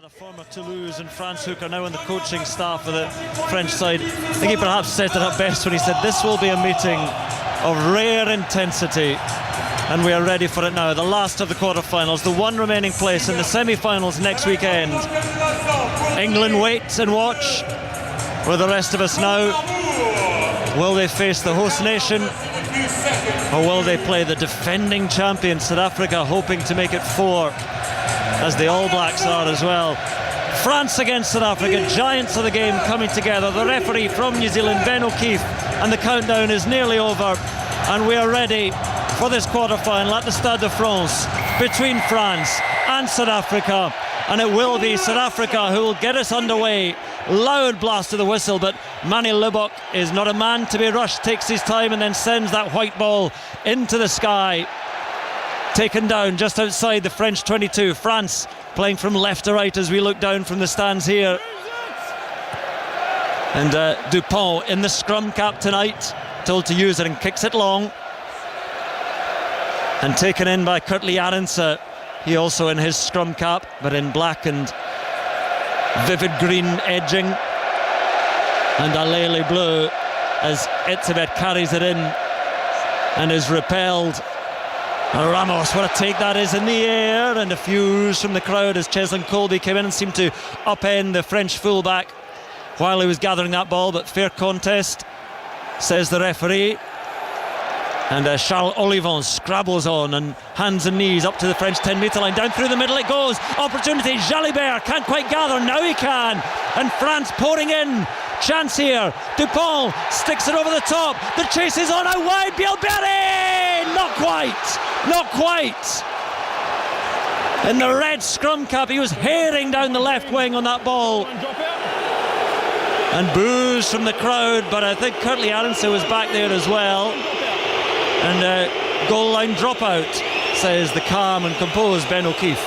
the former Toulouse and France hooker, now on the coaching staff of the French side. I think he perhaps set it up best when he said this will be a meeting of rare intensity, and we are ready for it now. The last of the quarterfinals, the one remaining place in the semi-finals next weekend. England wait and watch with the rest of us now. Will they face the host nation, or will they play the defending champion South Africa, hoping to make it 4, as the All Blacks are as well? France against South Africa, giants of the game coming together. The referee from New Zealand, Ben O'Keefe, and the countdown is nearly over, and we are ready for this quarter-final at the Stade de France between France and South Africa. And it will be South Africa who will get us underway. Loud blast of the whistle, but Manny Lubbock is not a man to be rushed, takes his time and then sends that white ball into the sky. Taken down just outside the French 22. France playing from left to right as we look down from the stands here. And Dupont in the scrum cap tonight, told to use it, and kicks it long. And taken in by Kurtley Arendse. He also in his scrum cap, but in black and vivid green edging. And Alele Bleu as Etzebeth carries it in and is repelled. Ramos, what a take that is in the air, and a fuse from the crowd as Cheslin Colby came in and seemed to upend the French fullback while he was gathering that ball, but fair contest, says the referee. And Charles Olivon scrabbles on, and hands and knees up to the French 10-metre line. Down through the middle it goes. Opportunity. Jalibert can't quite gather. Now he can. And France pouring in. Chance here. Dupont sticks it over the top. The chase is on out wide. Bielberry! Not quite. Not quite. In the red scrum cap, he was herring down the left wing on that ball. And boos from the crowd, but I think Kurtley Arendse was back there as well. And goal line dropout, says the calm and composed Ben O'Keefe.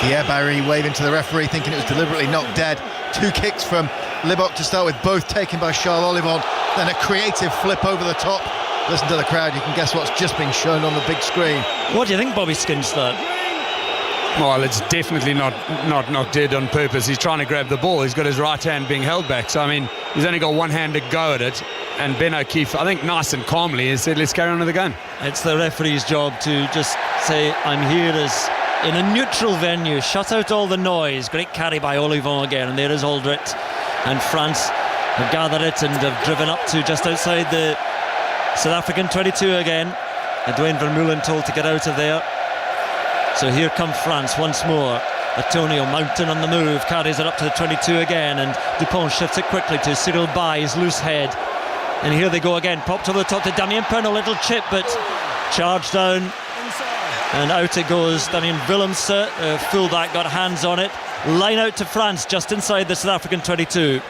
Yeah, Barry waving to the referee, thinking it was deliberately knocked dead. 2 kicks from Lubbock to start with, both taken by Charles Olivon. Then a creative flip over the top. Listen to the crowd, you can guess what's just been shown on the big screen. What do you think, Bobby Skinstad? Well, it's definitely not knocked dead on purpose. He's trying to grab the ball. He's got his right hand being held back. So, I mean, he's only got one hand to go at it. And Ben O'Keefe, I think nice and calmly, has said, let's carry on with the game. It's the referee's job to just say, I'm here as in a neutral venue, shut out all the noise. Great carry by Olivon again, and there is Aldrit. And France have gathered it and have driven up to just outside the South African 22 again. And Dwayne Vermeulen told to get out of there. So here come France once more. Antonio Mountain on the move, carries it up to the 22 again, and Dupont shifts it quickly to Cyril Bay's loose head. And here they go again, popped over the top to Damien Penaud, little chip, but charged down. And out it goes. Damien Willemse, fullback, got hands on it. Line out to France, just inside the South African 22.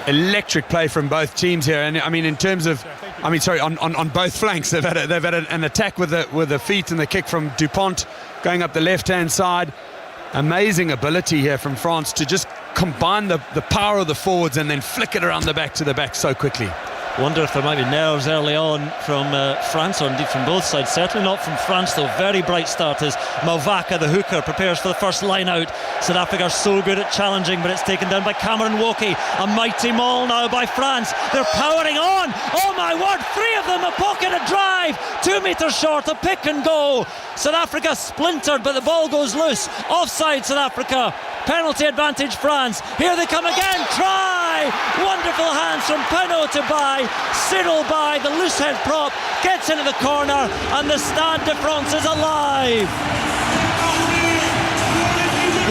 Electric play from both teams here, and I mean in terms of, on both flanks they've had an attack with the feet and the kick from Dupont going up the left-hand side. Amazing ability here from France to just combine the power of the forwards and then flick it around the back to the back so quickly. Wonder if there might be nerves early on from France, or indeed from both sides. Certainly not from France, though. Very bright start as Mauvaka, the hooker, prepares for the first line out. South Africa are so good at challenging, but it's taken down by Cameron Woki. A mighty maul now by France. They're powering on. Oh my word, 3 of them, a pocket, a drive. 2 metres short, a pick and go. South Africa splintered, but the ball goes loose. Offside South Africa. Penalty advantage France. Here they come again. Try! Wonderful hands from Penaud to Bay. Cyril Bay, the loose head prop, gets into the corner, and the Stade de France is alive.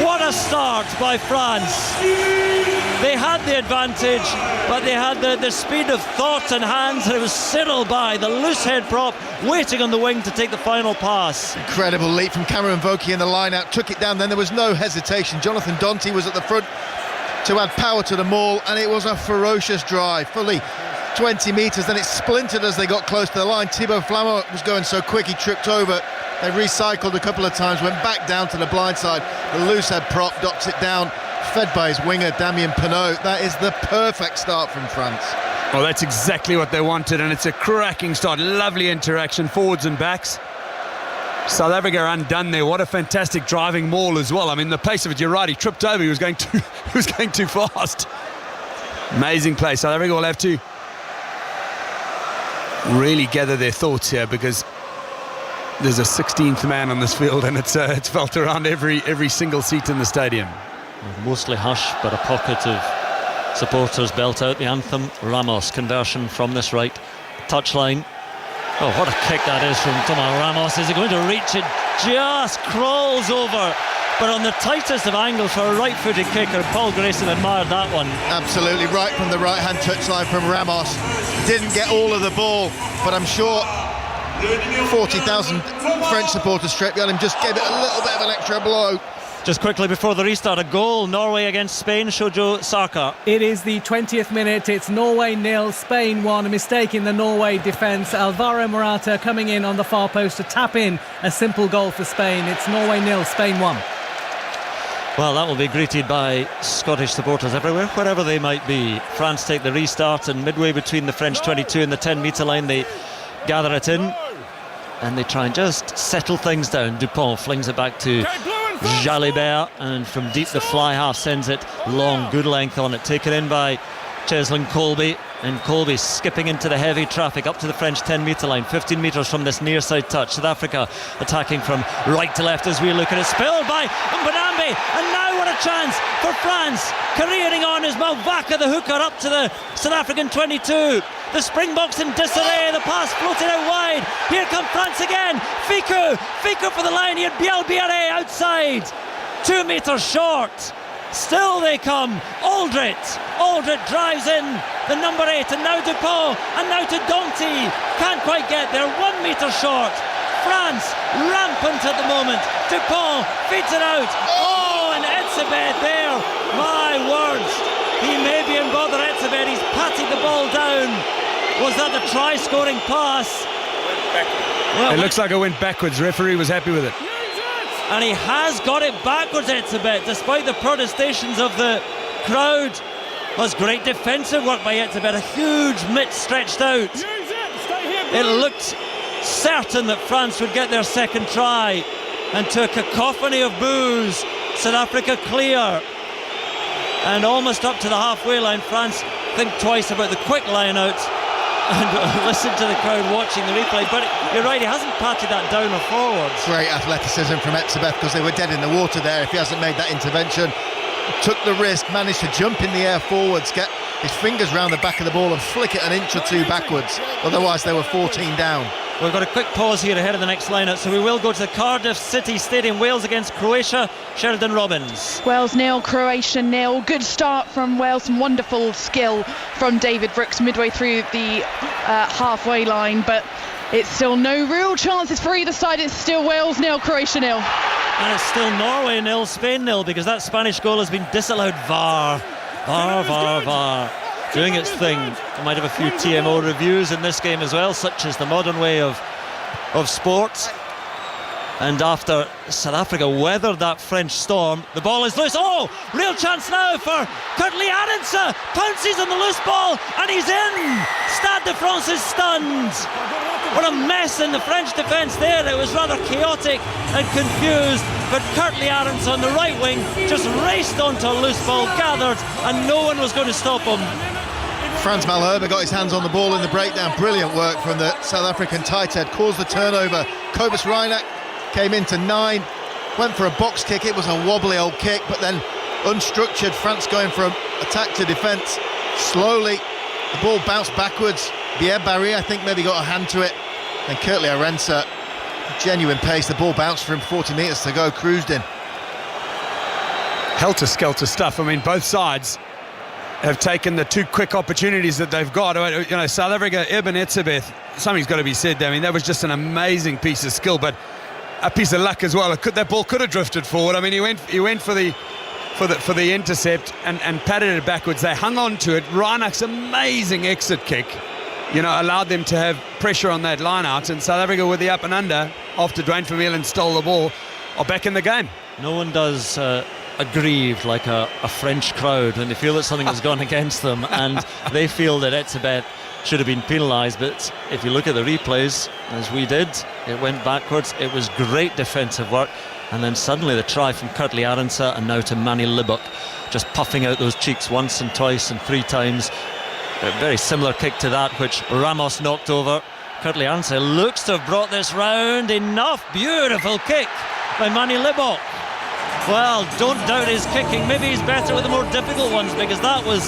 What a start by France. They had the advantage, but they had the speed of thought and hands, and it was Cyril Bay, the loose head prop, waiting on the wing to take the final pass. Incredible leap from Cameron Woki in the line-out, took it down, then there was no hesitation. Jonathan Danty was at the front to add power to the maul, and it was a ferocious drive, fully 20 metres, then it splintered as they got close to the line. Thibaut Flamand was going so quick he tripped over. They recycled a couple of times, went back down to the blind side. The loose head prop docks it down, fed by his winger Damien Penaud. That is the perfect start from France. Well, that's exactly what they wanted, and it's a cracking start. Lovely interaction, forwards and backs. South Africa undone there. What a fantastic driving maul as well. I mean, the pace of it, you're right, he tripped over, he was going too fast. Amazing play. South Africa will have to really gather their thoughts here, because there's a 16th man on this field, and it's felt around every single seat in the stadium. Mostly hush, but a pocket of supporters belt out the anthem. Ramos conversion from this right touchline. Oh, what a kick that is from Tomas Ramos. Is he going to reach it? Just crawls over, but on the tightest of angles for a right-footed kicker. Paul Grayson admired that one. Absolutely, right from the right-hand touchline from Ramos. Didn't get all of the ball, but I'm sure 40,000 French supporters straight behind him just gave it a little bit of an extra blow. Just quickly before the restart, a goal, Norway against Spain. Shojo Saka. It is the 20th minute. It's Norway 0, Spain 1. A mistake in the Norway defence. Alvaro Morata coming in on the far post to tap in a simple goal for Spain. It's Norway 0, Spain 1. Well, that will be greeted by Scottish supporters everywhere, wherever they might be. France take the restart, and midway between the French 22 and the 10-metre line, they gather it in and they try and just settle things down. Dupont flings it back to Jalibert, and from deep the fly half sends it long, good length on it, taken in by Cheslin Colby, and Colby skipping into the heavy traffic up to the French 10-metre line, 15 metres from this near side touch. South Africa attacking from right to left as we look at it, spilled by Mbanambi, and now what a chance for France, careering on as Malvaka the hooker up to the South African 22. The Springboks in disarray, the pass floated out wide. Here come France again. Fiku for the line. Here Bielbiere outside, 2 metres short. Still they come. Aldrit drives in, the number 8, and now Dupont, and now to Danty. Can't quite get there, 1 metre short. France rampant at the moment. Dupont feeds it out. Oh, and Etzebeth there. My words. He may be in bother, Etzebeth. He's patted the ball down. Was that the try-scoring pass? Well, it looks like it went backwards. Referee was happy with it. And he has got it backwards, Etzebeth, despite the protestations of the crowd. Was great defensive work by Etzebeth. A huge mitt stretched out. It looked certain that France would get their second try, and to a cacophony of boos, South Africa clear. And almost up to the halfway line, France think twice about the quick line out and listen to the crowd watching the replay. But you're right, he hasn't patted that down or forwards. Great athleticism from Etzebeth, because they were dead in the water there if he hasn't made that intervention. Took the risk, managed to jump in the air forwards, get his fingers round the back of the ball and flick it an inch or two backwards. Otherwise they were 14 down. We've got a quick pause here ahead of the next line-out, so we will go to the Cardiff City Stadium. Wales against Croatia. Sheridan Robbins. Wales 0, Croatia 0. Good start from Wales, some wonderful skill from David Brooks midway through the halfway line, but it's still no real chances for either side. It's still Wales 0, Croatia 0. And it's still Norway 0, Spain 0, because that Spanish goal has been disallowed. VAR. Doing its thing. We might have a few TMO reviews in this game as well, such as the modern way of sport. And after South Africa weathered that French storm, the ball is loose. Oh, real chance now for Kurtley Arendse. Pounces on the loose ball, and he's in. Stade de France is stunned. What a mess in the French defence there. It was rather chaotic and confused, but Kurtley Arendse on the right wing just raced onto a loose ball, gathered, and no one was going to stop him. Frans Malherbe got his hands on the ball in the breakdown. Brilliant work from the South African tight head. Caused the turnover. Kobus Reinach came into 9. Went for a box kick. It was a wobbly old kick, but then unstructured. France going from attack to defence. Slowly, the ball bounced backwards. Pierre Barry, I think, maybe got a hand to it. And Kurtley Arendse, genuine pace. The ball bounced for him, 40 metres to go, cruised in. Helter-skelter stuff. I mean, both sides have taken the 2 quick opportunities that they've got. You know, South Africa, Eben Etzebeth, something's got to be said there. I mean, that was just an amazing piece of skill, but a piece of luck as well. That ball could have drifted forward. I mean, he went for the intercept and patted it backwards. They hung on to it. Reinach's amazing exit kick, you know, allowed them to have pressure on that line out, and South Africa with the up and under after Dwayne Vermeulen stole the ball are back in the game. No one does aggrieved, like a French crowd, when they feel that something has gone against them, and they feel that Etzebeth should have been penalised. But if you look at the replays, as we did, it went backwards. It was great defensive work, and then suddenly the try from Kurtley Arendse, and now to Manny Libbok, just puffing out those cheeks once and twice and 3 times. A very similar kick to that which Ramos knocked over. Kurtley Arendse looks to have brought this round enough. Beautiful kick by Manny Libbok. Well, don't doubt his kicking. Maybe he's better with the more difficult ones, because that was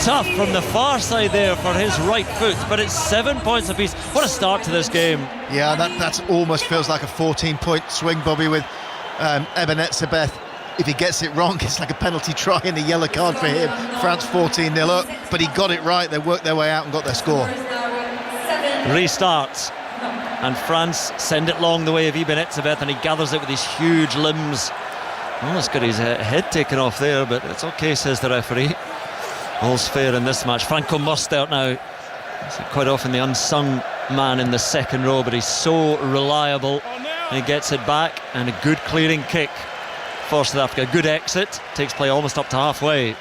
tough from the far side there for his right foot. But it's 7 points apiece. What a start to this game. Yeah, that almost feels like a 14-point swing, Bobby, with Eben Etzebeth. If he gets it wrong, it's like a penalty try and a yellow card for him. France 14-0 up, but he got it right. They worked their way out and got their score. Restarts, and France send it long the way of Eben Etzebeth, and he gathers it with his huge limbs. Almost got his head taken off there, but it's okay, says the referee. All's fair in this match. Franco Mostert now, he's quite often the unsung man in the second row, but he's so reliable, and he gets it back, and a good clearing kick for South Africa. Good exit, takes play almost up to halfway.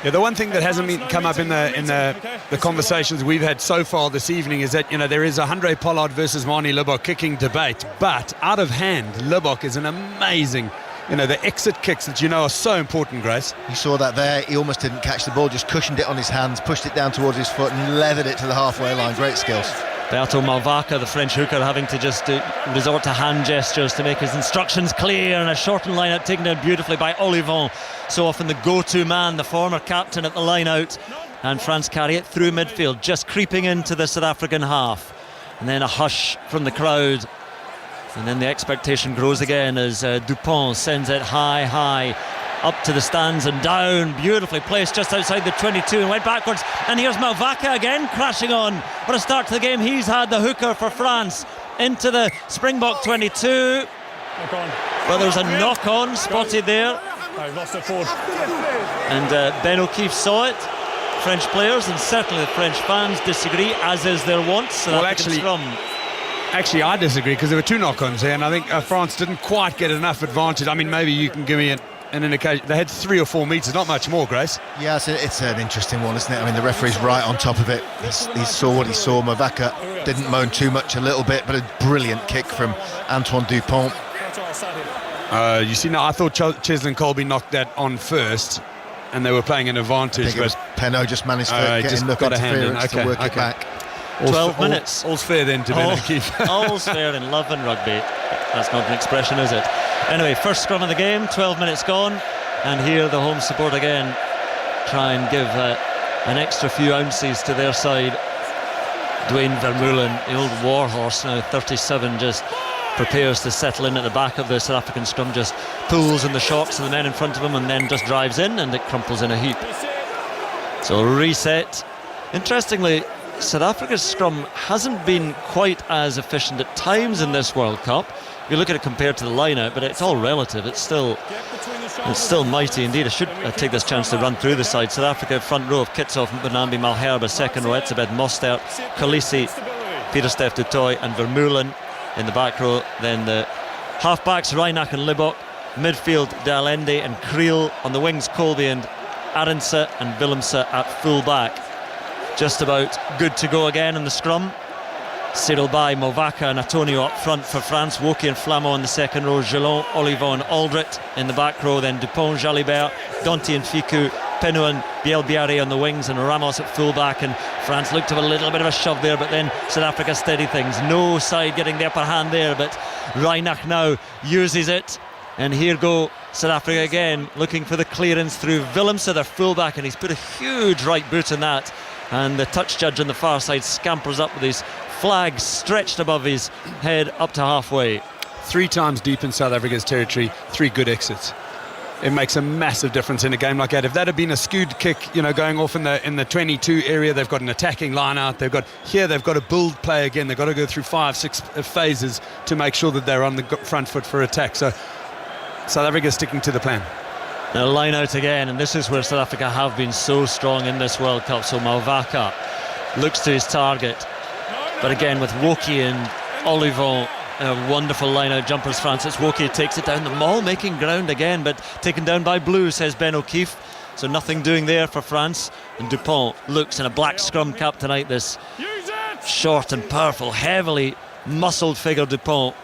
Yeah, the one thing that hasn't come up in the conversations we've had so far this evening is that, you know, there is a Handré Pollard versus Manny Libbok kicking debate, but out of hand, Libbok is an amazing, you know, the exit kicks that you know are so important, Grace. You saw that there. He almost didn't catch the ball, just cushioned it on his hands, pushed it down towards his foot and leathered it to the halfway line. Great skills. Beato Malvaca, the French hooker, having to just resort to hand gestures to make his instructions clear, and a shortened line out taken down beautifully by Olivon, so often the go-to man, the former captain at the line out. And France carry it through midfield, just creeping into the South African half, and then a hush from the crowd, and then the expectation grows again as Dupont sends it high up to the stands and down, beautifully placed just outside the 22, and went backwards. And here's Malvaca again crashing on. What a start to the game he's had, the hooker for France, into the Springbok 22. But there's a knock-on spotted there, and Ben O'Keefe saw it. French players and certainly the French fans disagree, as is their wont. So well, actually I disagree, because there were 2 knock-ons here, and I think France didn't quite get enough advantage. I mean, maybe you can give me an indication. They had 3 or 4 metres, not much more, Grace. Yeah, it's an interesting one, isn't it? I mean, the referee's right on top of it. He saw what he saw. Malvaca didn't moan too much, a little bit, but a brilliant kick from Antoine Dupont. You see, now I thought Cheslin Colby knocked that on first, and they were playing an advantage. I think it was Penaud just managed to get enough interference to work it back. 12 minutes. All's fair then to Ben O'Keefe. All's fair in love and rugby. That's not an expression, is it? Anyway, first scrum of the game, 12 minutes gone, and here the home support again try and give an extra few ounces to their side. Dwayne Vermeulen, the old warhorse, now 37, just prepares to settle in at the back of the South African scrum, just pulls in the shocks of the men in front of him, and then just drives in, and it crumples in a heap. So reset. Interestingly, South Africa's scrum hasn't been quite as efficient at times in this World Cup. You look at it compared to the line-out, but it's all relative. It's still mighty indeed. I should take this chance to run through the side. South Africa, front row of Kitsoff, Mbonambi, Malherbe, second row, Etzebeth, Mostert, Kolisi, Pieter-Steph du Toit and Vermeulen in the back row. Then the half-backs, Reinach and Libbok, midfield, De Allende and Kriel, on the wings, Colby and Arendse, and Willemse at full-back. Just about good to go again in the scrum. Cyril Bay, Malvaca and Antonio up front for France. Woki and Flamand in the second row. Gelon, Olivon and Aldrit in the back row. Then Dupont, Jalibert, Danty and Ficou, Penaud and Bielbiaré on the wings, and Ramos at full-back. And France looked to have a little bit of a shove there, but then South Africa steady things. No side getting the upper hand there, but Reinach now uses it. And here go South Africa again, looking for the clearance through Willemse, their full-back, and he's put a huge right boot in that. And the touch judge on the far side scampers up with his flag stretched above his head up to halfway. 3 times deep in South Africa's territory, 3 good exits. It makes a massive difference in a game like that. If that had been a skewed kick, you know, going off in the 22 area, they've got an attacking line out. They've got to build play again. They've got to go through 5-6 phases to make sure that they're on the front foot for attack. So South Africa's sticking to the plan. Now line out again, and this is where South Africa have been so strong in this World Cup. So Malvaca looks to his target, but again with Woki and Olivon Wonderful line-out jumpers, Francis Woki takes it down the mall, making ground again, but taken down by Blue, says Ben O'Keefe. So nothing doing there for France. And Dupont looks in a black scrum cap tonight, this short and powerful, heavily muscled figure. Dupont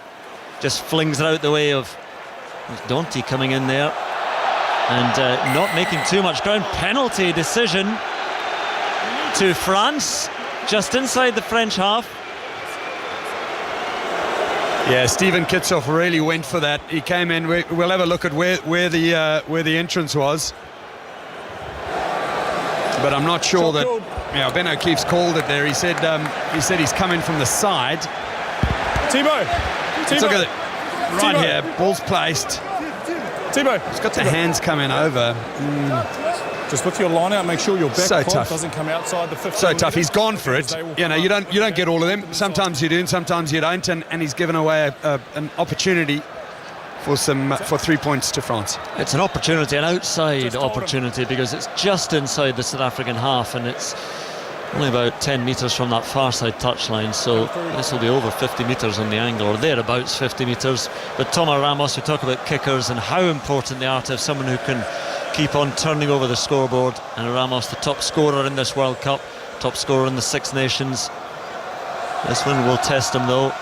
just flings it out the way of Danty coming in there and not making too much ground. Penalty decision to France, just inside the French half. Yeah, Steven Kitsoff really went for that. He came in. We'll have a look at where the entrance was, but I'm not sure that. Yeah, Ben O'Keefe's called it there. He said he's coming from the side. Thibaut, let's look at it right here. Ball's placed. Thibaut, he's got the hands coming over. Just with your line out, make sure your back so foot tough. doesn't come outside the 15. So tough. He's gone for it. You know, you don't get all of them. Sometimes you do, and sometimes you don't. And he's given away an opportunity for 3 points to France. It's an opportunity, an outside opportunity, because it's just inside the South African half, and it's only about 10 metres from that far side touchline. So this will be over 50 metres on the angle, or thereabouts 50 metres. But Toma Ramos, we talk about kickers and how important they are to have someone who can keep on turning over the scoreboard. And Ramos, the top scorer in this World Cup, top scorer in the Six Nations. This one will test him though.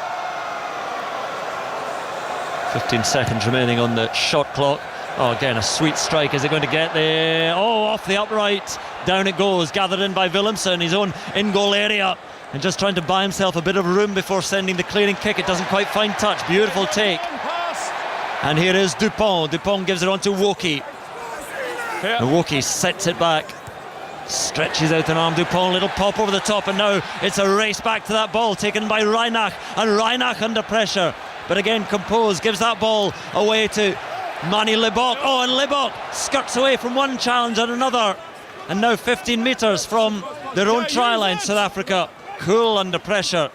15 seconds remaining on the shot clock. Oh, again, a sweet strike. Is it going to get there? Oh, off the upright. Down it goes, gathered in by Willemse in his own in-goal area, and just trying to buy himself a bit of room before sending the clearing kick. It doesn't quite find touch. Beautiful take. And here is Dupont. Dupont gives it on to Woki. And Woki sets it back, stretches out an arm. Dupont, little pop over the top, and now it's a race back to that ball taken by Reinach, and Reinach under pressure, but again composed, gives that ball away to Mani Libok. Oh, and Libok skirts away from one challenge and another, and now 15 metres from their own try line. South Africa cool under pressure,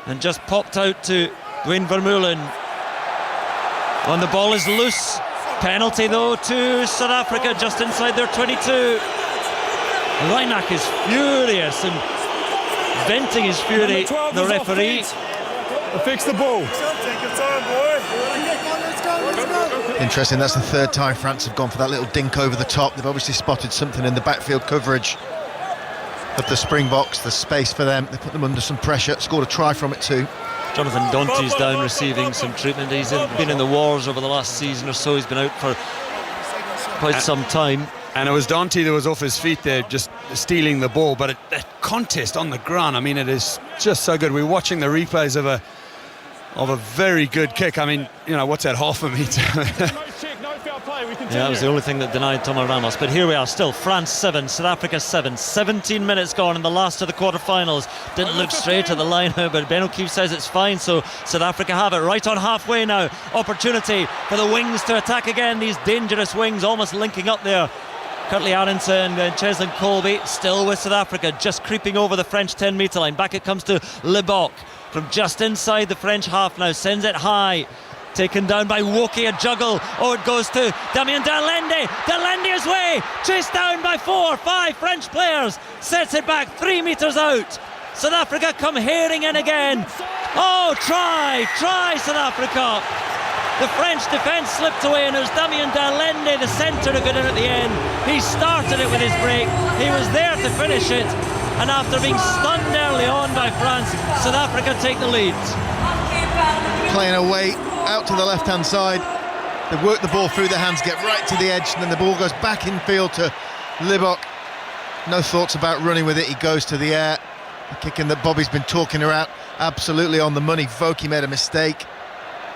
and just popped out to Dwayne Vermeulen. And the ball is loose. Penalty though to South Africa, just inside their 22. Reinach is furious and venting his fury. The referee. Fix the ball. Interesting, that's the third time France have gone for that little dink over the top. They've obviously spotted something in the backfield coverage of the Springboks, the space for them. They put them under some pressure, scored a try from it too. Jonathan Danty's down receiving some treatment. He's been in the wars over the last season or so. He's been out for quite some time. And it was Danty that was off his feet there, just stealing the ball. But that contest on the ground, I mean, it is just so good. We're watching the replays of a very good kick. I mean, you know, what's that, half a metre? Yeah, that was the only thing that denied Toma Ramos. But here we are still, France 7, South Africa 7. 17 minutes gone in the last of the quarterfinals. Didn't look straight at the line, but Ben O'Keefe says it's fine, so South Africa have it right on halfway now. Opportunity for the wings to attack again, these dangerous wings almost linking up there. Curtly Aronson and Cheslin Colby still with South Africa, just creeping over the French 10 metre line. Back it comes to Libok from just inside the French half now, sends it high. Taken down by Woki, a juggle. Oh, it goes to Damien Dalende. Dalende is way, chased down by 4, 5 French players. Sets it back 3 metres out. South Africa come herring in again. Oh, try South Africa. The French defence slipped away, and it was Damien Dalende, the centre, who got in at the end. He started it with his break. He was there to finish it. And after being stunned early on by France, South Africa take the lead. Playing away out to the left-hand side. They work the ball through their hands, get right to the edge, and then the ball goes back in field to Libok. No thoughts about running with it. He goes to the air. The kicking that Bobby's been talking about, absolutely on the money. Voki made a mistake.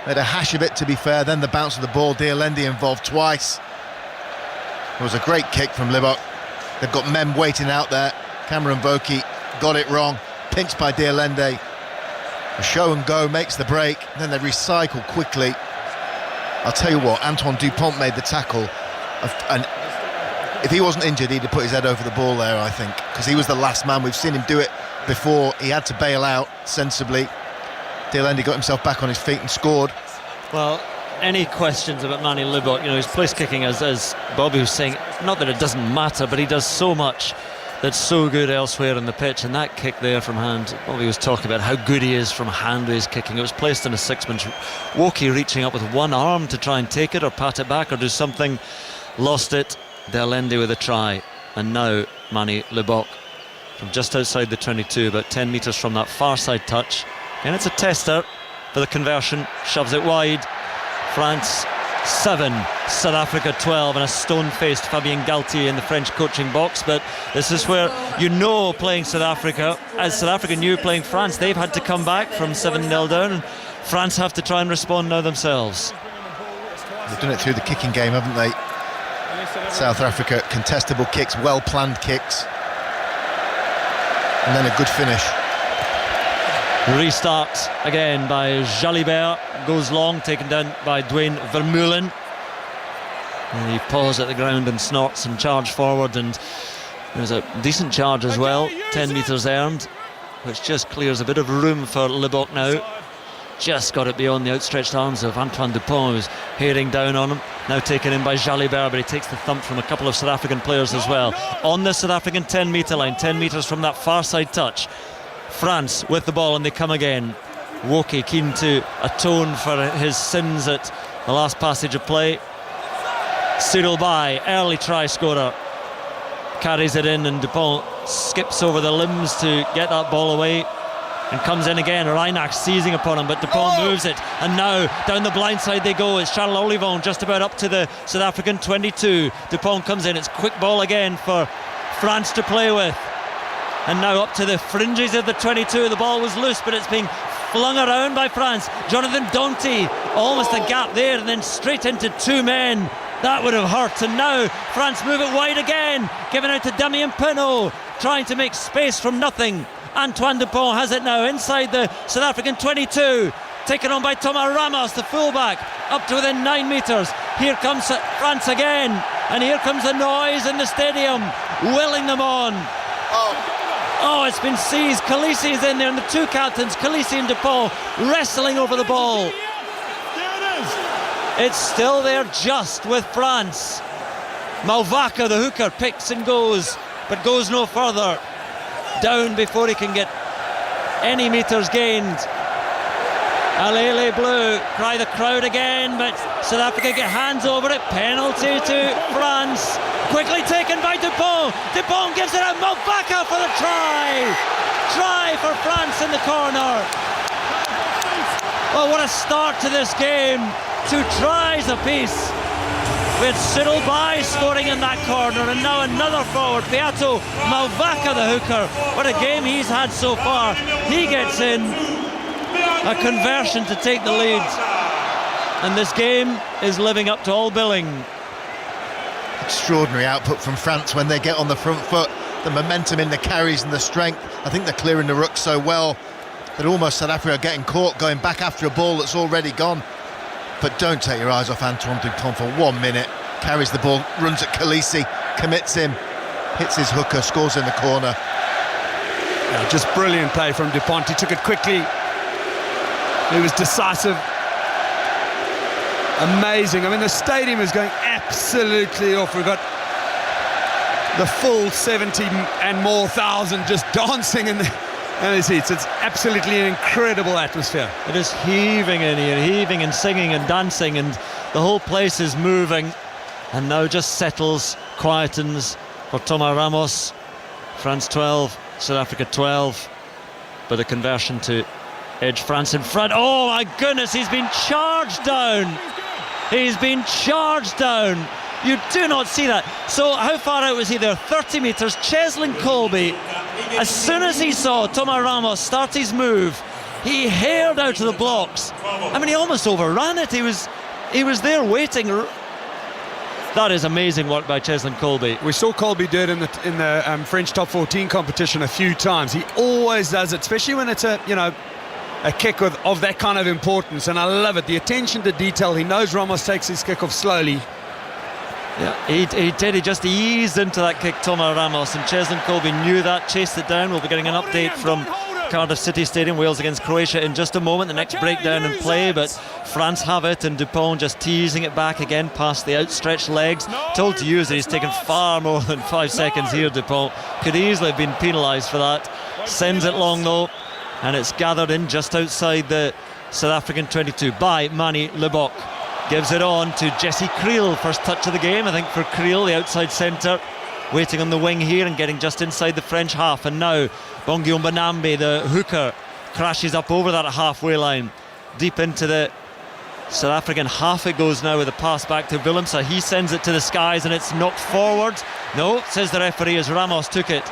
Made a hash of it, to be fair. Then the bounce of the ball. Dialendi involved twice. It was a great kick from Libok. They've got men waiting out there. Cameron Voki got it wrong. Pinched by Dialendi. A show and go makes the break. Then they recycle quickly. I'll tell you what, Antoine Dupont made the tackle. And if he wasn't injured, he'd have put his head over the ball there, I think, because he was the last man. We've seen him do it before. He had to bail out sensibly. Dialendi got himself back on his feet and scored. Well, any questions about Mani Libok? You know, his place kicking, as Bobby was saying, not that it doesn't matter, but he does so much that's so good elsewhere in the pitch, and that kick there from hand, he was talking about how good he is from hand with his kicking. It was placed in a six-man. Woki reaching up with one arm to try and take it or pat it back or do something, lost it. Delende with a try, and now Mani Lebok from just outside the 22, about 10 metres from that far side touch, and it's a tester for the conversion, shoves it wide. France 7, South Africa 12, and a stone-faced Fabien Galtier in the French coaching box. But this is where playing South Africa, as South Africa knew playing France, they've had to come back from 7-0 down, and France have to try and respond now themselves. They've done it through the kicking game, haven't they? South Africa, contestable kicks, well-planned kicks, and then a good finish. Restart again by Jalibert, goes long, taken down by Dwayne Vermeulen, and he paws at the ground and snorts and charge forward, and there's a decent charge as well, 10 metres earned, which just clears a bit of room for Lebok now. Just got it beyond the outstretched arms of Antoine Dupont, who's heading down on him. Now taken in by Jalibert, but he takes the thump from a couple of South African players as well. On the South African 10 metre line, 10 metres from that far side touch. France with the ball, and they come again. Woki keen to atone for his sins at the last passage of play. Cyril Bay, early try scorer, carries it in, and Dupont skips over the limbs to get that ball away and comes in again. Reinach seizing upon him, but Dupont moves it, and now down the blind side they go. It's Charles Olivon just about up to the South African 22. Dupont comes in, it's quick ball again for France to play with, and now up to the fringes of the 22. The ball was loose, but it's being flung around by France. Jonathan Danty, almost a gap there, and then straight into two men. That would have hurt, and now France move it wide again, giving out to Damien Penaud, trying to make space from nothing. Antoine Dupont has it now inside the South African 22, taken on by Thomas Ramos, the fullback, up to within 9 metres. Here comes France again, and here comes the noise in the stadium, willing them on. Oh, it's been seized. Khaleesi is in there, and the two captains, Khaleesi and Dupont, wrestling over the ball. It's still there just with France. Malvaka, the hooker, picks and goes, but goes no further. Down before he can get any metres gained. Alele Bleu, cry the crowd again, but South Africa get hands over it. Penalty to France. Quickly taken by Dupont. Dupont gives it out. Malvaka for the try. Try for France in the corner. Oh, what a start to this game. 2 tries apiece, with Cyril Bay scoring in that corner, and now another forward, Beato Malvaka, the hooker. What a game he's had so far. He gets in, a conversion to take the lead, and this game is living up to all billing. Extraordinary output from France when they get on the front foot. The momentum in the carries and the strength. I think they're clearing the ruck so well that almost South Africa are getting caught going back after a ball that's already gone. But don't take your eyes off Antoine Dupont for 1 minute. Carries the ball, runs at Khaleesi, commits him, hits his hooker, scores in the corner. Yeah, just brilliant play from Dupont. He took it quickly. He was decisive. Amazing. I mean, the stadium is going absolutely off. We've got the full 70 and more thousand just dancing in the seats. It's absolutely an incredible atmosphere. It is heaving in here, heaving and singing and dancing, and the whole place is moving, and now just settles, quietens for Thomas Ramos. France 12, South Africa 12, but a conversion to edge France in front. Oh my goodness, he's been charged down. He's been charged down. You do not see that. So how far out was he there? 30 metres. Cheslin Colby, as soon as he saw Thomas Ramos start his move, he hailed out of the blocks. I mean, he almost overran it. He was there waiting. That is amazing work by Cheslin Colby. We saw Colby do it in the French top 14 competition a few times. He always does it, especially when it's a kick of that kind of importance, and I love it. The attention to detail. He knows Ramos takes his kick off slowly. Yeah, he did. He just eased into that kick, Thomas Ramos, and Cheslin Colby knew that, chased it down. We'll be getting an update from Cardiff City Stadium. Wales against Croatia in just a moment. The next breakdown in play, but France have it, and Dupont just teasing it back again past the outstretched legs. Told to use it, he's taken far more than 5 seconds here, Dupont. Could easily have been penalised for that. Sends it long though, and it's gathered in just outside the South African 22 by Manie Libbok. Gives it on to Jesse Creel. First touch of the game, I think, for Creel, the outside centre. Waiting on the wing here and getting just inside the French half. And now Bongiumba Nambe, the hooker, crashes up over that halfway line. Deep into the South African half it goes now with a pass back to Willemse. He sends it to the skies and it's knocked forward. No, says the referee, as Ramos took it.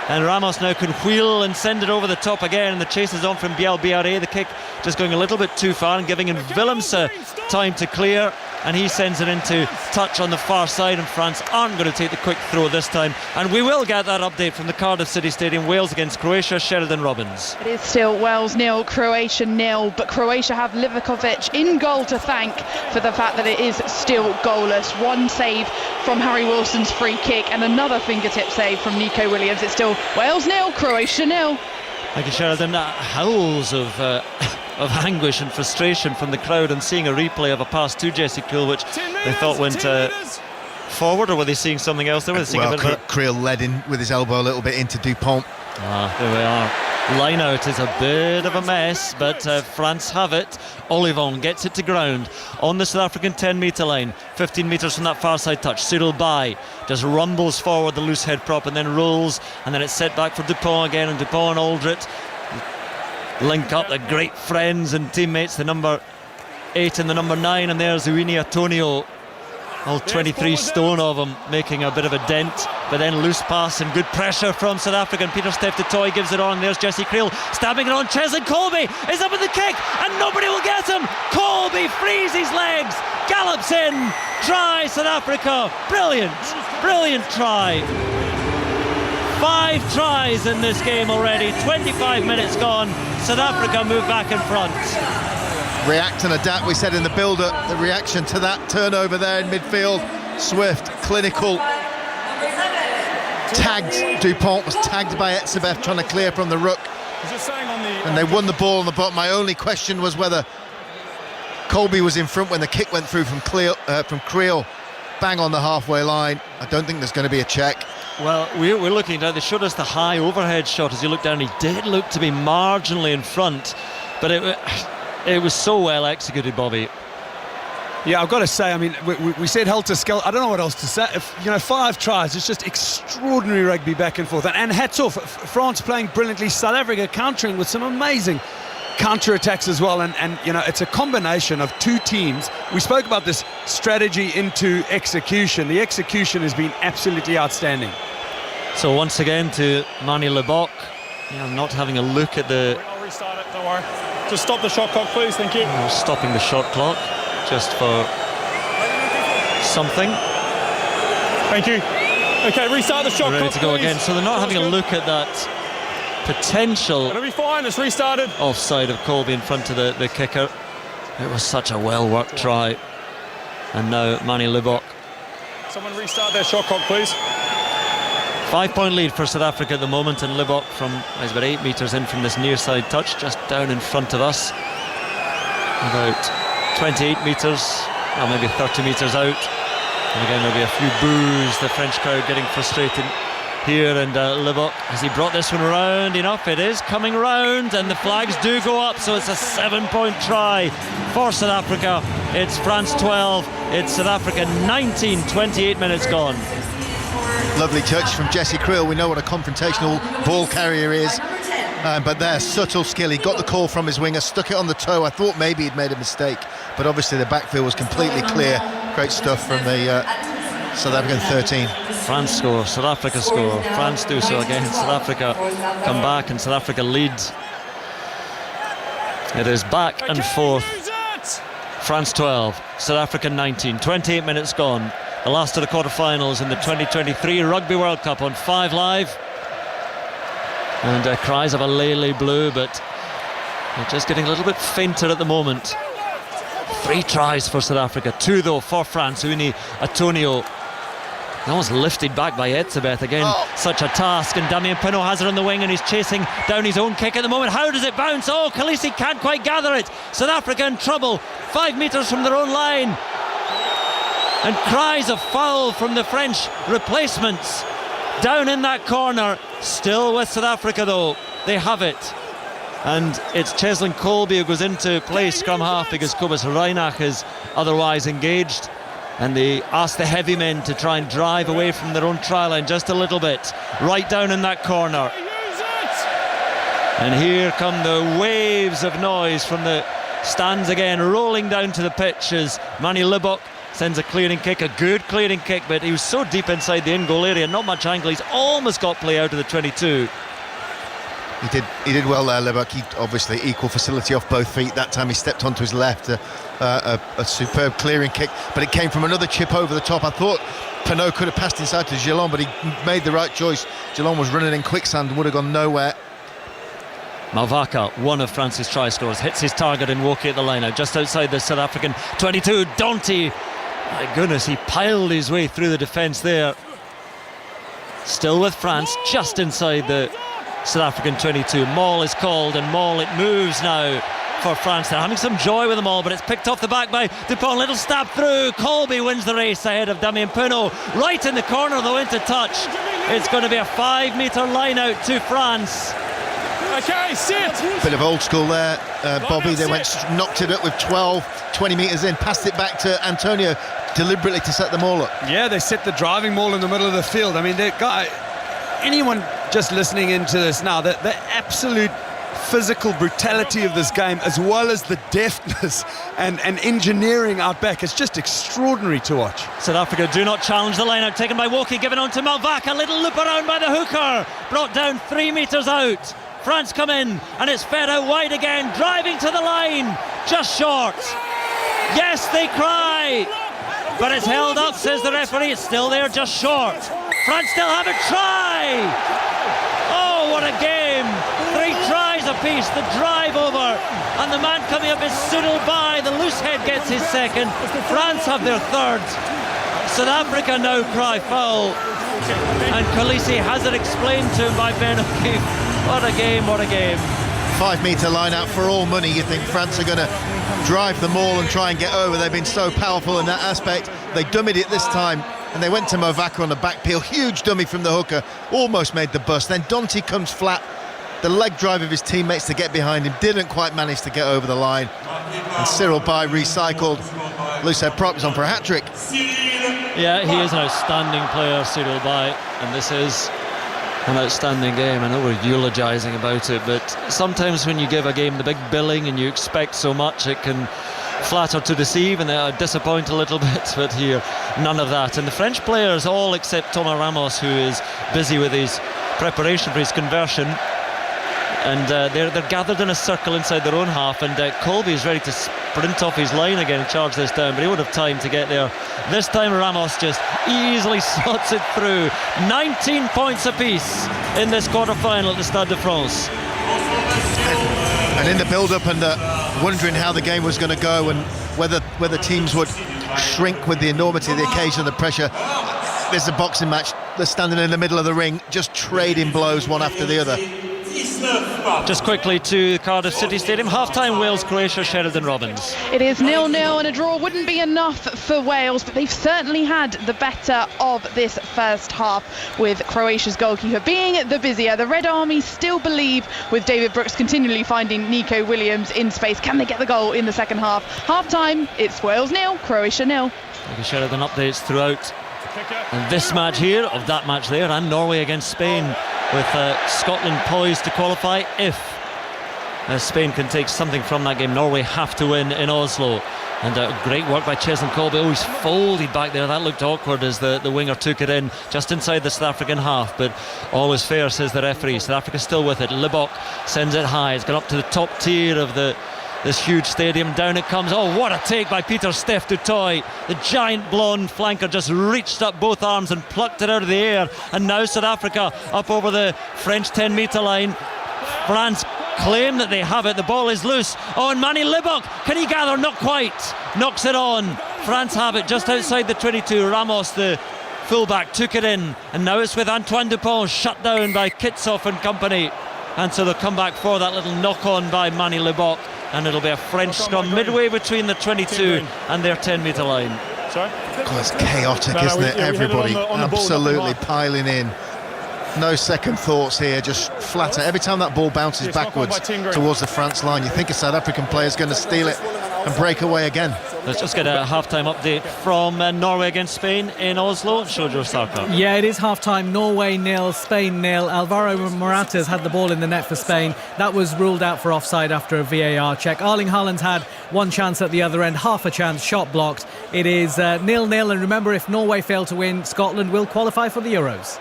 And Ramos now can wheel and send it over the top again, and the chase is on from Biel Biaré. The kick just going a little bit too far and giving him Willemse time to clear, and he sends it into touch on the far side, and France aren't going to take the quick throw this time. And we will get that update from the Cardiff City Stadium. Wales against Croatia. Sheridan Robbins. It is still Wales 0, Croatia 0, but Croatia have Livakovic in goal to thank for the fact that it is still goalless. One save from Harry Wilson's free kick and another fingertip save from Nico Williams. It's still Wales 0, Croatia 0. Thank you, Sheridan. Howls of anguish and frustration from the crowd, and seeing a replay of a pass to Jesse Creel, which they thought went forward, or were they seeing something else? They were seeing a bit of Creel led in with his elbow a little bit into Dupont. There we are. Line out is a bit of a mess, but France have it. Olivon gets it to ground on the South African 10-metre line, 15 metres from that far side touch. Cyril Bay just rumbles forward the loose head prop and then rolls, and then it's set back for Dupont again, and Dupont and Aldrit link up, the great friends and teammates, the number 8 and the number 9, and there's Uini Antonio, all 23 stone of him, making a bit of a dent, but then loose pass and good pressure from South Africa, and Peter Steph du Toit gives it on. There's Jesse Creel stabbing it on. Cheslin Colby is up with the kick and nobody will get him. Colby frees his legs, gallops in, try South Africa. Brilliant try. 5 tries in this game already, 25 minutes gone. South Africa move back in front. React and adapt, we said in the build-up. The reaction to that turnover there in midfield. Swift, clinical. Tagged, Dupont was tagged by Etsebeff trying to clear from the ruck. And they won the ball on the bottom. My only question was whether Colby was in front when the kick went through from Creel. Bang on the halfway line. I don't think there's going to be a check. Well, we're looking down. They showed us the high overhead shot as you look down. He did look to be marginally in front, but it was so well executed, Bobby. Yeah, I've got to say, I mean, we said helter skelter. I don't know what else to say. 5 tries. It's just extraordinary rugby back and forth. And hats off. France playing brilliantly. South Africa countering with some amazing counter-attacks as well. And it's a combination of 2 teams. We spoke about this strategy into execution. The execution has been absolutely outstanding. So once again to Manie Libbok. Not having a look at the... I'll restart it, don't worry. Just stop the shot clock, please, thank you. Stopping the shot clock, just for something. Thank you. Okay, restart the shot clock, ready to go please. again. So they're not having a look at that potential It'll be fine, it's restarted. offside of Colby in front of the kicker. It was such a well-worked try. And now Manie Libbok. Someone restart their shot clock, please. 5-point lead for South Africa at the moment, and Libbok is about 8 metres in from this near side touch, just down in front of us. About 28 metres, or maybe 30 metres out. And again, there'll be a few boos, the French crowd getting frustrated here, and Libbok, has he brought this one round enough? It is coming round, and the flags do go up, so it's a 7-point try for South Africa. It's France 12, it's South Africa 19, 28 minutes gone. Lovely touch from Jesse Creel. We know what a confrontational ball carrier is, but there's subtle skill. He got the call from his winger, stuck it on the toe. I thought maybe he'd made a mistake, but obviously the backfield was completely clear. Great stuff from the South African 13. France score, South Africa score, France do so again, South Africa come back and South Africa lead. It is back and forth. France 12, South Africa 19, 28 minutes gone. The last of the quarterfinals in the 2023 Rugby World Cup on 5 Live. And cries of a Lele Blue, but they're just getting a little bit fainter at the moment. 3 tries for South Africa, 2 though for France. Uini Antonio Almost lifted back by Etzebeth again. Such a task, and Damien Pinot has it on the wing and he's chasing down his own kick at the moment. How does it bounce? Oh, Khaleesi can't quite gather it. South Africa in trouble, 5 metres from their own line, and cries of foul from the French replacements down in that corner. Still with South Africa though, they have it, and it's Cheslin Colby who goes into play scrum half because Cobus Reinach is otherwise engaged. And they ask the heavy men to try and drive away from their own try line just a little bit, right down in that corner. And here come the waves of noise from the stands again, rolling down to the pitch as Manny Libok sends a clearing kick, a good clearing kick, but he was so deep inside the in-goal area, not much angle. He's almost got play out of the 22. He did well there, Libok. He obviously equal facility off both feet. That time he stepped onto his left, a superb clearing kick, but it came from another chip over the top. I thought Pinot could have passed inside to Gillon, but he made the right choice. Gillon was running in quicksand and would have gone nowhere. Malvaka, one of France's try scorers, hits his target in Woki at the line out, just outside the South African 22. Danty, my goodness, he piled his way through the defence there. Still with France, just inside the South African 22. Maul is called, and Maul, it moves now for France. They're having some joy with the Maul, but it's picked off the back by Dupont. Little stab through. Colby wins the race ahead of Damien Pinot. Right in the corner though, into touch. It's going to be a 5 metre line out to France. Okay, sit. Bit of old school there, Bobby. They knocked it up with 20 metres in, passed it back to Antonio deliberately to set them all up. Yeah, they set the driving maul in the middle of the field. I mean, anyone just listening into this now, the absolute physical brutality of this game, as well as the deftness and engineering out back, is just extraordinary to watch. South Africa do not challenge the line out, taken by Woki, given on to Malvaka. A little loop around by the hooker, brought down 3 metres out. France come in, and it's fed out wide again, driving to the line, just short. Yes, they cry, but it's held up, says the referee. It's still there, just short. France still have a try. Oh, what a game. 3 tries apiece, the drive over, and the man coming up is Sudal Bai. The loose head gets his second. France have their third. South Africa now cry foul, and Khaleesi has it explained to him by Ben O'Keefe. What a game, what a game. 5 metre line out for all money. You think France are going to drive the maul and try and get over. They've been so powerful in that aspect. They dummied it this time, and they went to Movaka on the back peel. Huge dummy from the hooker, almost made the bust. Then Danty comes flat. The leg drive of his teammates to get behind him didn't quite manage to get over the line, and Cyril Bai recycled. Lucet Prop is on for a hat-trick. Yeah, he is an outstanding player, Cyril Bai, and this is an outstanding game. I know we're eulogising about it, but sometimes when you give a game the big billing and you expect so much, it can flatter to deceive and disappoint a little bit. But here, none of that. And the French players, all except Thomas Ramos, who is busy with his preparation for his conversion, and they're gathered in a circle inside their own half, and Colby is ready to sprint off his line again and charge this down, but he won't have time to get there. This time Ramos just easily slots it through. 19 points apiece in this quarter-final at the Stade de France. And in the build-up and wondering how the game was going to go and whether teams would shrink with the enormity of the occasion and the pressure. This is a boxing match. They're standing in the middle of the ring, just trading blows one after the other. Just quickly to Cardiff City Stadium, half-time Wales, Croatia, Sheridan Robbins. It is 0-0, and a draw wouldn't be enough for Wales, but they've certainly had the better of this first half, with Croatia's goalkeeper being the busier. The Red Army still believe, with David Brooks continually finding Nico Williams in space. Can they get the goal in the second half? Half-time, it's Wales 0, Croatia 0. Sheridan updates throughout and this match here, of that match there, and Norway against Spain, with Scotland poised to qualify if Spain can take something from that game. Norway have to win in Oslo. And great work by Cheslin Colby. Oh, he's folded back there. That looked awkward as the winger took it in just inside the South African half, but all is fair, says the referee. South Africa still with it. Libok sends it high. It's gone up to the top tier of this huge stadium. Down it comes. Oh, what a take by Peter Steph du Toit. The giant blonde flanker just reached up both arms and plucked it out of the air. And now South Africa up over the French 10-metre line. France claim that they have it. The ball is loose. Oh, and Manny Libok, can he gather? Not quite. Knocks it on. France have it just outside the 22. Ramos, the fullback took it in, and now it's with Antoine Dupont, shut down by Kitsoff and company, and so they'll come back for that little knock-on by Manny Leboc, and it'll be a French scrum midway between the 22 and their 10-metre line. Sorry? God, it's chaotic, isn't it? Everybody on the ball, absolutely nothing piling in. No second thoughts here, just flat out. Every time that ball bounces backwards towards the France line, you think a South African player is going to steal it and break away again. Let's just get a half-time update from Norway against Spain in Oslo. Shojo Saka. Yeah, it is half-time. Norway 0, Spain 0. Alvaro Moratas had the ball in the net for Spain. That was ruled out for offside after a VAR check. Erling Haaland had one chance at the other end, half a chance, shot blocked. It is 0-0, and remember, if Norway fail to win, Scotland will qualify for the Euros.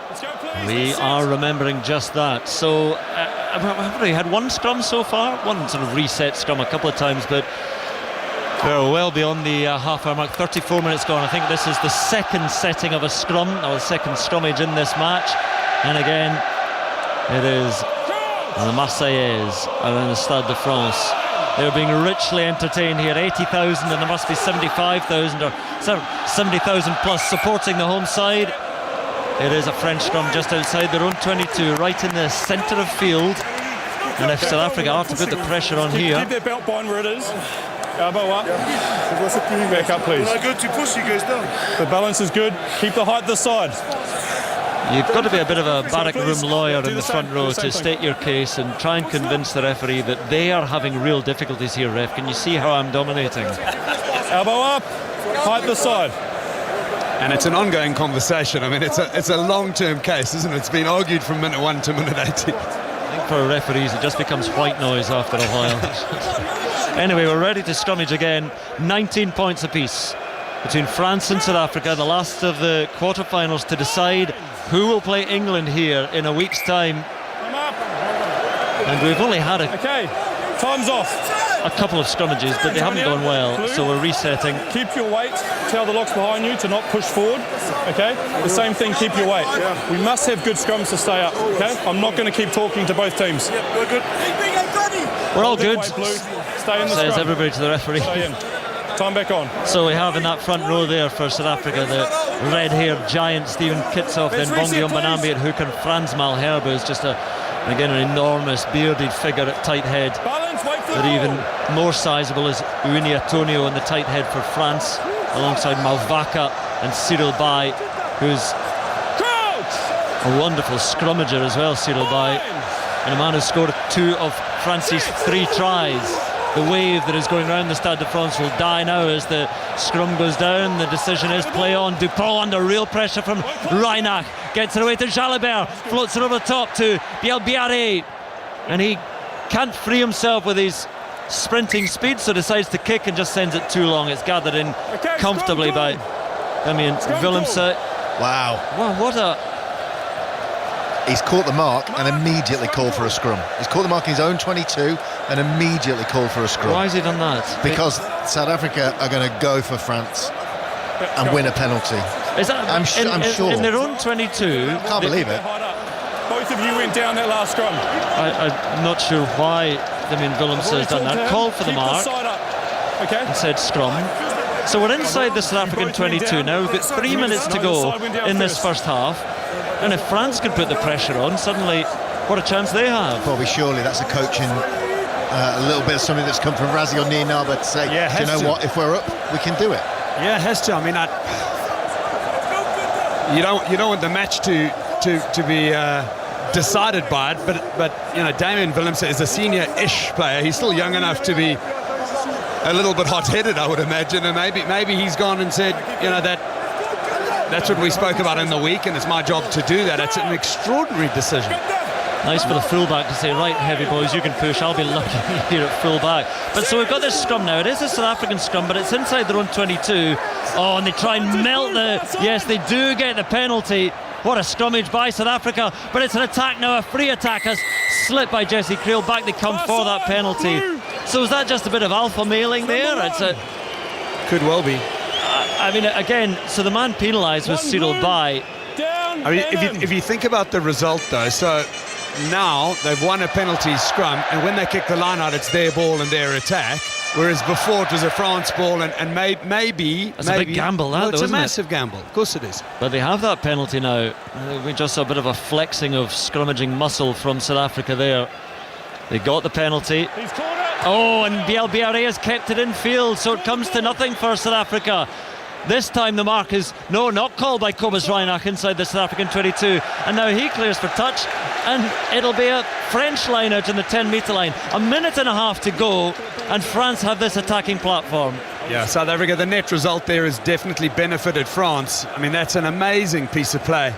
We are remembering just that. So, have we had one scrum so far? One sort of reset scrum a couple of times, but we're well beyond the half-hour mark. 34 minutes gone. I think this is the second setting of a scrum, or the second scrummage in this match. And again, it is the Marseillaise around the Stade de France. They're being richly entertained here. 80,000, and there must be 75,000 or 70,000 plus supporting the home side. It is a French scrum just outside their own 22, right in the centre of field. And if South Africa are to put the pressure on here... Keep their belt bind where it is. Elbow up. Back up, please. The balance is good. Keep the height this side. You've got to be a bit of a barrack room lawyer in the front row to state your case and try and convince the referee that they are having real difficulties here, ref. Can you see how I'm dominating? Elbow up. Height this side. And it's an ongoing conversation. I mean, it's a long-term case, isn't it? It's been argued from minute 1 to minute 80. I think for referees it just becomes white noise after a while. Anyway, we're ready to scrummage again. 19 points apiece between France and South Africa, the last of the quarter-finals to decide who will play England here in a week's time. And we've only had time's off. A couple of scrummages, but they haven't gone well, so we're resetting. Keep your weight. Tell the locks behind you to not push forward. Okay? The same thing, keep your weight. We must have good scrums to stay up. Okay? I'm not going to keep talking to both teams. We're good. We're all good, Stay in the says scrum. everybody to the referee. Stay in. Time back on. So we have in that front row there for South Africa the red-haired giant Stephen Kitsoff, then Bongi Mbanambi at hook, and Franz Malherbe is just again an enormous bearded figure at tight head. But even more sizable is Uini Atonio in the tight head for France, alongside Malvaka and Cyril Bay, who's a wonderful scrummager as well, Cyril Bay, and a man who scored 2 of France's 3 tries. The wave that is going around the Stade de France will die now as the scrum goes down. The decision is play on. Dupont under real pressure from Reinach, gets it away to Jalibert, floats it over the top to Bielbiare, and he can't free himself with his sprinting speed, so decides to kick and just sends it too long. It's gathered in comfortably by Damien Willemse. Wow. Wow, what a... He's caught the mark and immediately called for a scrum. He's caught the mark in his own 22 and immediately called for a scrum. Why has he done that? Because South Africa are going to go for France and win a penalty. Is that I'm sure. In their own 22? Can't believe it. Both of you went down that last scrum. I'm not sure why Damien Willemse has done that. Called for the mark and said scrum. So we're inside the South African 22 now. We've got 3 minutes to go in this first half. And if France could put the pressure on, suddenly what a chance they have. Bobby, surely that's a coaching, a little bit of something that's come from Razi or Nienaba to say, do you know what, if we're up, we can do it. Yeah, it has to. I mean, you don't want the match to be decided by it, but you know, Damien Willemse is a senior-ish player. He's still young enough to be a little bit hot-headed, I would imagine, and maybe he's gone and said, you know, that's what we spoke about in the week, and it's my job to do that. It's an extraordinary decision. Nice for the fullback to say, right, heavy boys, you can push, I'll be lucky here at fullback. But so we've got this scrum now. It is a South African scrum, but it's inside their own 22. Oh, and they try and melt yes, they do get the penalty. What a scrummage by South Africa, but it's an attack now, a free attack has slipped by Jesse Creel. Back they come for that penalty. So is that just a bit of alpha mailing there? Could well be. I mean, again, so the man penalised was Cyril Bay. I mean, if you think about the result, though, so now they've won a penalty scrum, and when they kick the line out, it's their ball and their attack. whereas before it was a France ball, and maybe... It's a big gamble, that, well, it's though, a isn't it? massive gamble, of course it is. But they have that penalty now. We just saw a bit of a flexing of scrummaging muscle from South Africa there. They got the penalty. He's caught it. Oh, and Bielbiare has kept it in field, so it comes to nothing for South Africa. This time the mark is not called by Cobus Reinach inside the South African 22, and now he clears for touch, and it'll be a French line out in the 10-metre line. A minute and a half to go, and France have this attacking platform. Yeah, South Africa, the net result there has definitely benefited France. I mean, that's an amazing piece of play.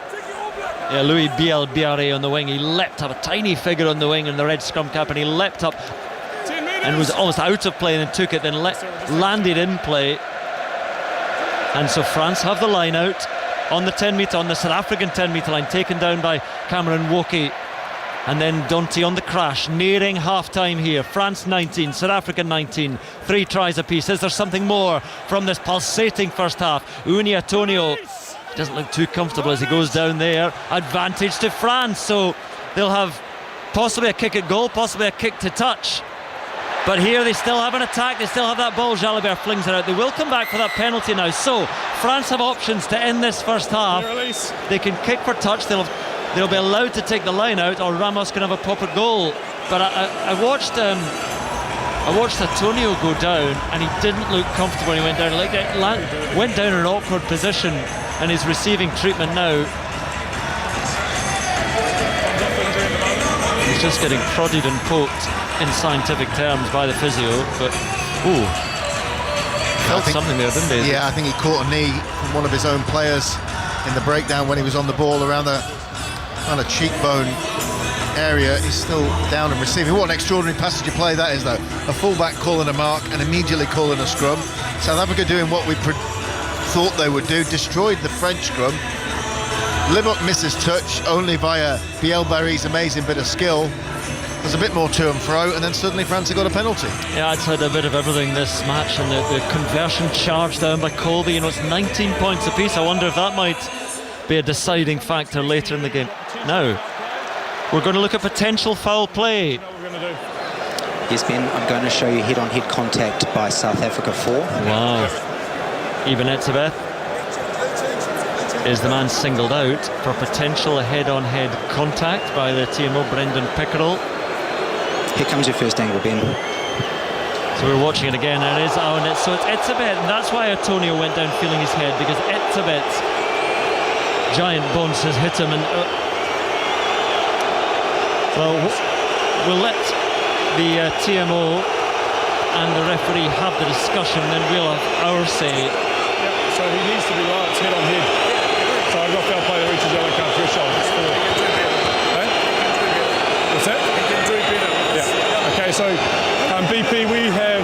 Yeah, Louis Bielbiare on the wing. He leapt up, a tiny figure on the wing in the red scrum cap, and he leapt up and was almost out of play and then took it, then landed in play. And so France have the line out on the 10-metre, on the South African 10-metre line, taken down by Cameron Woki. And then Donty on the crash, nearing half-time here. France 19, South Africa 19, 3 tries apiece. Is there something more from this pulsating first half? Uni Atonio doesn't look too comfortable as he goes down there. Advantage to France, so they'll have possibly a kick at goal, possibly a kick to touch. But here they still have an attack, they still have that ball. Jalibert flings it out. They will come back for that penalty now. So France have options to end this first half. They can kick for touch, they'll be allowed to take the line out, or Ramos can have a proper goal. But I watched Antonio go down, and he didn't look comfortable when he went down. Went down in an awkward position, and he's receiving treatment now. He's just getting prodded and poked in scientific terms by the physio, but felt something there, didn't he? Yeah, I think he caught a knee from one of his own players in the breakdown when he was on the ball around the kind of cheekbone area. He's still down and receiving. What an extraordinary passage of play that is, though. A fullback calling a mark and immediately calling a scrum. South Africa doing what we thought they would do, destroyed the French scrum. Libbok misses touch only via Bielbarre's amazing bit of skill. There's a bit more to and fro, and then suddenly France have got a penalty. Yeah, it's had a bit of everything this match, and the conversion charge down by Colby, it's 19 points apiece. I wonder if that might be a deciding factor later in the game. Now, we're going to look at potential foul play. Yes, Ben, I'm going to show you head-on-head contact by South Africa 4. Wow. Eben Etzebeth is the man singled out for potential head-on-head contact by the TMO, Brendan Pickerel. Here comes your first angle, Ben. So we're watching it again, and it's Etzebeth, and that's why Antonio went down feeling his head, because Etzebeth's giant bounce has hit him, and we'll let the TMO and the referee have the discussion, then we'll have our say. Yeah, so he needs to be right, it's head on head. So I've got foul play that reaches yellow card threshold. It's 4. Okay? What's that? Yeah. Okay, so BP, we have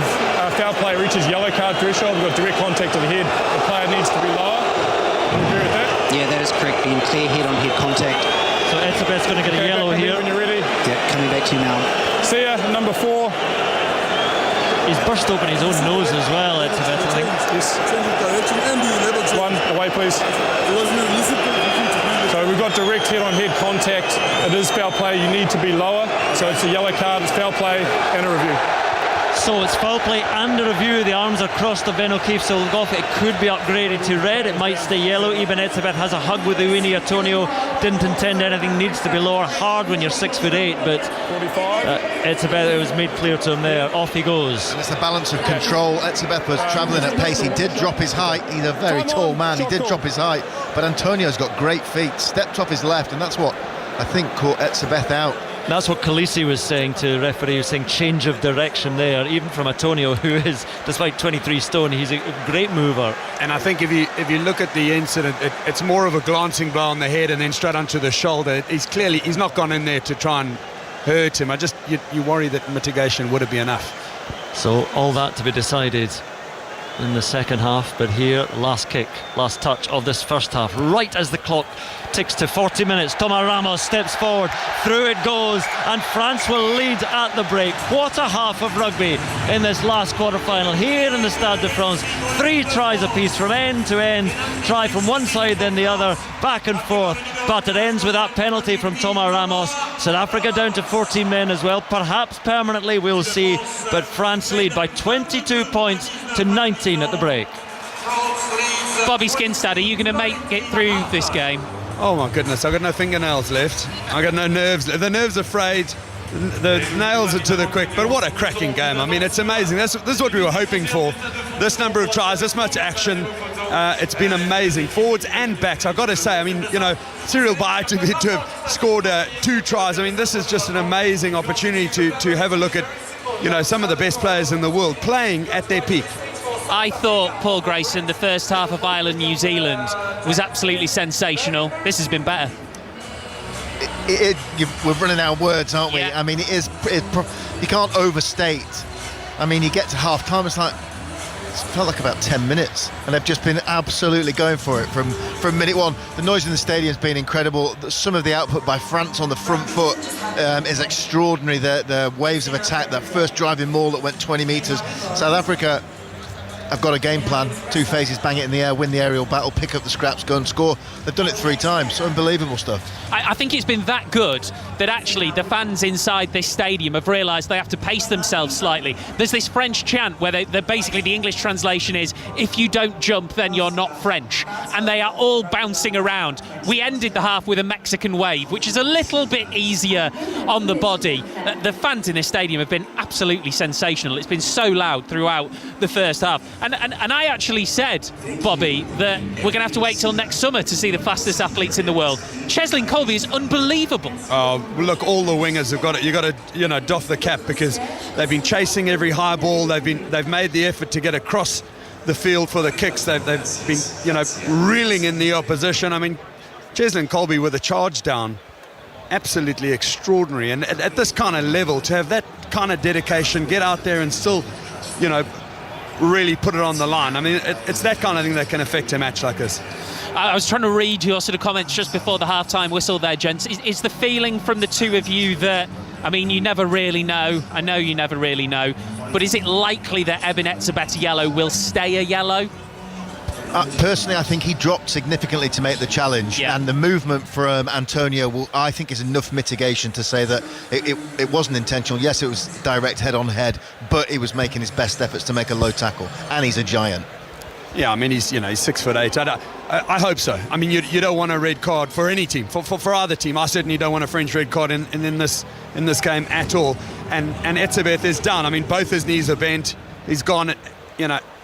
foul play reaches yellow card threshold. We've got direct contact to the head. The player needs to be lower. Do you agree with that? Yeah, that is correct, Ben. Clear head-on-head contact. So Etzebeth's going to get a yellow here. When you're ready. Yeah, coming back to you now. See ya, number 4. He's burst open his own nose as well, Etzebeth, I think. Yes. One, away please. So we've got direct head-on-head contact. It is foul play, you need to be lower. So it's a yellow card, it's foul play and a review. So it's foul play and a review. The arms are crossed of Ben O'Keefe, so it could be upgraded to red. It might stay yellow. Eben Etzebeth has a hug with Uini Antonio. Didn't intend anything, needs to be lower. Hard when you're 6'8", but 45. Etzebeth, it was made clear to him there. Off he goes. And it's the balance of control. Etzebeth was travelling at pace. He did drop his height. He's a very tall man. He did drop his height, but Antonio's got great feet. Stepped off his left, and that's what I think caught Etzebeth out. That's what Khaleesi was saying to the referee. He was saying change of direction there, even from Antonio, who is, despite 23 stone, he's a great mover. And I think if you look at the incident, it's more of a glancing blow on the head and then straight onto the shoulder. He's not gone in there to try and hurt him. You worry that mitigation would be enough. So all that to be decided in the second half, but here, last kick, last touch of this first half, right as the clock ticks to 40 minutes. Thomas Ramos steps forward, through it goes, and France will lead at the break. What a half of rugby in this last quarter-final here in the Stade de France. 3 tries apiece from end to end, try from one side then the other, back and forth, but it ends with that penalty from Thomas Ramos. South Africa down to 14 men as well. Perhaps permanently, we'll see. But France lead by 22 points to 19 at the break. Bobby Skinstad, are you going to make it through this game? Oh my goodness, I've got no fingernails left. I've got no nerves. The nerves are frayed. The nails are to the quick. But what a cracking game. I mean, it's amazing. This is what we were hoping for. This number of tries, this much action. It's been amazing. Forwards and backs, I've got to say. I mean, Cyril Baille to have scored 2 tries. I mean, this is just an amazing opportunity to have a look at, some of the best players in the world playing at their peak. I thought, Paul Grayson, the first half of Ireland-New Zealand was absolutely sensational. This has been better. We're running out of words, aren't we? Yeah. I mean, you can't overstate. I mean, you get to half-time, it's felt like about 10 minutes, and they've just been absolutely going for it from minute one. The noise in the stadium's been incredible. Some of the output by France on the front foot is extraordinary. The waves of attack, that first driving maul that went 20 metres. South Africa have got a game plan, 2 phases, bang it in the air, win the aerial battle, pick up the scraps, go and score. They've done it 3 times. Unbelievable stuff. I think it's been that good that actually the fans inside this stadium have realised they have to pace themselves slightly. There's this French chant where they're basically, the English translation is, if you don't jump, then you're not French. And they are all bouncing around. We ended the half with a Mexican wave, which is a little bit easier on the body. The fans in this stadium have been absolutely sensational. It's been so loud throughout the first half. And I actually said, Bobby, that we're going to have to wait till next summer to see the fastest athletes in the world. Cheslin Colby is unbelievable. Oh, look, all the wingers have got it. You've got to, doff the cap, because they've been chasing every high ball. They've made the effort to get across the field for the kicks. They've been, reeling in the opposition. I mean, Cheslin Colby with a charge down, absolutely extraordinary. And at this kind of level, to have that kind of dedication, get out there and still, really put it on the line. I mean, it's that kind of thing that can affect a match like this. I was trying to read your sort of comments just before the half-time whistle there, gents. Is the feeling from the two of you that, I mean, you never really know. I know you never really know. But is it likely that Eben Etzebeth yellow will stay a yellow? Personally, I think he dropped significantly to make the challenge, and the movement from Antonio, I think, is enough mitigation to say that it wasn't intentional. Yes, it was direct head-on-head, but he was making his best efforts to make a low tackle, and he's a giant. Yeah, I mean, he's 6'8". I hope so. I mean, you don't want a red card for any team, for either team. I certainly don't want a French red card in this game at all. And Etzebeth is down. I mean, both his knees are bent. He's gone.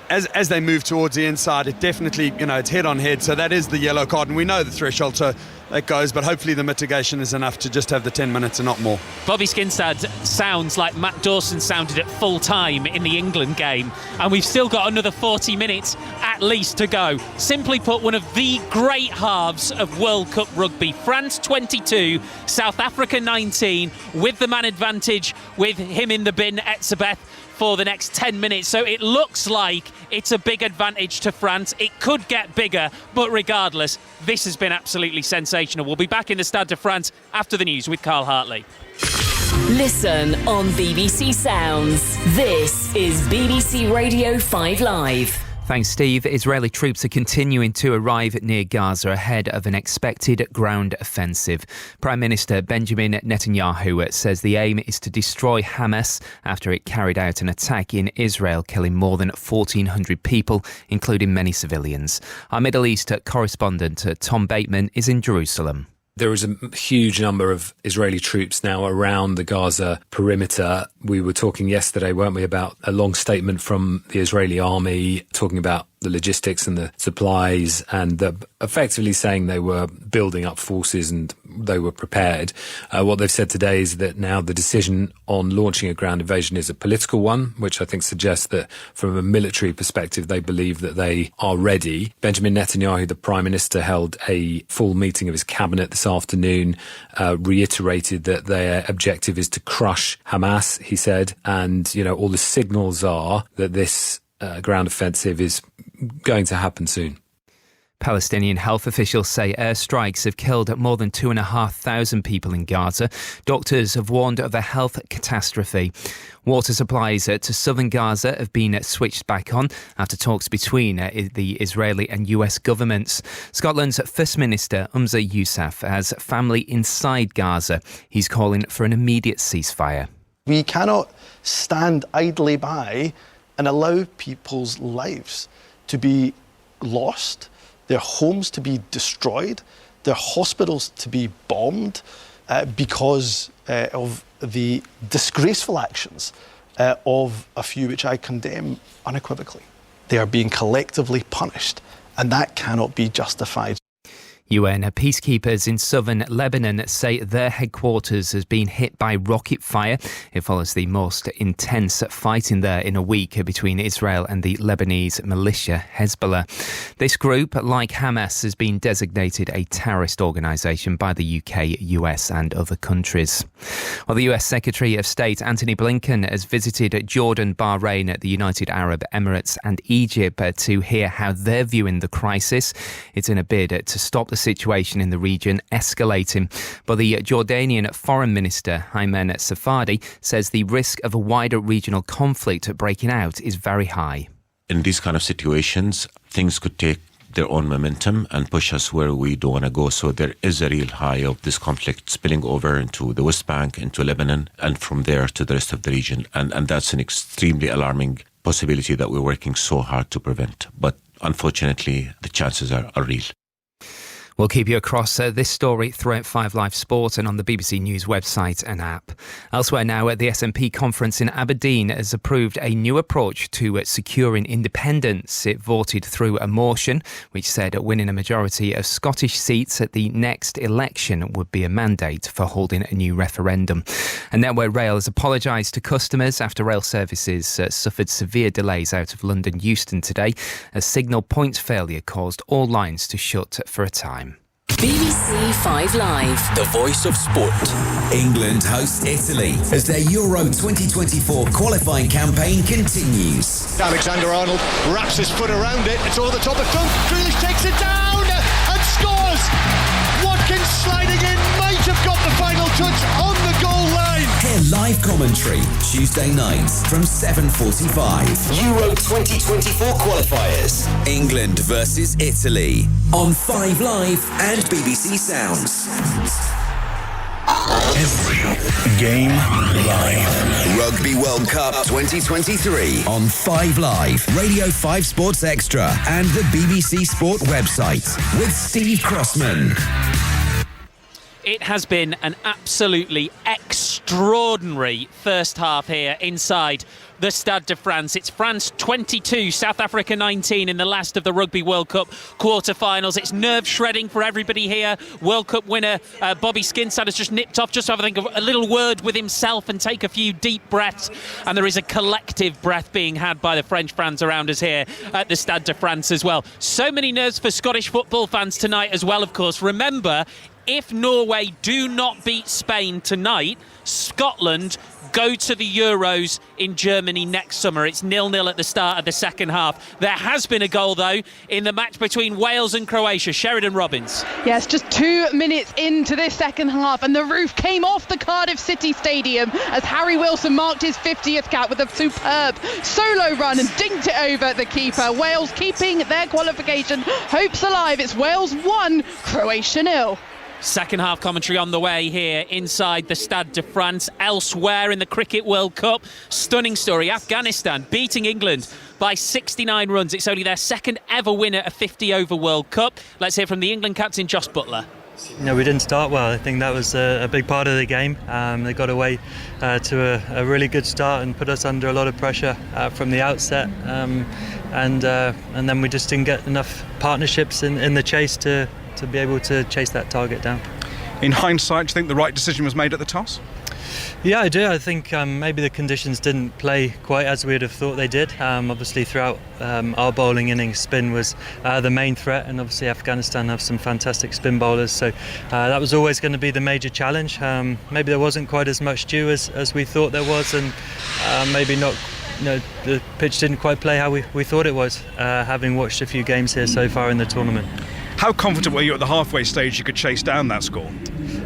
As they move towards the inside, it definitely, it's head on head. So that is the yellow card, and we know the threshold, so that goes. But hopefully the mitigation is enough to just have the 10 minutes and not more. Bobby Skinstad sounds like Matt Dawson sounded at full time in the England game, and we've still got another 40 minutes at least to go. Simply put, one of the great halves of World Cup rugby. France 22, South Africa 19, with the man advantage, with him in the bin, Etzebeth, for the next 10 minutes. So it looks like it's a big advantage to France. It could get bigger, but regardless, this has been absolutely sensational. We'll be back in the Stade de France after the news with Carl Hartley. Listen on BBC Sounds. This is BBC Radio 5 Live. Thanks, Steve. Israeli troops are continuing to arrive near Gaza ahead of an expected ground offensive. Prime Minister Benjamin Netanyahu says the aim is to destroy Hamas after it carried out an attack in Israel, killing more than 1,400 people, including many civilians. Our Middle East correspondent Tom Bateman is in Jerusalem. There is a huge number of Israeli troops now around the Gaza perimeter. We were talking yesterday, weren't we, about a long statement from the Israeli army talking about the logistics and the supplies, and effectively saying they were building up forces and they were prepared. What they've said today is that now the decision on launching a ground invasion is a political one, which I think suggests that from a military perspective, they believe that they are ready. Benjamin Netanyahu, the Prime Minister, held a full meeting of his cabinet this afternoon, reiterated that their objective is to crush Hamas, he said, and, all the signals are that this ground offensive is going to happen soon. Palestinian health officials say airstrikes have killed more than 2,500 people in Gaza. Doctors have warned of a health catastrophe. Water supplies to southern Gaza have been switched back on after talks between the Israeli and US governments. Scotland's First Minister Humza Yousaf has family inside Gaza. He's calling for an immediate ceasefire. We cannot stand idly by and allow people's lives to be lost, their homes to be destroyed, their hospitals to be bombed because of the disgraceful actions of a few, which I condemn unequivocally. They are being collectively punished, and that cannot be justified. UN peacekeepers in southern Lebanon say their headquarters has been hit by rocket fire. It follows the most intense fighting there in a week between Israel and the Lebanese militia Hezbollah. This group, like Hamas, has been designated a terrorist organisation by the UK, US and other countries. Well, the US Secretary of State Antony Blinken has visited Jordan, Bahrain, the United Arab Emirates and Egypt to hear how they're viewing the crisis. It's in a bid to stop the situation in the region escalating. But the Jordanian Foreign Minister Ayman Safadi says the risk of a wider regional conflict breaking out is very high. In these kind of situations, things could take their own momentum and push us where we don't want to go. So there is a real high of this conflict spilling over into the West Bank, into Lebanon, and from there to the rest of the region. And that's an extremely alarming possibility that we're working so hard to prevent. But unfortunately, the chances are real. We'll keep you across this story throughout 5 Live Sport and on the BBC News website and app. Elsewhere now, the SNP conference in Aberdeen has approved a new approach to securing independence. It voted through a motion which said winning a majority of Scottish seats at the next election would be a mandate for holding a new referendum. And Network Rail has apologised to customers after rail services suffered severe delays out of London Euston today. A signal point failure caused all lines to shut for a time. BBC 5 Live. The voice of sport. England hosts Italy as their Euro 2024 qualifying campaign continues. Alexander-Arnold wraps his foot around it. It's over the top of Trump. Grealish takes it down and scores. Watkins sliding in might have got the final touch on the goal line. Hear live commentary Tuesday nights from 7:45. Euro 2024 qualifiers. England versus Italy on 5 Live and BBC Sounds. Every game live. Rugby World Cup 2023 on 5 Live, Radio 5 Sports Extra and the BBC Sport website with Steve Crossman. It has been an absolutely extraordinary first half here inside the Stade de France. It's France 22, South Africa 19 in the last of the Rugby World Cup quarter-finals. It's nerve-shredding for everybody here. World Cup winner Bobby Skinstad has just nipped off just to have a little word with himself and take a few deep breaths. And there is a collective breath being had by the French fans around us here at the Stade de France as well. So many nerves for Scottish football fans tonight as well, of course. Remember, if Norway do not beat Spain tonight, Scotland go to the Euros in Germany next summer. It's 0-0 at the start of the second half. There has been a goal, though, in the match between Wales and Croatia. Sheridan Robbins. Yes, just 2 minutes into this second half, and the roof came off the Cardiff City Stadium as Harry Wilson marked his 50th cap with a superb solo run and dinked it over the keeper. Wales keeping their qualification hopes alive. It's Wales 1, Croatia 0. Second half commentary on the way here inside the Stade de France. Elsewhere in the Cricket World Cup, stunning story. Afghanistan beating England by 69 runs. It's only their second ever win at a 50-over World Cup. Let's hear from the England captain, Josh Buttler. No, we didn't start well. I think that was a big part of the game. They got away to a really good start and put us under a lot of pressure from the outset. And then we just didn't get enough partnerships in the chase to be able to chase that target down. In hindsight, do you think the right decision was made at the toss? Yeah, I do. I think maybe the conditions didn't play quite as we would have thought they did. Obviously, throughout our bowling innings, spin was the main threat, and obviously Afghanistan have some fantastic spin bowlers, so that was always going to be the major challenge. Maybe there wasn't quite as much dew as we thought there was, and maybe not. The pitch didn't quite play how we thought it was, having watched a few games here so far in the tournament. How confident were you at the halfway stage you could chase down that score?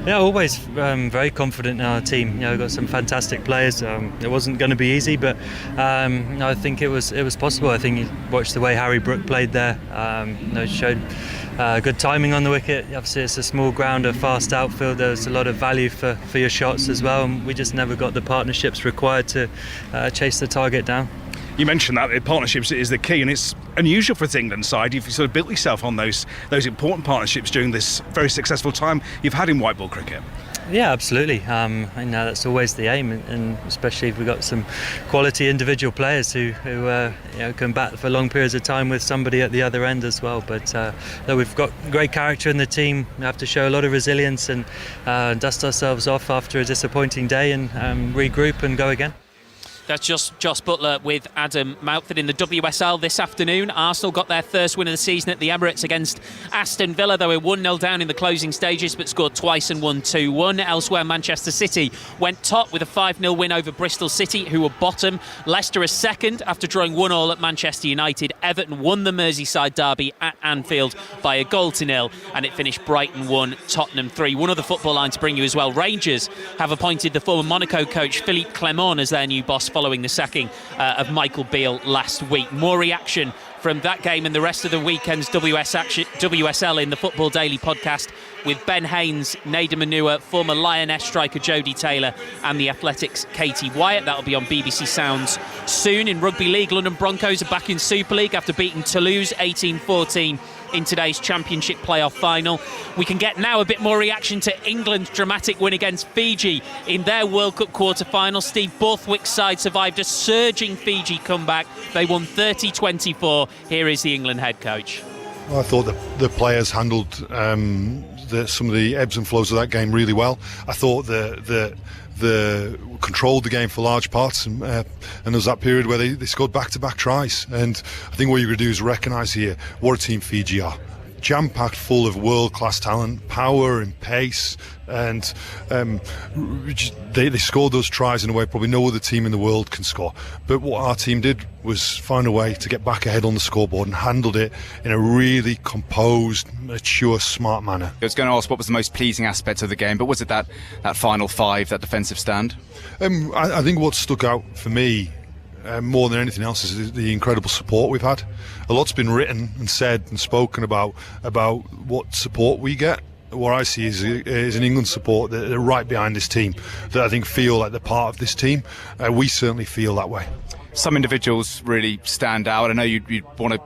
Yeah, always very confident in our team. We've got some fantastic players. It wasn't going to be easy, but I think it was possible. I think you watched the way Harry Brook played there. Showed good timing on the wicket. Obviously, it's a small ground, a fast outfield. There's a lot of value for your shots as well, and we just never got the partnerships required to chase the target down. You mentioned that partnerships is the key, and it's unusual for this England side. You've sort of built yourself on those important partnerships during this very successful time you've had in white ball cricket. Yeah, absolutely. I know that's always the aim, and especially if we've got some quality individual players who can bat for long periods of time with somebody at the other end as well. But we've got great character in the team. We have to show a lot of resilience and dust ourselves off after a disappointing day and regroup and go again. That's just Joss Butler with Adam Mountford in the WSL this afternoon. Arsenal got their first win of the season at the Emirates against Aston Villa. They were 1-0 down in the closing stages but scored twice and won 2-1. Elsewhere, Manchester City went top with a 5-0 win over Bristol City, who were bottom. Leicester is second after drawing 1-1 at Manchester United. Everton won the Merseyside derby at Anfield by 1-0, and it finished Brighton 1, Tottenham 3. One other football line to bring you as well. Rangers have appointed the former Monaco coach Philippe Clement as their new boss following the sacking of Michael Beale last week. More reaction from that game and the rest of the weekend's WSL in the Football Daily podcast with Ben Haynes, Nader Manua, former Lioness striker Jodie Taylor, and the Athletics' Katie Wyatt. That'll be on BBC Sounds soon. In Rugby League, London Broncos are back in Super League after beating Toulouse 18-14 in today's Championship playoff final. We can get now a bit more reaction to England's dramatic win against Fiji in their World Cup quarter-final. Steve Borthwick's side survived a surging Fiji comeback. They won 30-24. Here is the England head coach. Well, I thought the players handled some of the ebbs and flows of that game really well. I thought the controlled the game for large parts, and there was that period where they scored back-to-back tries. And I think what you're going to do is recognise here what a team Fiji are. Jam-packed full of world-class talent, power and pace, and they scored those tries in a way probably no other team in the world can score. But what our team did was find a way to get back ahead on the scoreboard and handled it in a really composed, mature, smart manner. I was going to ask what was the most pleasing aspect of the game, but was it that final five, that defensive stand? I think what stuck out for me more than anything else is the incredible support we've had. A lot's been written and said and spoken about what support we get. What I see is an England support that are right behind this team, that I think feel like they're part of this team. We certainly feel that way. Some individuals really stand out. I know you'd want to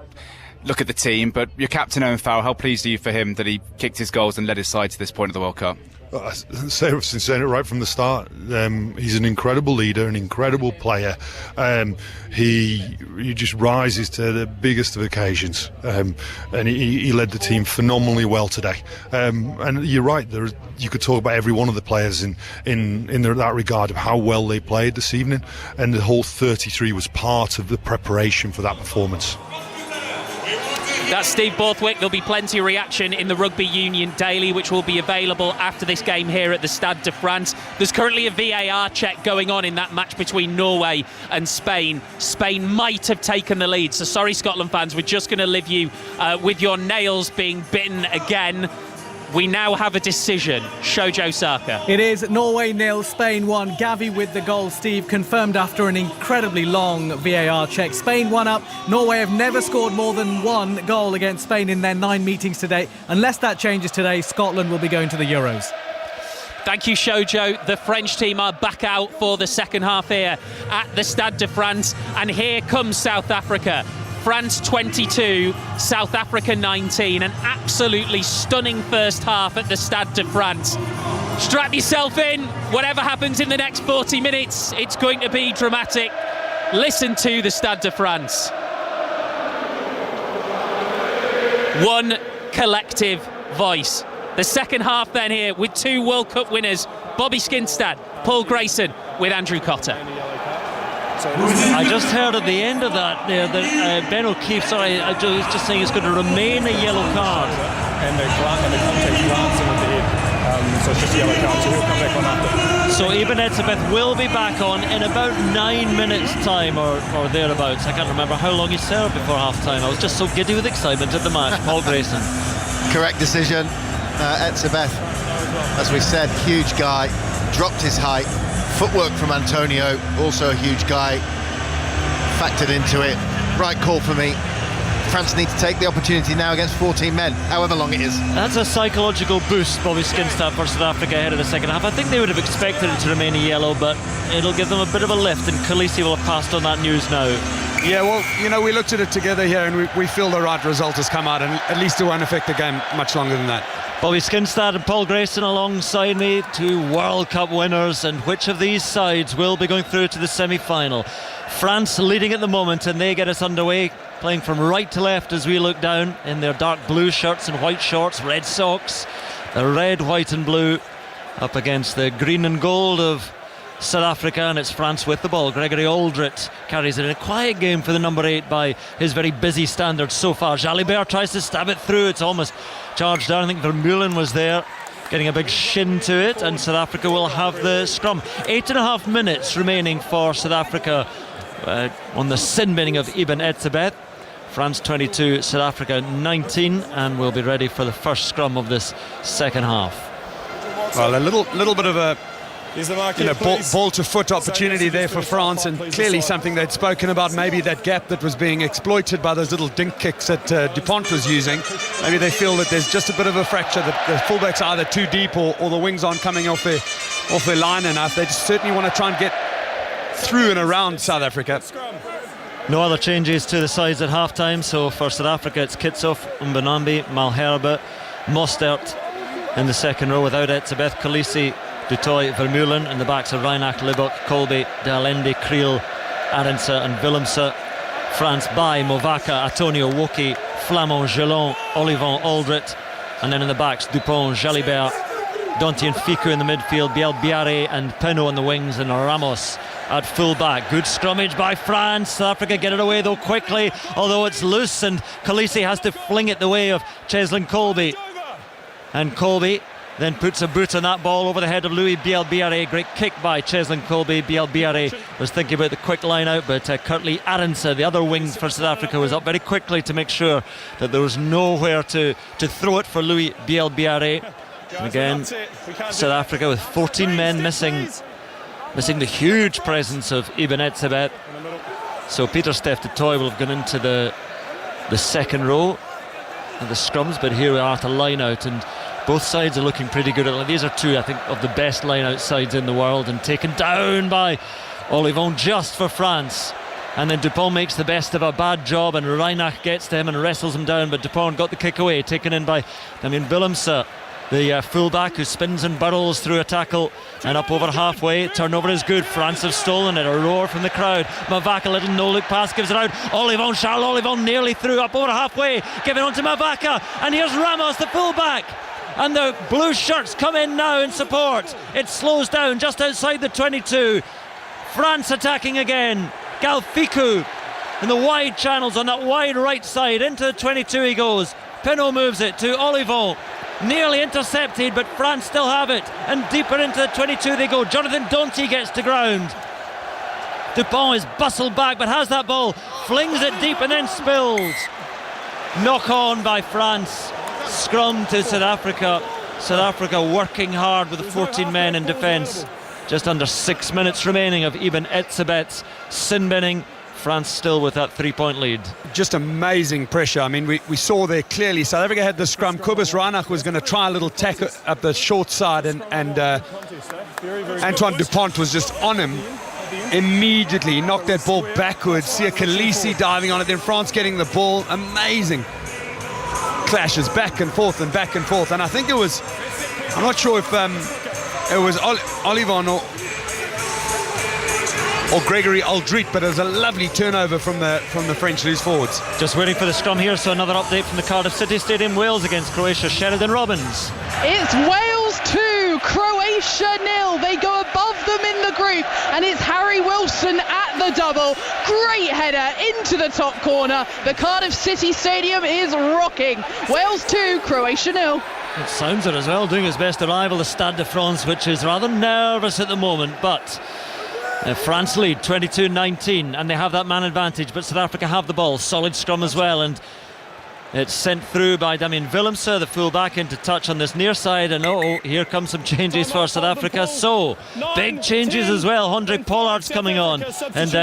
look at the team, but your captain Owen Farrell, how pleased are you for him that he kicked his goals and led his side to this point of the World Cup? I've been saying it right from the start. He's an incredible leader, an incredible player. He just rises to the biggest of occasions, and he led the team phenomenally well today. And you're right, you could talk about every one of the players in that regard of how well they played this evening, and the whole 33 was part of the preparation for that performance. That's Steve Borthwick. There'll be plenty of reaction in the Rugby Union Daily, which will be available after this game here at the Stade de France. There's currently a VAR check going on in that match between Norway and Spain. Spain might have taken the lead. So sorry, Scotland fans, we're just going to leave you with your nails being bitten again. We now have a decision. Shojo Saka. It is Norway 0, Spain 1. Gavi with the goal, Steve, confirmed after an incredibly long VAR check. Spain 1 up. Norway have never scored more than one goal against Spain in their 9 meetings today. Unless that changes today, Scotland will be going to the Euros. Thank you, Shojo. The French team are back out for the second half here at the Stade de France. And here comes South Africa. France 22, South Africa 19. An absolutely stunning first half at the Stade de France. Strap yourself in. Whatever happens in the next 40 minutes, it's going to be dramatic. Listen to the Stade de France. One collective voice. The second half then here with two World Cup winners, Bobby Skinstad, Paul Grayson with Andrew Cotter. I just heard at the end of that there that Ben O'Keefe, I was just saying it's going to remain a yellow card. And the contact glancing with the head. So it's just a yellow card, so he'll come back on after. So Eben Etzebeth will be back on in about 9 minutes time or thereabouts. I can't remember how long he served before half time. I was just so giddy with excitement at the match. Paul Grayson. Correct decision. Etzebeth, as we said, huge guy, dropped his height. Footwork from Antonio, also a huge guy, factored into it. Right call for me. France need to take the opportunity now against 14 men, however long it is. That's a psychological boost, Bobby Skinstad, for South Africa ahead of the second half. I think they would have expected it to remain a yellow, but it'll give them a bit of a lift, and Khaleesi will have passed on that news now. Yeah, well, you know, we looked at it together here and we feel the right result has come out, and at least it won't affect the game much longer than that. Bobby Skinstad and Paul Grayson alongside me, 2 World Cup winners, and which of these sides will be going through to the semi-final? France leading at the moment, and they get us underway, playing from right to left as we look down in their dark blue shirts and white shorts, red socks, the red, white and blue up against the green and gold of South Africa, and it's France with the ball. Gregory Aldrit carries it in a quiet game for the number 8 by his very busy standards so far. Jalibert tries to stab it through, it's almost charged down. I think Vermeulen was there getting a big shin to it, and South Africa will have the scrum. 8.5 minutes remaining for South Africa on the sin binning of Ibn Etzebeth. France 22, South Africa 19, and we'll be ready for the first scrum of this second half. Well, a little bit of a ball to foot opportunity there for France, and clearly something they'd spoken about, maybe that gap that was being exploited by those little dink kicks that Dupont was using. Maybe they feel that there's just a bit of a fracture, that the fullbacks are either too deep or the wings aren't coming off their line enough. They just certainly want to try and get through and around South Africa. No other changes to the sides at half-time, so for South Africa it's Kitsoff, Mbanambi, Malherbe, Mostert in the second row without Etzebeth, Khaleesi, Dutoy, Vermeulen, and the backs of Reinach, Libbok, Kolbe, De Allende, Kriel, Arendse and Willemse. France by Movaka, Antonio, Woki, Flamand, Gelon, Olivon, Aldrit, and then in the backs Dupont, Jalibert, Danty and Ficou in the midfield, Biel Biaré and Penaud on the wings, and Ramos at full back. Good scrummage by France. South Africa get it away though quickly, although it's loose, and Khaleesi has to fling it the way of Cheslin Kolbe, and Kolbe then puts a boot on that ball over the head of Louis Biel Biaré. Great kick by Cheslin Kolbe. Biel Biaré was thinking about the quick line out, but Kurtley Arendse, the other wing for South Africa, was up very quickly to make sure that there was nowhere to throw it for Louis Biel Biaré. And again, South Africa with 14 men missing the huge presence of Ibn Etzebeth. So Pieter-Steph du Toit will have gone into the second row of the scrums, but here we are at a line out, and both sides are looking pretty good. These are 2, I think, of the best line out sides in the world, and taken down by Olivon just for France. And then Dupont makes the best of a bad job, and Reinach gets to him and wrestles him down, but Dupont got the kick away, taken in by Willemse, the fullback, who spins and burrows through a tackle and up over halfway. Turnover is good. France have stolen it. A roar from the crowd. Mavaka, a little no-look pass, gives it out. Olivon, Charles Olivon nearly through, up over halfway, giving on to Mavaka, and here's Ramos, the fullback, and the blue shirts come in now in support. It slows down just outside the 22. France attacking again. Galficou in the wide channels on that wide right side, into the 22 he goes. Penaud moves it to Olivon, nearly intercepted, but France still have it, and deeper into the 22 they go. Jonathan Danty gets to ground. Dupont is bustled back, but has that ball, flings it deep and then spills. Knock on by France. Scrum to South Africa. South Africa working hard with the 14 men in defence. Just under 6 minutes remaining of Ibn Etzebeth's sin binning. France still with that 3-point lead. Just amazing pressure. I mean, we saw there clearly South Africa had the scrum. Kobus Reinach was going to try a little tack up the short side, and Antoine Dupont was just on him immediately. He knocked that ball backwards. Sia Khaleesi diving on it, then France getting the ball. Amazing clashes back and forth, and I think it was, I'm not sure if it was Olivon or Gregory Aldrit, but it was a lovely turnover from the French loose forwards. Just waiting for the scrum here, so another update from the Cardiff City Stadium. Wales against Croatia. Sheridan Robbins. It's Wales 2, Croatia 0. They go above them in the group, and it's Harry Wilson at the double. Great header into the top corner. The Cardiff City Stadium is rocking. Wales 2, Croatia 0. It sounds it as well, doing his best to rival the Stade de France, which is rather nervous at the moment, but France lead 22-19, and they have that man advantage, but South Africa have the ball. Solid scrum as well, and It's sent through by Damien Willemse, the full-back, into touch on this near side, and here come some changes for South Africa. So, big changes as well. Hendrik Pollard's coming on, and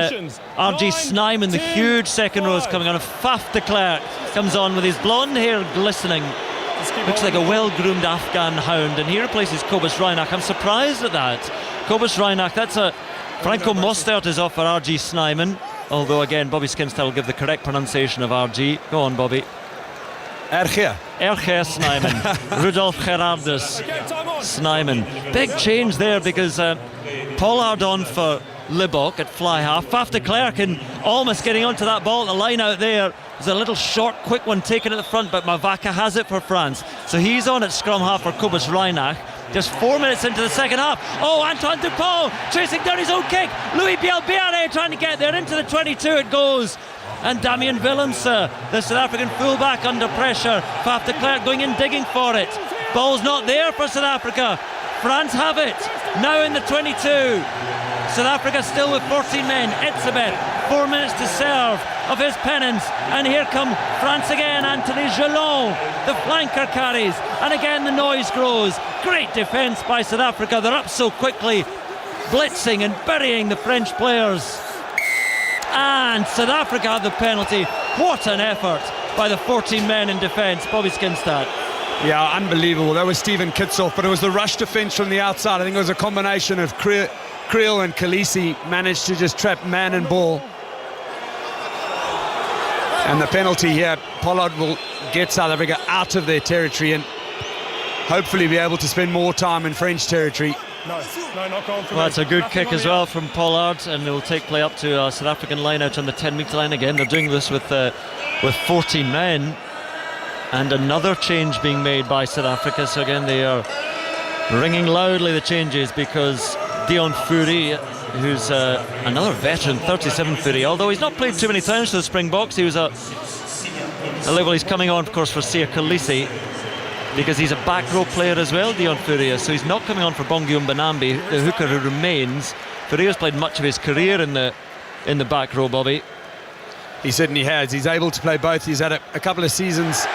R.G. Snyman, the huge second row, is coming on. Faf de Klerk comes on with his blonde hair glistening. Looks like a well-groomed Afghan hound, and he replaces Kobus Reinach. I'm surprised at that. Kobus Reinach, that's a... Franco Mostert is off for R.G. Snyman, although again Bobby Skinstad will give the correct pronunciation of R.G. Go on, Bobby. Erge Snyman. Rudolf Gerardus Snyman. Big change there because Pollard on for Libok at fly half. Faf de Klerk almost getting onto that ball at the line out there. There's a little short, quick one taken at the front, but Mavaka has it for France. So he's on at scrum half for Kobus Reinach. Just 4 minutes into the second half. Antoine Dupont chasing down his own kick. Louis Bielbiare trying to get there into the 22. It goes. And Damien Willemse, the South African fullback, under pressure. Faf de Klerk going in digging for it. Ball's not there for South Africa. France have it. Now in the 22. South Africa still with 14 men. Etzebeth, 4 minutes to serve of his penance. And here come France again. Anthony Gelon, the flanker carries. And again the noise grows. Great defence by South Africa. They're up so quickly, blitzing and burying the French players. And South Africa have the penalty. What an effort by the 14 men in defence. Bobby Skinstad. Yeah, unbelievable. That was Stephen Kitsoff, but it was the rush defence from the outside. I think it was a combination of Creel and Khaleesi managed to just trap man and ball. And the penalty here, Pollard will get South Africa out of their territory and hopefully be able to spend more time in French territory. No, not going for Well, it's a good kick as well from Pollard, and it will take play up to a South African line out on the 10-metre line again. They're doing this with 14 men, and another change being made by South Africa. So again, they are ringing loudly the changes because Dion Fury, who's another veteran, 37 Fury, although he's not played too many times for the Springboks. He was a level. He's coming on, of course, for Sia Khaleesi, because he's a back row player as well, Dion Furia. So he's not coming on for Bongi Mbanambi, the hooker who remains. Furia's played much of his career in the back row, Bobby. He certainly has. He's able to play both. He's had a couple of seasons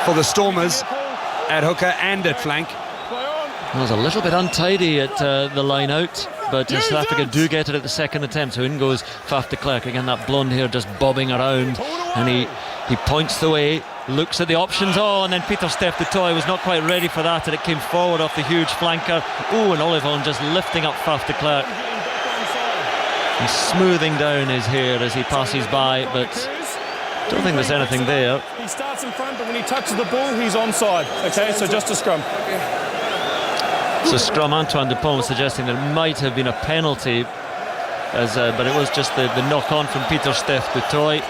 for the Stormers at hooker and at flank. Well, was a little bit untidy at the line out, but South Africa do get it at the second attempt. So in goes Faf de Klerk. Again, that blonde hair just bobbing around, and he points the way, looks at the options. And then Pieter-Steph du Toit was not quite ready for that, and it came forward off the huge flanker. And Olivon just lifting up Faf de Klerk. He's smoothing down his hair as he passes by, but don't think there's anything there. He starts in front, but when he touches the ball, he's onside. Okay, so just a scrum. So scrum. Antoine Dupont was suggesting there might have been a penalty, but it was just the knock-on from Pieter-Steph du Toit,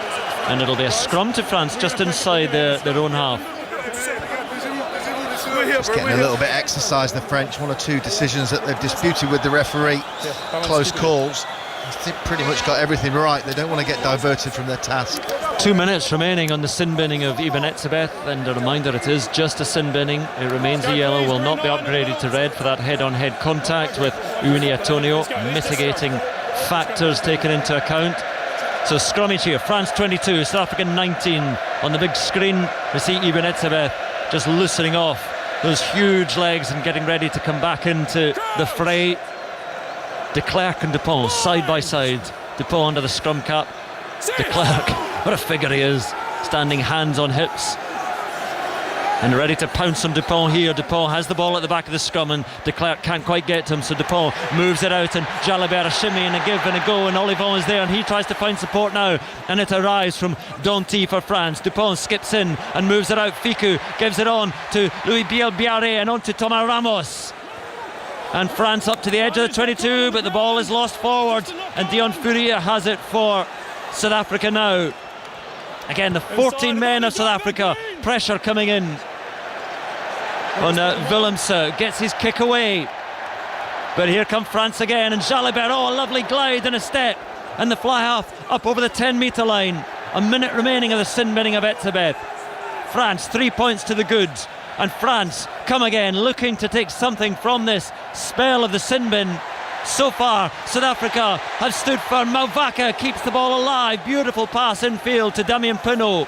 and it'll be a scrum to France just inside their own half. Just getting a little bit exercised, the French. One or two decisions that they've disputed with the referee, close calls. They've pretty much got everything right. They don't want to get diverted from their task. 2 minutes remaining on the sin binning of Eben Etzebeth, and a reminder, it is just a sin binning. It remains a yellow, will not be upgraded to red for that head-on-head contact, with Uni Antonio mitigating factors taken into account. So scrummage here, France 22, South Africa 19. On the big screen we see Eben Etzebeth just loosening off those huge legs and getting ready to come back into the fray. De Klerk and Dupont side by side. Dupont under the scrum cap. De Klerk, what a figure he is, standing hands on hips and ready to pounce on Dupont here. Dupont has the ball at the back of the scrum, and De Klerk can't quite get to him, so Dupont moves it out, and Jalabert a shimmy and a give and a go, and Olivon is there, and he tries to find support now, and it arrives from Danty for France. Dupont skips in and moves it out. Ficou gives it on to Louis Bielbiare and on to Thomas Ramos. And France up to the edge of the 22, but the ball is lost forward, and Dion Furia has it for South Africa now. Again, the 14 men of South Africa, pressure coming in on Willemse, gets his kick away, but here come France again, and Jalabert, a lovely glide and a step, and the fly half up over the 10-metre line. A minute remaining of the sin binning of Etzebeth. France 3 points to the good, and France come again, looking to take something from this spell of the sin bin. So far, South Africa have stood firm. Mauvaka keeps the ball alive. Beautiful pass infield to Damien Penaud.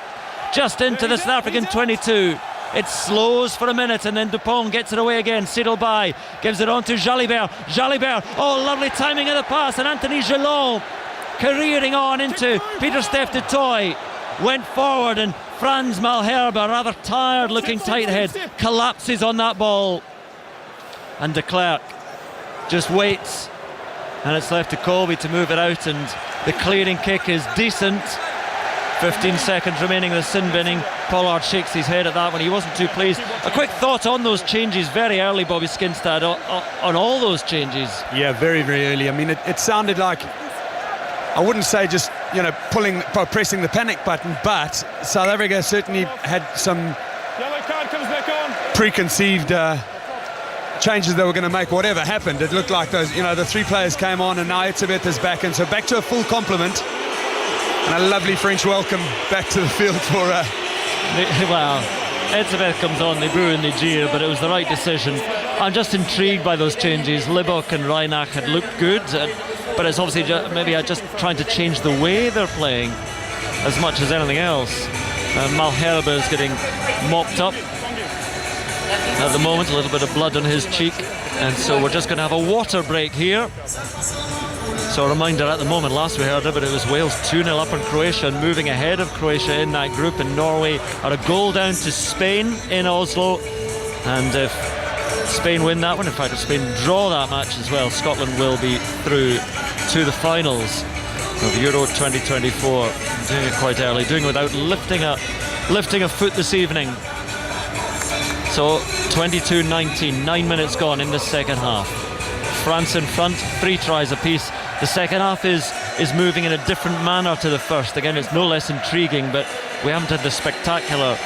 just into the South African 22. It slows for a minute and then Dupont gets it away again. Cyril Bay gives it on to Jalibert. Oh, lovely timing of the pass, and Anthony Gelon careering on into Pieter-Steph du Toit. Went forward, and Frans Malherbe, a rather tired looking tight head, collapses on that ball. And de Klerk just waits, and it's left to Colby to move it out, and the clearing kick is decent. 15 seconds remaining in the sin binning. Pollard shakes his head at that one. He wasn't too pleased. A quick thought on those changes very early, Bobby Skinstad, on all those changes. Yeah, very, very early. I mean, it sounded like, I wouldn't say just, pressing the panic button, but South Africa certainly had some Yellow card comes back on. preconceived changes they were going to make whatever happened. It looked like those, the three players came on, and now Etzebeth is back in. So back to a full complement. And a lovely French welcome back to the field for... Well, Etzebeth comes on, they boo and they jeer, but it was the right decision. I'm just intrigued by those changes. Libbok and Reinach had looked good, but it's obviously maybe just trying to change the way they're playing as much as anything else. Malherbe is getting mopped up at the moment, a little bit of blood on his cheek, and so we're just going to have a water break here. So a reminder, at the moment, last we heard of it, it was Wales 2-0 up on Croatia and moving ahead of Croatia in that group, and Norway are a goal down to Spain in Oslo. And if Spain win that one, in fact if Spain draw that match as well, Scotland will be through to the finals of Euro 2024. Doing it quite early, doing it without lifting a foot this evening. So 22-19, 9 minutes gone in the second half. France in front, 3 tries apiece. The second half is moving in a different manner to the first. Again, it's no less intriguing, but we haven't had the spectacular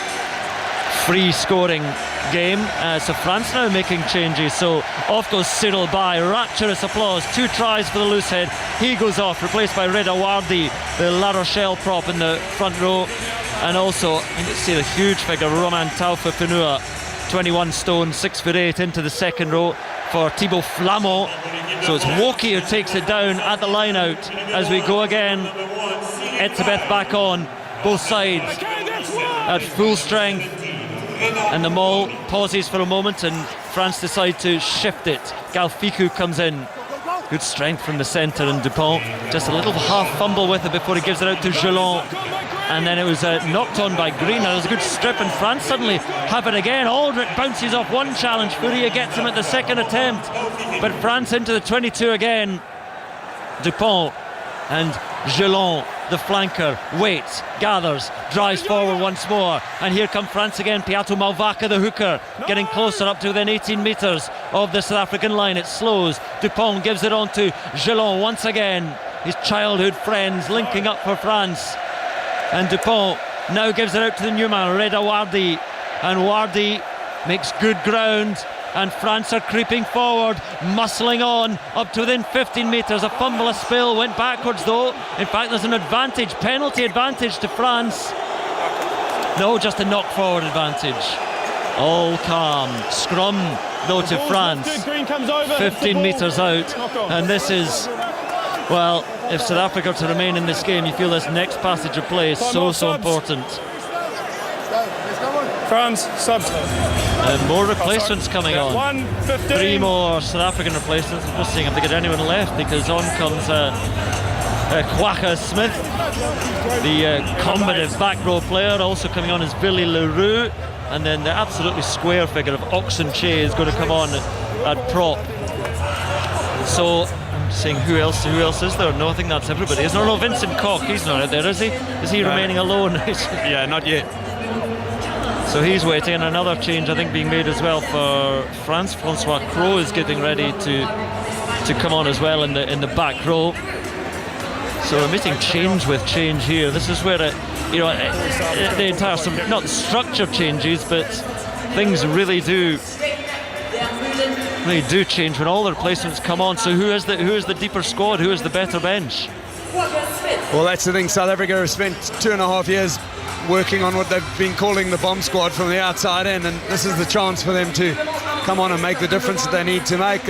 free scoring game. So France now making changes. So off goes Cyril Bay, rapturous applause. 2 tries for the loose head. He goes off, replaced by Reda Wardi, the La Rochelle prop in the front row. And also, you can see the huge figure, Roman Taufa-Finua, 21 stone, 6'8", into the second row for Thibaut Flamand. So it's Woki who takes it down at the line out as we go again. Etzebeth back on, both sides at full strength, and the maul pauses for a moment and France decide to shift it. Galfiku comes in, good strength from the centre, and Dupont just a little half fumble with it before he gives it out to Gelon. And then it was knocked on by Green, and it was a good strip, and France suddenly have it again. Aldrich bounces off one challenge, Fourier gets him at the second attempt, but France into the 22 again. Dupont and Gelon, the flanker, waits, gathers, drives forward once more, and here come France again. Piato Malvaka, the hooker, getting closer up to within 18 metres of the South African line. It slows, Dupont gives it on to Gelon once again, his childhood friends linking up for France. And Dupont now gives it out to the new man, Reda Wardi, and Wardi makes good ground, and France are creeping forward, muscling on up to within 15 metres. A fumble, a spill, went backwards though. In fact, there's an advantage, penalty advantage to France. No, just a knock forward advantage. All calm. Scrum though to France, 15 metres out, and this is, well, if South Africa are to remain in this game, you feel this next passage of play is so important. France subs. And more replacements coming on. 1:15. 3 more South African replacements. I'm just seeing if they get anyone left, because on comes Kwagga Smith, the combative back row player. Also coming on is Billy Leroux, and then the absolutely square figure of Oxenche is going to come on at prop. So I'm saying who else is there? No, I think that's everybody. Is there? No, Vincent Koch, he's not out there, is he? Is he remaining alone? Yeah, not yet. So he's waiting, and another change I think being made as well for France. Francois Cros is getting ready to come on as well in the back row. So we're meeting change with change here. This is where the entire, not the structure changes, but things really do change when all the replacements come on. So who is the deeper squad? Who is the better bench? Well, that's the thing. South Africa have spent 2.5 years working on what they've been calling the bomb squad from the outside in, and this is the chance for them to come on and make the difference that they need to make.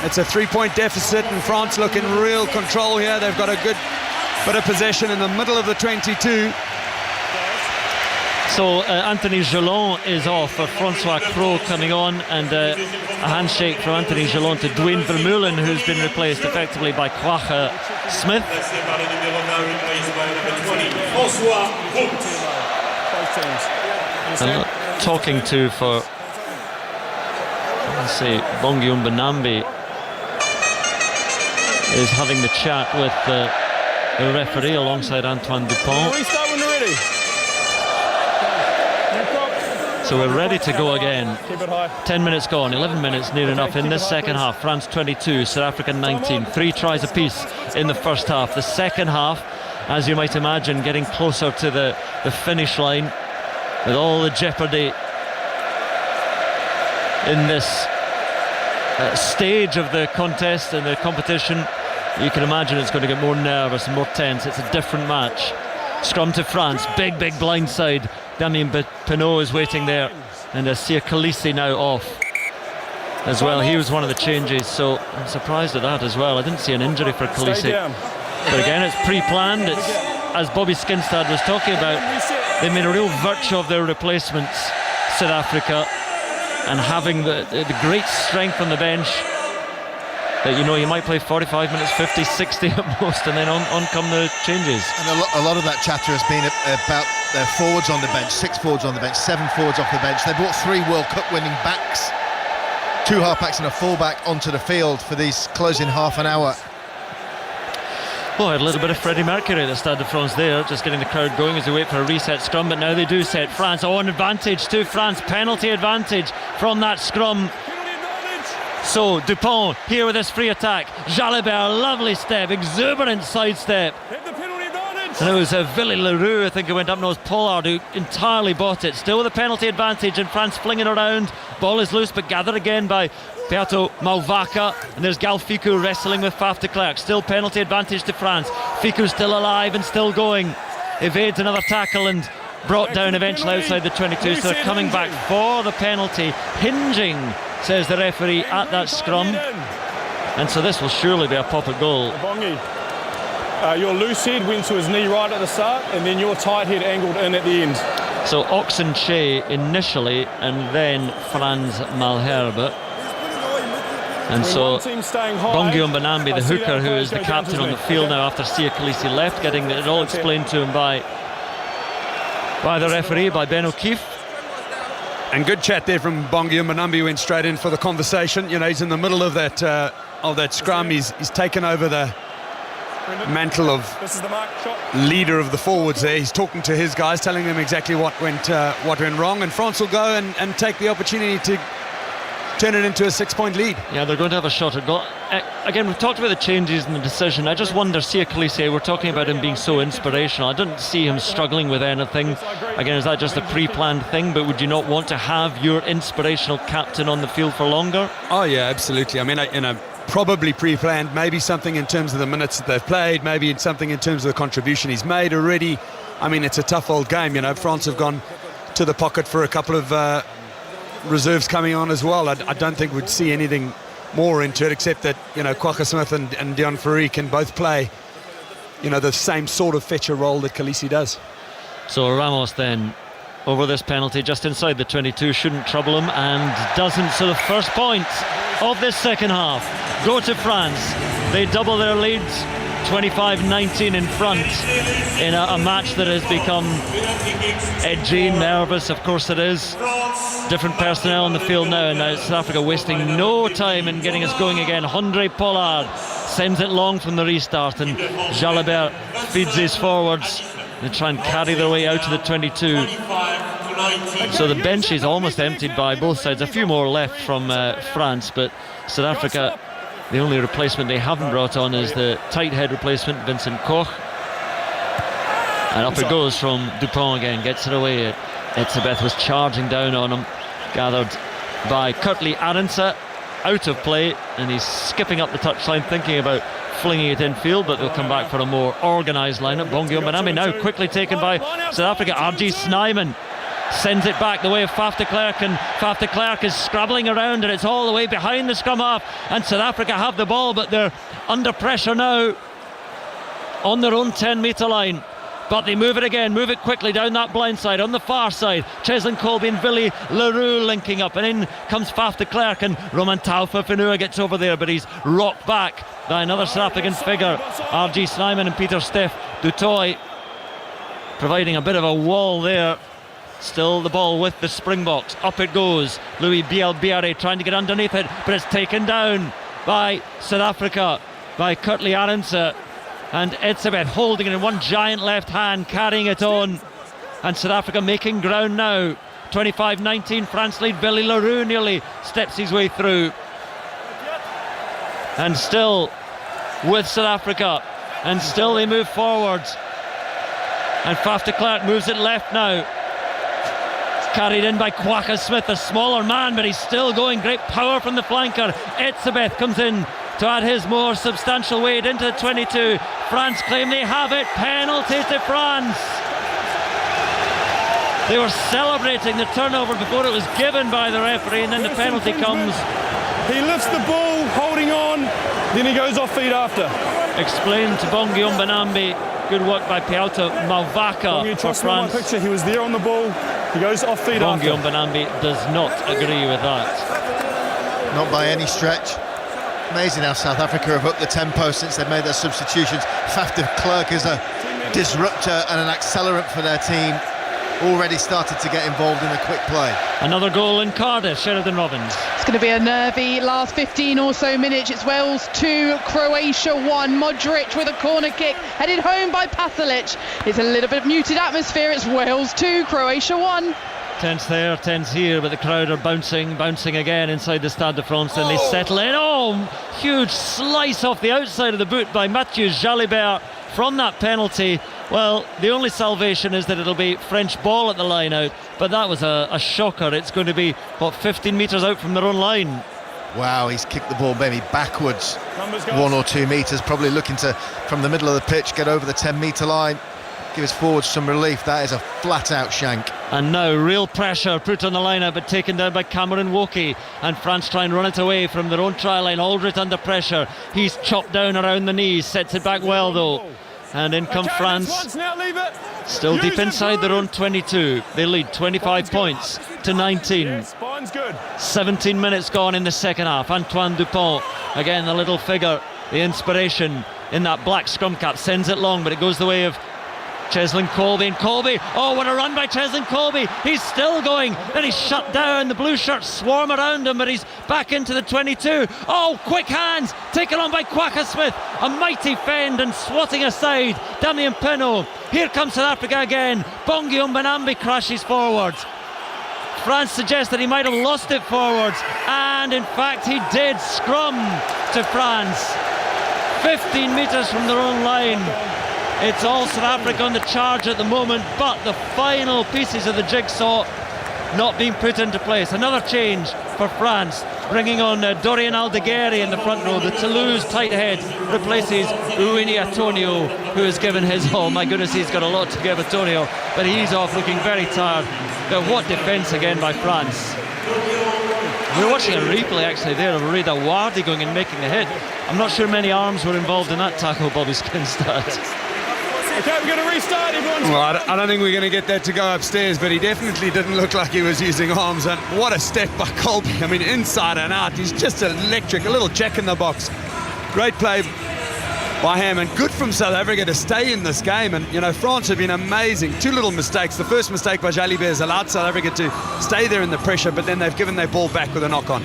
It's a 3-point deficit, and France look in real control here. They've got a good bit of possession in the middle of the 22. So Anthony Gelon is off for Francois Cros coming on, and a handshake from Anthony Gelon to Dwayne Vermeulen, who's been replaced effectively by Kwacha Smith. And talking to for, let's see, Bongi Mbonambi is having the chat with the referee alongside Antoine Dupont. So we're ready to go again. 10 minutes gone, 11 minutes near enough in this second half. France 22, South Africa 19. 3 tries apiece in the first half. The second half, as you might imagine, getting closer to the finish line with all the jeopardy in this stage of the contest and the competition. You can imagine it's going to get more nervous and more tense. It's a different match. Scrum to France, big blindside. Damien Pinot is waiting there, and Sia Khaleesi now off as well. He was one of the changes, so I'm surprised at that as well. I didn't see an injury for Khaleesi, but again, it's pre-planned. It's, as Bobby Skinstad was talking about, they made a real virtue of their replacements, South Africa, and having the great strength on the bench that, you know, you might play 45 minutes, 50, 60 at most, and then on come the changes. And a lot of that chatter has been about their forwards on the bench. 6 forwards on the bench, 7 forwards off the bench. They brought 3 World Cup winning backs, 2 half-backs and a full-back onto the field for these closing half an hour. Well, I had a little bit of Freddie Mercury at the Stade de France there, just getting the crowd going as they wait for a reset scrum, but now they do set. France on advantage to France, penalty advantage from that scrum. So Dupont here with his free attack. Jalibert, lovely step, exuberant sidestep. And it was Villy Leroux, I think, who went up nose. Pollard, who entirely bought it. Still with a penalty advantage, and France flinging around. Ball is loose, but gathered again by Beato Malvaca. And there's Gal Ficou wrestling with Faf de Klerk. Still penalty advantage to France. Ficou still alive and still going. Evades another tackle and brought down eventually outside the 22. So they're coming back for the penalty. Hinging, says the referee, at that scrum. And so this will surely be a popped goal. Your loose head went to his knee right at the start, and then your tight head angled in at the end. So Oxenche initially, and then Franz Malherbe. And so Bongi Mbonambi, the hooker, who is the captain on the field now after Sia Khaleesi left, getting it all explained to him by the referee, by Ben O'Keefe. And good chat there from Bongi Mbonambi, went straight in for the conversation. You know, he's in the middle of that scrum. He's taken over the mantle of leader of the forwards there. He's talking to his guys, telling them exactly what went wrong, and France will go and take the opportunity to turn it into a 6-point lead. Yeah, they're going to have a shot at goal. Again, we've talked about the changes in the decision. I just wonder, Sia Khaleesi, we're talking about him being so inspirational. I didn't see him struggling with anything. Again, is that just a pre-planned thing? But would you not want to have your inspirational captain on the field for longer? Oh yeah, absolutely. I mean, probably pre-planned, maybe something in terms of the minutes that they've played, maybe something in terms of the contribution he's made already. I mean, it's a tough old game, you know. France have gone to the pocket for a couple of reserves coming on as well. I don't think we'd see anything more into it, except that, you know, Kwacha Smith and Dion Fourie can both play, you know, the same sort of fetcher role that Khaleesi does. So Ramos then over this penalty just inside the 22, shouldn't trouble him, and doesn't. So the first points of this second half go to France. They double their leads, 25-19 in front in a match that has become edgy, nervous. Of course it is. Different personnel on the field now, and now South Africa wasting no time in getting us going again. Andre Pollard sends it long from the restart, and Jalibert feeds his forwards. They try and carry their way out to the 22. So the bench is almost emptied by both sides. A few more left from France, but South Africa, the only replacement they haven't brought on is the tight head replacement, Vincent Koch. And up it goes from Dupont again, gets it away. Etzebeth was charging down on him, gathered by Kurtley Arendse, out of play, and he's skipping up the touchline, thinking about flinging it infield, but they'll come back for a more organised lineup. Bongi Mbonambi now quickly taken by South Africa. R.G. Snyman sends it back the way of Faf de Klerk, and Faf de Klerk is scrabbling around, and it's all the way behind the scrum half, and South Africa have the ball, but they're under pressure now on their own 10-metre line. but they move it again, move it quickly down that blind side. On the far side, Cheslin Colby and Billy LaRue linking up, and in comes Faf de Klerk, and Roman Taufa-Finua gets over there, but he's rocked back by another South African figure, R.G. Snyman and Peter Steph du Toit, providing a bit of a wall there. Still the ball with the Springboks. Up it goes. Louis Bielbiere trying to get underneath it, but it's taken down by South Africa, by Kurtley Arendse, and Etzebeth holding it in one giant left hand, carrying it on, and South Africa making ground now. 25-19 France lead. Billy LaRue nearly steps his way through, and still with South Africa, and still they move forwards, and Faf de Klerk moves it left now. Carried in by Kwaka Smith, a smaller man, but he's still going. Great power from the flanker. Etzebeth comes in to add his more substantial weight into the 22. France claim they have it. Penalty to France. They were celebrating the turnover before it was given by the referee, and then the penalty comes. He lifts the ball, holding on, then he goes off feet after. Explained to Bongi Umbanambi. Good work by Piauta Malvaka for France. My picture, he was there on the ball. He goes off feet after. Bongi Umbanambi does not agree with that. Not by any stretch. Amazing how South Africa have upped the tempo since they've made their substitutions. Faf de Klerk is a disruptor and an accelerant for their team. Already started to get involved in the quick play. Another goal in Cardiff. Sheridan Robbins. It's going to be a nervy last 15 or so minutes. It's Wales 2, Croatia 1. Modric with a corner kick, headed home by Pasalic. It's a little bit of muted atmosphere. It's Wales 2, Croatia 1. Tense there, tense here, but the crowd are bouncing again inside the Stade de France, and they settle in. Oh, huge slice off the outside of the boot by Mathieu Jalibert from that penalty. Well, the only salvation is that it'll be French ball at the line out, but that was a shocker. It's going to be, 15 metres out from their own line. Wow, he's kicked the ball maybe backwards 1 or 2 metres, probably looking to, from the middle of the pitch, get over the 10-metre line, give his forwards some relief. That is a flat-out shank. And now real pressure put on the line-out, but taken down by Cameron Woki, and France try and run it away from their own try line. Aldrit under pressure, he's chopped down around the knees, sets it back well though. And in come France, still deep inside their own 22. They lead 25 points to 19. 17 minutes gone in the second half. Antoine Dupont, again the little figure, the inspiration in that black scrum cap, sends it long, but it goes the way of Cheslin Colby, and Colby, oh what a run by Cheslin Colby, he's still going, then he's shut down, the blue shirts swarm around him, but he's back into the 22. Oh, quick hands, taken on by Kwaka Smith, a mighty fend and swatting aside Damien Penaud. Here comes South Africa again. Bongi Umbanambi crashes forwards. France suggests that he might have lost it forwards, and in fact he did. Scrum to France, 15 metres from their own line. It's all South Africa on the charge at the moment, but the final pieces of the jigsaw not being put into place. Another change for France, bringing on Dorian Aldegheri in the front row. The Toulouse tight head replaces Uini Atonio, who has given his, oh my goodness, he's got a lot to give Atonio, but he's off looking very tired. But what defence again by France. We're watching a replay actually there of Reda Wardy going and making the hit. I'm not sure many arms were involved in that tackle, Bobby Skinstad. Okay, we're going to restart. Well, I don't think we're going to get that to go upstairs, but he definitely didn't look like he was using arms. And what a step by Colby. I mean, inside and out, he's just electric. A little check in the box. Great play by him, and good from South Africa to stay in this game. And, you know, France have been amazing. 2 little mistakes. The first mistake by Jalibert has allowed South Africa to stay there in the pressure, but then they've given their ball back with a knock-on.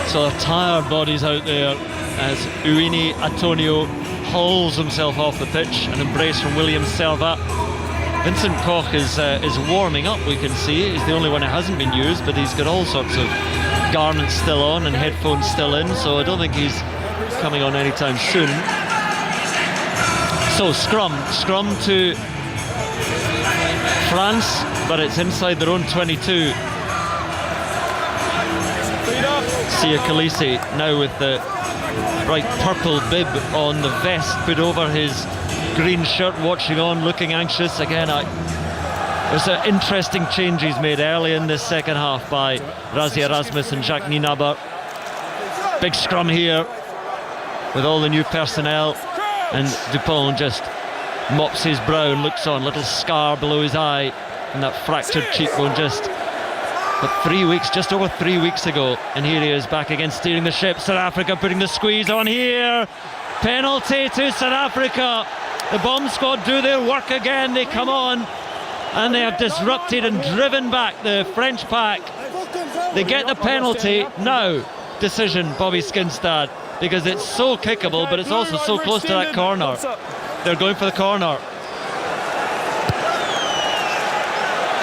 So tired bodies out there as Uini Atonio hauls himself off the pitch. An embrace from William Servat. Vincent Koch is warming up, we can see. He's the only one that hasn't been used, but he's got all sorts of garments still on and headphones still in, so I don't think he's coming on anytime soon. So scrum to France, but it's inside their own 22. Sia Khaleesi now with the bright purple bib on the vest put over his green shirt, watching on, looking anxious. Again, there's an interesting change he's made early in this second half by Rassie Erasmus and Jacques Nienaber. Big scrum here with all the new personnel, and Dupont just mops his brow and looks on, little scar below his eye and that fractured cheekbone just over 3 weeks ago. And here he is back again, steering the ship. South Africa putting the squeeze on here. Penalty to South Africa. The bomb squad do their work again. They come on and they have disrupted and driven back the French pack. They get the penalty. Now, decision, Bobby Skinstad, because it's so kickable, but it's also so close to that corner. They're going for the corner.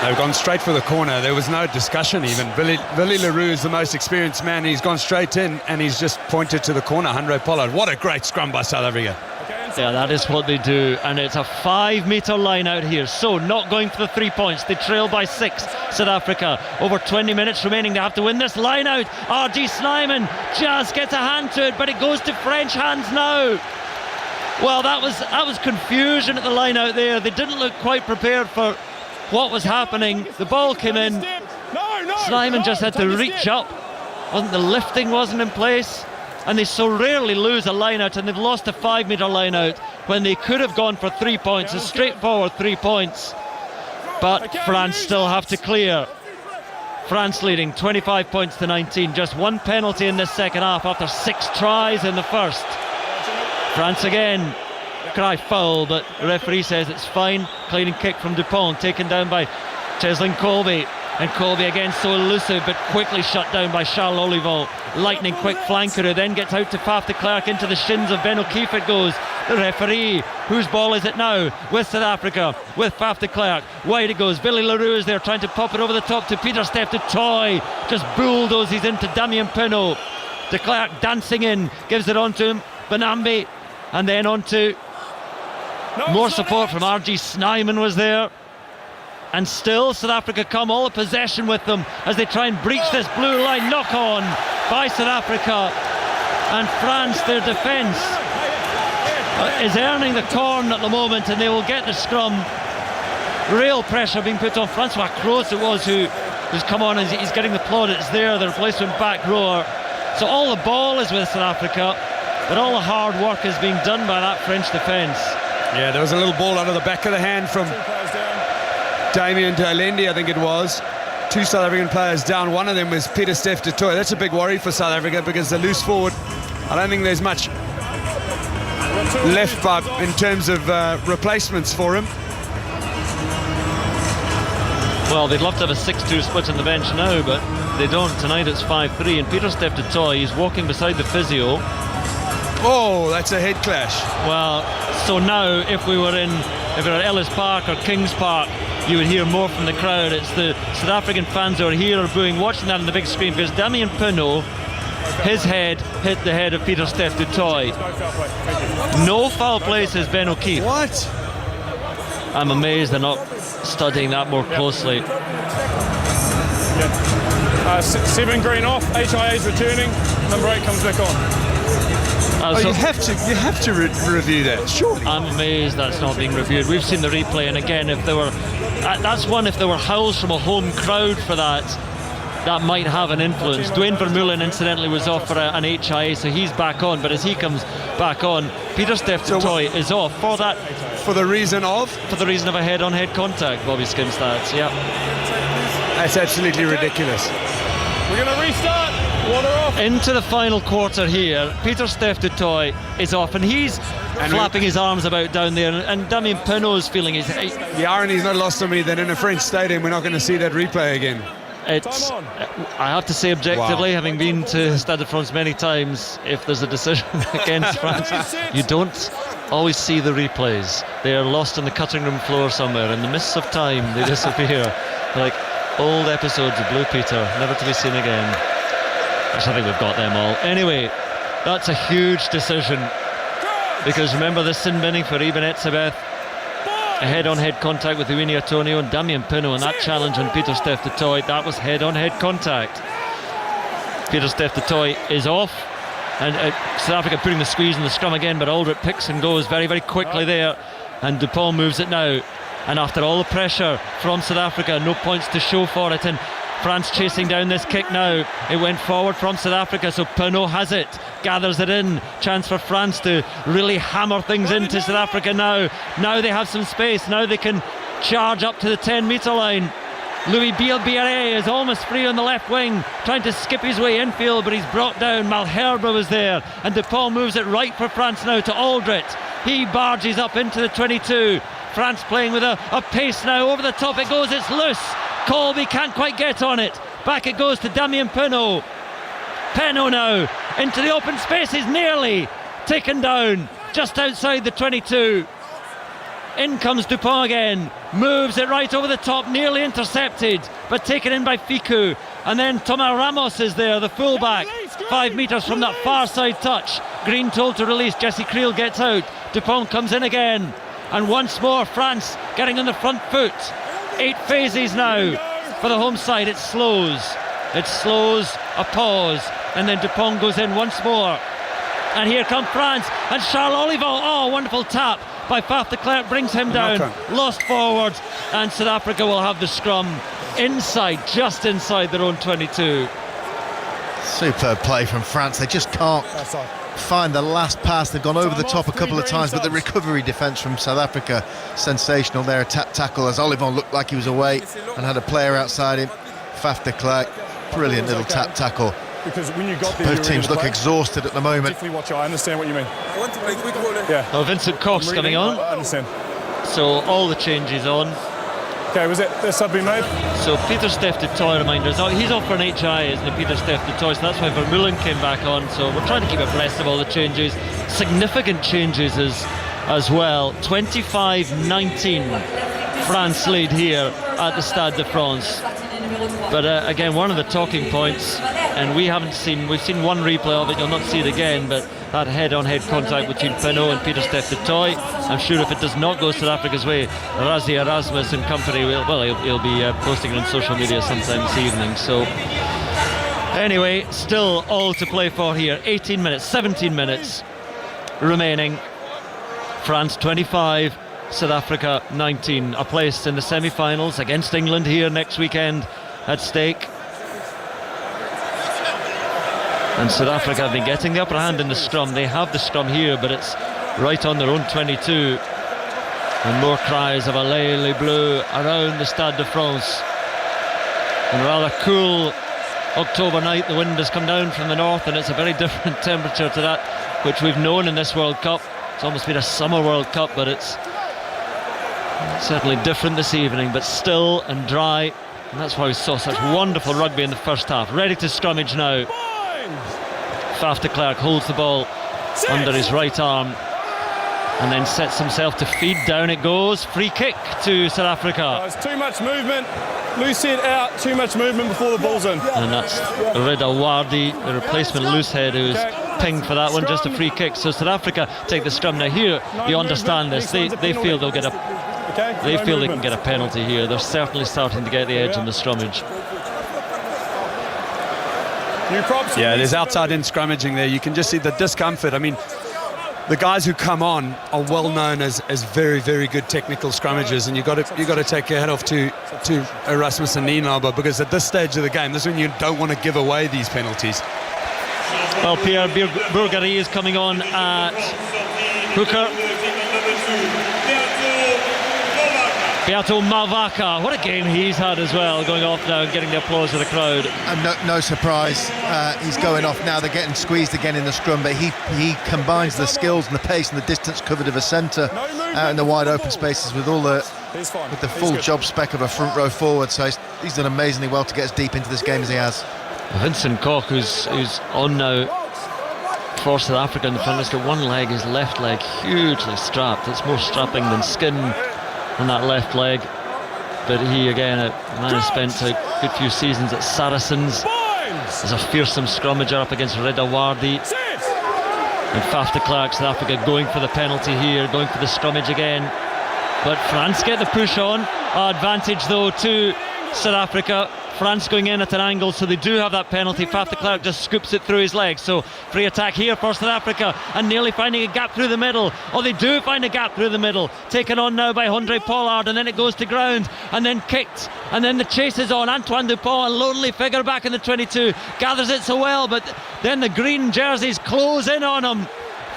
They've gone straight for the corner. There was no discussion even. Willie Leroux is the most experienced man. He's gone straight in and he's just pointed to the corner. Hanro Pollard. What a great scrum by South Africa. Yeah, that is what they do, and it's a 5 metre line out here, so not going for the 3 points. They trail by 6, South Africa. Over 20 minutes remaining. They have to win this line out. R.G. Snyman just gets a hand to it, but it goes to French hands now. Well, that was confusion at the line out there. They didn't look quite prepared for what was happening. The ball came in. Snyman just had to reach up. The lifting wasn't in place. And they so rarely lose a line out, and they've lost a 5 metre line out when they could have gone for 3 points, a straightforward 3 points. But France still have to clear. France leading 25 points to 19. Just one penalty in this second half after 6 tries in the first. France again cry foul, but the referee says it's fine. Clean kick from Dupont, taken down by Cheslin Colby. And Colby again so elusive, but quickly shut down by Charles Olivon. Lightning quick flanker who then gets out to Faf de Klerk. Into the shins of Ben O'Keefe it goes. The referee, whose ball is it now? With South Africa, with Faf de Klerk. Wide it goes. Billy Leroux is there trying to pop it over the top to Pieter-Steph du Toit. Just bulldozes into Damien Penaud. De Klerk dancing in, gives it on to him. Benambi, and then on to more support from R.G. Snyman was there. And still South Africa come, all the possession with them as they try and breach this blue line. Knock on by South Africa, and France, their defence is earning the corn at the moment, and they will get the scrum. Real pressure being put on Francois Kroos it was who's come on and he's getting the plaudits there, the replacement back rower. So all the ball is with South Africa, but all the hard work is being done by that French defence. Yeah, there was a little ball out of the back of the hand from Damien D'Alendi, I think it was. 2 South African players down. One of them was Pieter-Steph du Toit. That's a big worry for South Africa because the loose forward, I don't think there's much left in terms of replacements for him. Well, they'd love to have a 6-2 split on the bench now, but they don't. Tonight it's 5-3, and Pieter-Steph du Toit, he's walking beside the physio. Oh, that's a head clash. Well, so now if we were at Ellis Park or Kings Park, you would hear more from the crowd. It's the South African fans who are here are booing, watching that on the big screen, because Damien Penaud, his head hit the head of Pieter-Steph du Toit. No foul play, says Ben O'Keefe. What? I'm amazed they're not studying that more closely. 7 green off, HIA's returning, number 8 comes back on. You have to review that, surely. I'm amazed that's not being reviewed. We've seen the replay, and again, if there were howls from a home crowd for that might have an influence. Dwayne Vermeulen incidentally was off for an HIA, so he's back on, but as he comes back on, Pieter-Steph du Toit is off for the reason of a head-on-head contact. Bobby Skinstad, yeah. That's absolutely ridiculous. We're going to restart. Water off. Into the final quarter here. Pieter-Steph du Toit is off, and he's flapping his arms about down there, and Damien Penaud's feeling his... The irony's not lost on me that in a French stadium we're not going to see that replay again. I have to say objectively, having been to Stade de France many times, if there's a decision against France, you don't always see the replays. They are lost on the cutting room floor somewhere. In the mists of time, they disappear. Like old episodes of Blue Peter, never to be seen again. I think we've got them all. Anyway, that's a huge decision, because remember the sin binning for Eben Etzebeth, a head-on-head contact with Uini Atonio and Damien Penaud, and that challenge on Pieter-Steph du Toit, that was head-on-head contact. Pieter-Steph du Toit is off, and South Africa putting the squeeze in the scrum again, but Aldrich picks and goes very, very quickly there, and Dupont moves it now. And after all the pressure from South Africa, no points to show for it, and France chasing down this kick now. It went forward from South Africa, so Pinot has it, gathers it in. Chance for France to really hammer things into South Africa now. Now they have some space. Now they can charge up to the 10-metre line. Louis Bielbiere is almost free on the left wing, trying to skip his way infield, but he's brought down. Malherbe was there, and Dupont moves it right for France now to Aldrit. He barges up into the 22. France playing with a pace now. Over the top it goes, it's loose. Colby can't quite get on it. Back it goes to Damien Penaud. Penaud now into the open space, is nearly taken down just outside the 22. In comes Dupont again, moves it right over the top, nearly intercepted, but taken in by Ficou. And then Thomas Ramos is there, the fullback, 5 metres from that far side touch. Green told to release, Jesse Creel gets out, Dupont comes in again, and once more France getting on the front foot. 8 phases now for the home side. It slows, a pause, and then Dupont goes in once more. And here come France, and Charles Olivon, oh, wonderful tap by Faf de Klerk, brings him down, lost forward, and South Africa will have the scrum inside, just inside their own 22. Superb play from France. They just can't find the last pass. They've gone over the top a couple of times, but the recovery defence from South Africa, sensational there. A tap tackle as Olivon looked like he was away and had a player outside him. Faf de Klerk, brilliant little tap tackle. Because when you got there, both teams look exhausted at the moment. I understand what you mean. Yeah. Oh, Vincent Cox coming on. I understand. So all the changes on. Okay, was it the sub being made? So Pieter-Steph du Toit reminders. Oh, he's off for an HI, isn't he, Pieter-Steph du Toit? So that's why Vermeulen came back on. So we're trying to keep abreast of all the changes. Significant changes as well. 25-19 France lead here at the Stade de France. But again, one of the talking points, and we've seen one replay of it, you'll not see it again, but that head-on-head contact between Penaud and Pieter-Steph du Toit. I'm sure if it does not go South Africa's way, Rassie Erasmus and company he'll be posting it on social media sometime this evening. So anyway, still all to play for here. 17 minutes remaining. France 25, South Africa 19. A place in the semi-finals against England here next weekend at stake. And South Africa have been getting the upper hand in the scrum. They have the scrum here, but it's right on their own 22. And more cries of Allez les Bleus around the Stade de France. And rather cool October night, the wind has come down from the north, and it's a very different temperature to that which we've known in this World Cup. It's almost been a summer World Cup, but it's certainly different this evening, but still and dry. And that's why we saw such wonderful rugby in the first half. Ready to scrummage now. Faf de Klerk holds the ball under his right arm and then sets himself to feed. Down it goes. Free kick to South Africa. There's too much movement. Loose head out. Too much movement before the ball's in. And that's Reda Wardi, the replacement loose head, who's pinged for that one. Just a free kick. So South Africa take the scrum. Now here, you understand this. They feel they'll get a. They feel they can get a penalty here. They're certainly starting to get the edge in the scrummage. Yeah, there's outside-in scrummaging there. You can just see the discomfort. I mean, the guys who come on are well known as very, very good technical scrummagers, and you got to take your hat off to Erasmus and Nienaber, because at this stage of the game, this is when you don't want to give away these penalties. Well, Pierre Bourgarit is coming on at hooker. Beato Malvaka, what a game he's had as well, going off now and getting the applause of the crowd. And no surprise, he's going off now. They're getting squeezed again in the scrum, but he combines the skills and the pace and the distance covered of a centre out in the wide open spaces with the full job spec of a front row forward. So he's done amazingly well to get as deep into this game as he has. Vincent Koch, who's on now for South Africa in the front, has got one leg, his left leg, hugely strapped. It's more strapping than skin on that left leg, but he again, a man who spent a good few seasons at Saracens, is a fearsome scrummager up against Reda Wardi. And Faf de Klerk, South Africa going for the penalty here, going for the scrummage again, but France get the push on. Advantage though to South Africa. France going in at an angle, so they do have that penalty. Faf de Klerk just scoops it through his legs. So free attack here for South Africa, and nearly finding a gap through the middle. Oh, they do find a gap through the middle. Taken on now by Andre Pollard, and then it goes to ground, and then kicked, and then the chase is on. Antoine Dupont, a lonely figure back in the 22, gathers it so well, but then the green jerseys close in on him.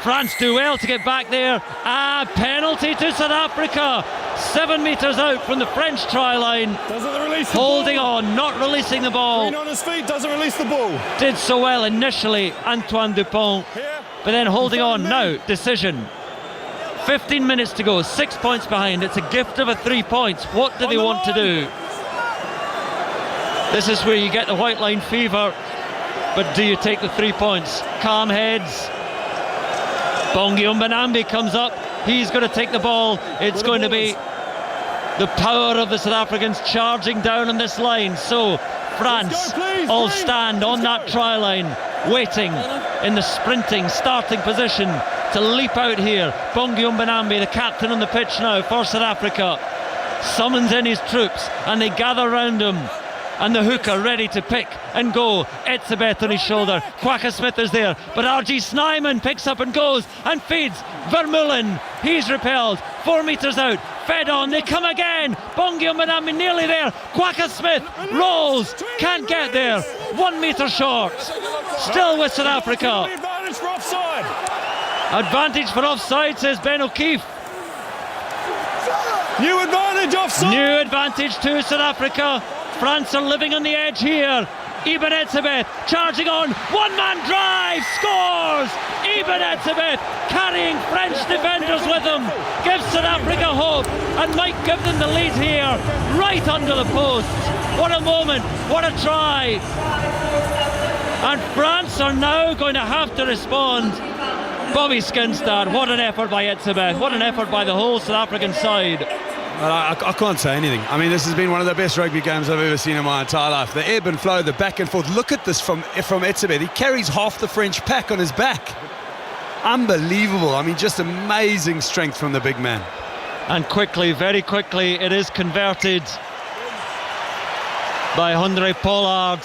France do well to get back there. Penalty to South Africa. 7 metres out from the French try line. Doesn't release the holding ball. on, not releasing the ball. Green on his feet, doesn't release the ball. Did so well initially, Antoine Dupont, but then holding on now. Decision. 15 minutes to go, 6 points behind. It's a gift of 3 points. What do they want to do? This is where you get the white line fever, but do you take the 3 points? Calm heads. Bongi Mbonambi comes up. He's going to take the ball. It's going to be the power of the South Africans charging down on this line. So France all stand on that try line, waiting in the sprinting starting position to leap out here. Bongi Mbonambi, the captain on the pitch now for South Africa, summons in his troops, and they gather round him. And the hooker ready to pick and go. Etzebeth on his shoulder. Kwagga Smith is there, but R.G. Snyman picks up and goes and feeds Vermeulen. He's repelled. 4 metres out. Fed on. They come again. Bongi Mbonambi nearly there. Kwagga Smith rolls. Can't get there. 1 metre short. Still with South Africa. Advantage for offside. Advantage for offside, says Ben O'Keefe. New advantage offside. New advantage to South Africa. France are living on the edge here. Ibn Etzebeth charging on. One-man drive. Scores. Ibn Etzebeth carrying French defenders with him. Gives South Africa hope and might give them the lead here. Right under the post. What a moment. What a try. And France are now going to have to respond. Bobby Skinstad, what an effort by Etzebeth. What an effort by the whole South African side. Well, I can't say anything. I mean, this has been one of the best rugby games I've ever seen in my entire life. The ebb and flow, the back and forth. Look at this from Etzebeth. He carries half the French pack on his back. Unbelievable. I mean, just amazing strength from the big man. And quickly, very quickly, it is converted by Andre Pollard.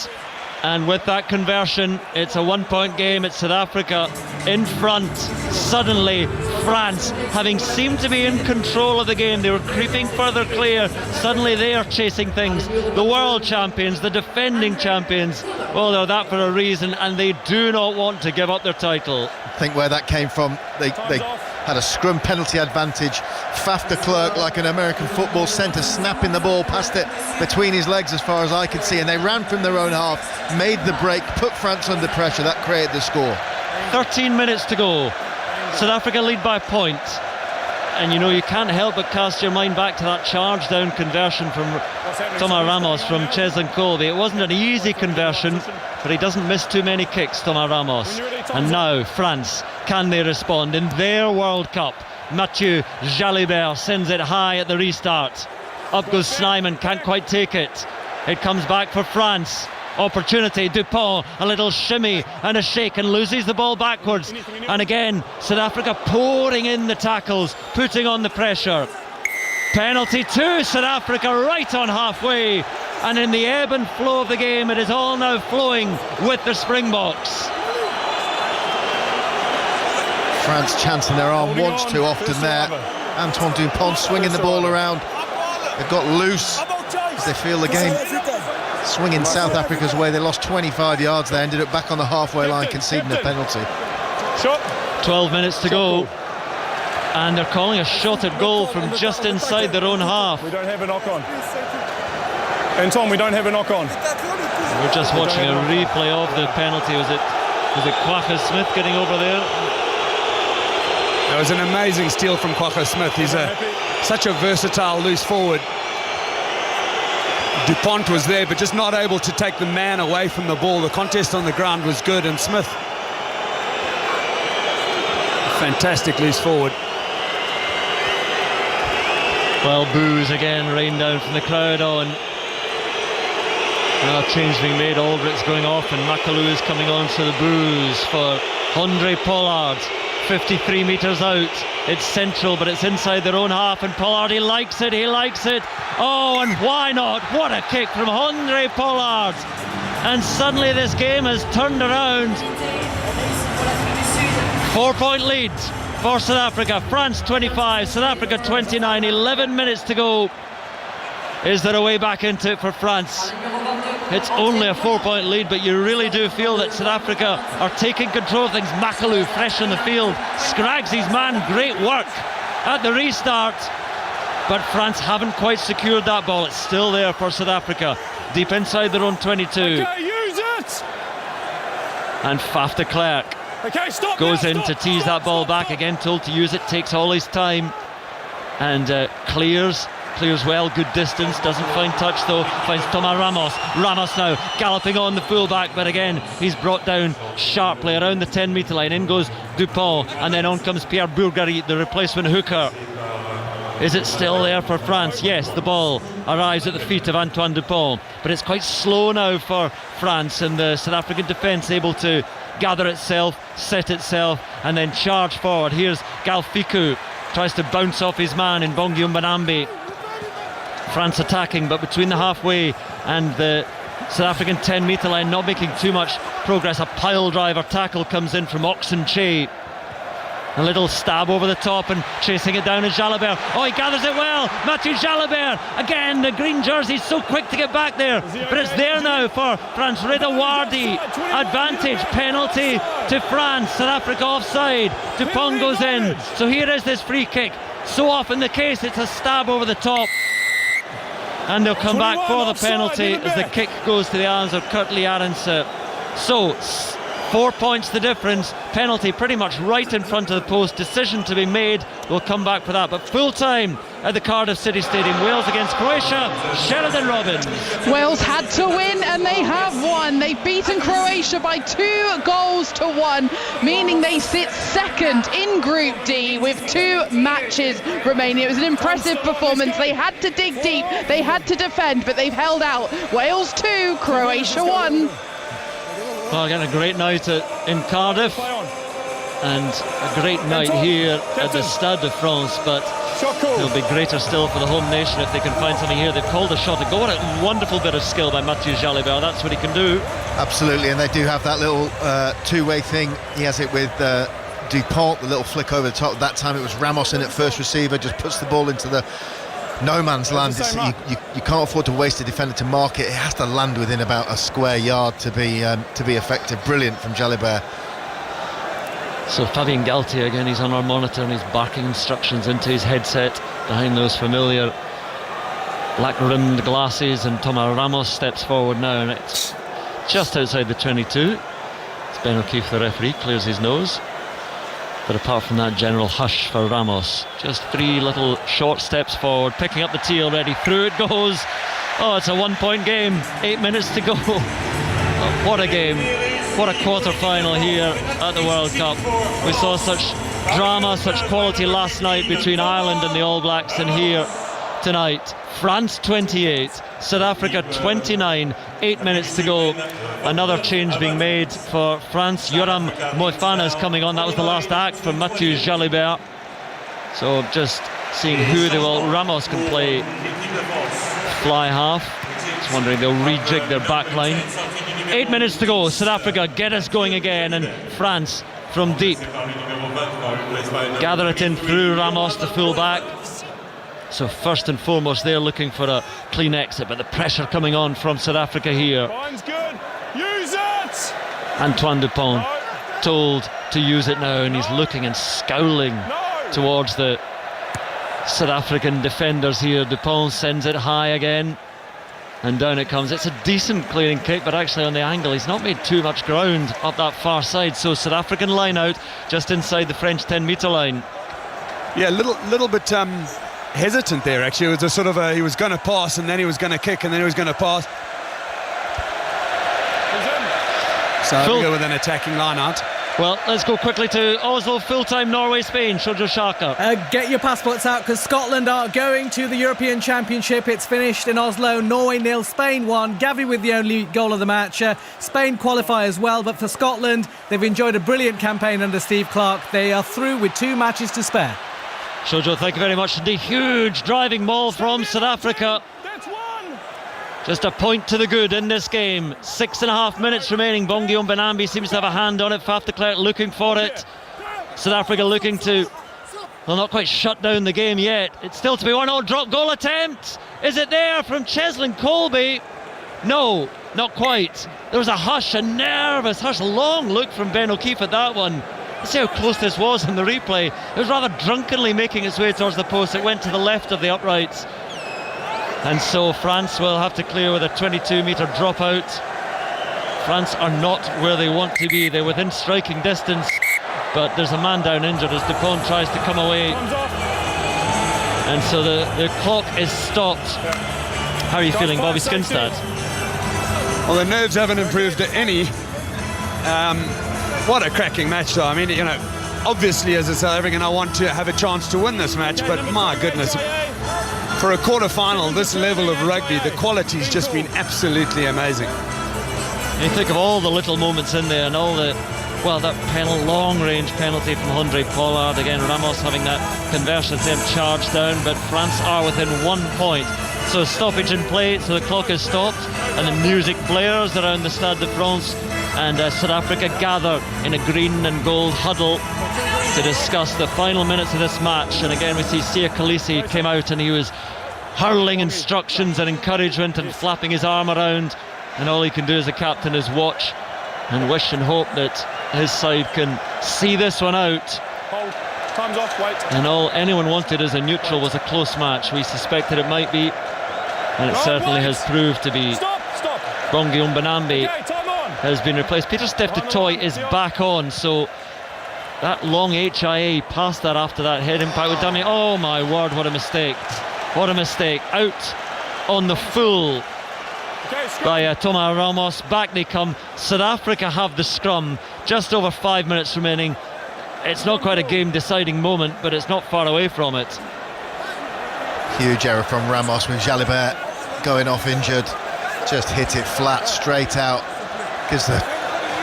And with that conversion, it's a 1 point game. It's South Africa in front. Suddenly, France, having seemed to be in control of the game, they were creeping further clear. Suddenly they are chasing things. The world champions, the defending champions, well, they're that for a reason, and they do not want to give up their title. I think where that came from, they had a scrum penalty advantage. Faf de Klerk, like an American football centre, snapping the ball past it between his legs as far as I could see, and they ran from their own half, made the break, put France under pressure. That created the score. 13 minutes to go. South Africa lead by a point. And you know, you can't help but cast your mind back to that charge down conversion from Thomas Ramos from Cheslin Colby. It wasn't an easy conversion, but he doesn't miss too many kicks, Thomas Ramos. And now France, can they respond in their World Cup? Mathieu Jalibert sends it high at the restart. Up goes Snyman, can't quite take it. It comes back for France. Opportunity, Dupont, a little shimmy and a shake, and loses the ball backwards. And again, South Africa pouring in the tackles, putting on the pressure. Penalty to South Africa right on halfway. And in the ebb and flow of the game, it is all now flowing with the Springboks. France chancing their arm once too often there. Antoine Dupont swinging the ball around. They've got loose as they feel the game swinging South Africa's way. They lost 25 yards there, ended up back on the halfway line, conceding a penalty. 12 minutes to go, and they're calling a shot at goal from just inside their own half. We don't have a knock-on. And Tom, we don't have a knock-on. We're just watching a replay of the penalty. Was it Kwagga Smith getting over there? That was an amazing steal from Kwagga Smith. He's such a versatile loose forward. Dupont was there, but just not able to take the man away from the ball. The contest on the ground was good, and Smith, fantastic loose forward. Well, boos again rain down from the crowd on. Now change being made. Aldrich's going off, and Makalou is coming on to the boos for Andre Pollard. 53 metres out. It's central, but it's inside their own half, and Pollard, he likes it. Oh, and why not? What a kick from Andre Pollard. And suddenly this game has turned around. 4-point lead for South Africa. France 25, South Africa 29, 11 minutes to go. Is there a way back into it for France? It's only a 4-point lead, but you really do feel that South Africa are taking control of things. Makalu fresh on the field. Scraggs his man, great work at the restart. But France haven't quite secured that ball. It's still there for South Africa, deep inside their own 22. Okay, use it! And Faf de Klerk goes in to tease that ball back. Again told to use it, takes all his time and clears well, good distance, doesn't find touch though, finds Thomas Ramos now galloping on the fullback, but again he's brought down sharply around the 10-metre line. In goes Dupont, and then on comes Pierre Bourgarit, the replacement hooker. Is it still there for France? Yes, the ball arrives at the feet of Antoine Dupont, but it's quite slow now for France, and the South African defence able to gather itself, set itself, and then charge forward. Here's Galfiku, tries to bounce off his man in Bongi Mbanambi. France attacking, but between the halfway and the South African 10-metre line, not making too much progress. A pile driver tackle comes in from Oxenche. A little stab over the top, and chasing it down is Jalibert. Oh, he gathers it well. Mathieu Jalibert again. The green jersey so quick to get back there, but it's there now for France. Reda Wardi, advantage, penalty to France. South Africa offside. Dupont goes in. So here is this free kick. So often the case, it's a stab over the top. And they'll come back for the penalty as the kick goes to the arms of Kurtley Arendse. So 4 points the difference. Penalty pretty much right in front of the post. Decision to be made. We'll come back for that. But full time at the Cardiff City Stadium. Wales against Croatia. Sheridan Robbins. Wales had to win, and they have won. They've beaten Croatia by 2-1, meaning they sit second in Group D with 2 matches remaining. It was an impressive performance. They had to dig deep, they had to defend, but they've held out. Wales 2, Croatia 1. Well, again, a great night in Cardiff, and a great night here at the Stade de France, but it'll be greater still for the home nation if they can find something here. They've called a shot. What a wonderful bit of skill by Mathieu Jalibert. That's what he can do. Absolutely, and they do have that little two-way thing. He has it with Dupont, the little flick over the top. That time it was Ramos in at first receiver, just puts the ball into the no man's land. You can't afford to waste a defender to mark it. It has to land within about a square yard to be effective. Brilliant from Jalibert. So Fabien Galtier again, he's on our monitor and he's barking instructions into his headset behind those familiar black-rimmed glasses, and Thomas Ramos steps forward now, and it's just outside the 22. It's Ben O'Keefe, the referee, clears his nose. But apart from that, general hush for Ramos. Just 3 little short steps forward, picking up the tee already. Through it goes. Oh, it's a 1-point game. 8 minutes to go. Oh, what a game. What a quarter-final here at the World Cup. We saw such drama, such quality last night between Ireland and the All Blacks, and here tonight. France 28, South Africa 29, 8 minutes to go. Another change being made for France. Yoram Moefana's coming on. That was the last act for Mathieu Jalibert. So just seeing who they will. Ramos can play fly half. Just wondering they'll rejig their back line. 8 minutes to go. South Africa get us going again, and France from deep gather it in through Ramos, the full-back. So first and foremost they're looking for a clean exit, but the pressure coming on from South Africa here. Good. Use it! Antoine Dupont told to use it now, and he's looking and scowling towards the South African defenders here. Dupont sends it high again, and down it comes. It's a decent clearing kick, but actually on the angle he's not made too much ground up that far side. So South African line out just inside the French 10-metre line. Yeah, little bit hesitant there actually. It was a sort of he was going to pass, and then he was going to kick, and then he was going to pass. So go with an attacking line out. Well, let's go quickly to Oslo, full-time Norway, Spain. Shojo Shaka. Get your passports out, because Scotland are going to the European Championship. It's finished in Oslo. Norway 0, Spain 1. Gavi with the only goal of the match. Spain qualify as well, but for Scotland, they've enjoyed a brilliant campaign under Steve Clarke. They are through with 2 matches to spare. Shojo, thank you very much. The huge driving maul from South Africa. Just a point to the good in this game. 6.5 minutes remaining. Bongi Mbonambi seems to have a hand on it. Faf de Klerk looking for it. South Africa looking to, well, not quite shut down the game yet. It's still to be 1-0. Drop goal attempt. Is it there from Cheslin Colby? No, not quite. There was a hush, a nervous hush, long look from Ben O'Keefe at that one. Let's see how close this was in the replay. It was rather drunkenly making its way towards the post. It went to the left of the uprights. And so France will have to clear with a 22-metre dropout. France are not where they want to be. They're within striking distance, but there's a man down injured as Dupont tries to come away. And so the clock is stopped. How are you feeling, Bobby Skinstad? Well, the nerves haven't improved any. What a cracking match, though. I mean, you know, obviously as a South African, I want to have a chance to win this match, but my goodness, for a quarter-final, this level of rugby, the quality's just been absolutely amazing. You think of all the little moments in there and all the, well, that long-range penalty from Andre Pollard. Again, Ramos having that conversion attempt charged down, but France are within 1 point. So stoppage in play, so the clock is stopped, and the music blares around the Stade de France, and South Africa gather in a green and gold huddle to discuss the final minutes of this match. And again, we see Sia Khaleesi came out and he was hurling instructions and encouragement and flapping his arm around, and all he can do as a captain is watch and wish and hope that his side can see this one out. Time's off, wait. And all anyone wanted as a neutral was a close match. We suspected it might be, and it certainly has proved to be. Stop. Bongi Mbonambi has been replaced. Peter Steph du Toit is back on, so that long HIA past that after that head impact with Dummy. Oh my word, what a mistake. What a mistake. Out on the full by Thomas Ramos. Back they come. South Africa have the scrum. Just over 5 minutes remaining. It's not quite a game deciding moment, but it's not far away from it. Huge error from Ramos with Jalibert going off injured. Just hit it flat straight out. Gives the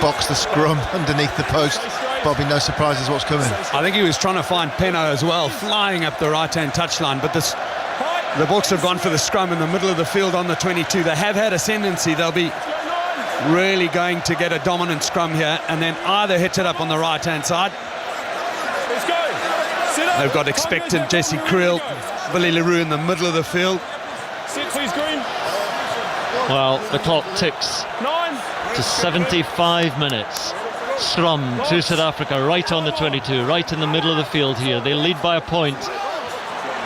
box the scrum underneath the post. Bobby, no surprises what's coming. I think he was trying to find Penno as well, flying up the right-hand touchline, but the Bucks have gone for the scrum in the middle of the field on the 22. They have had ascendancy. They'll be really going to get a dominant scrum here and then either hit it up on the right-hand side. They've got expectant Jesse Creel, Billy LaRue in the middle of the field. Well, the clock ticks to 75 minutes. Scrum to South Africa, right on the 22, right in the middle of the field here. They lead by a point.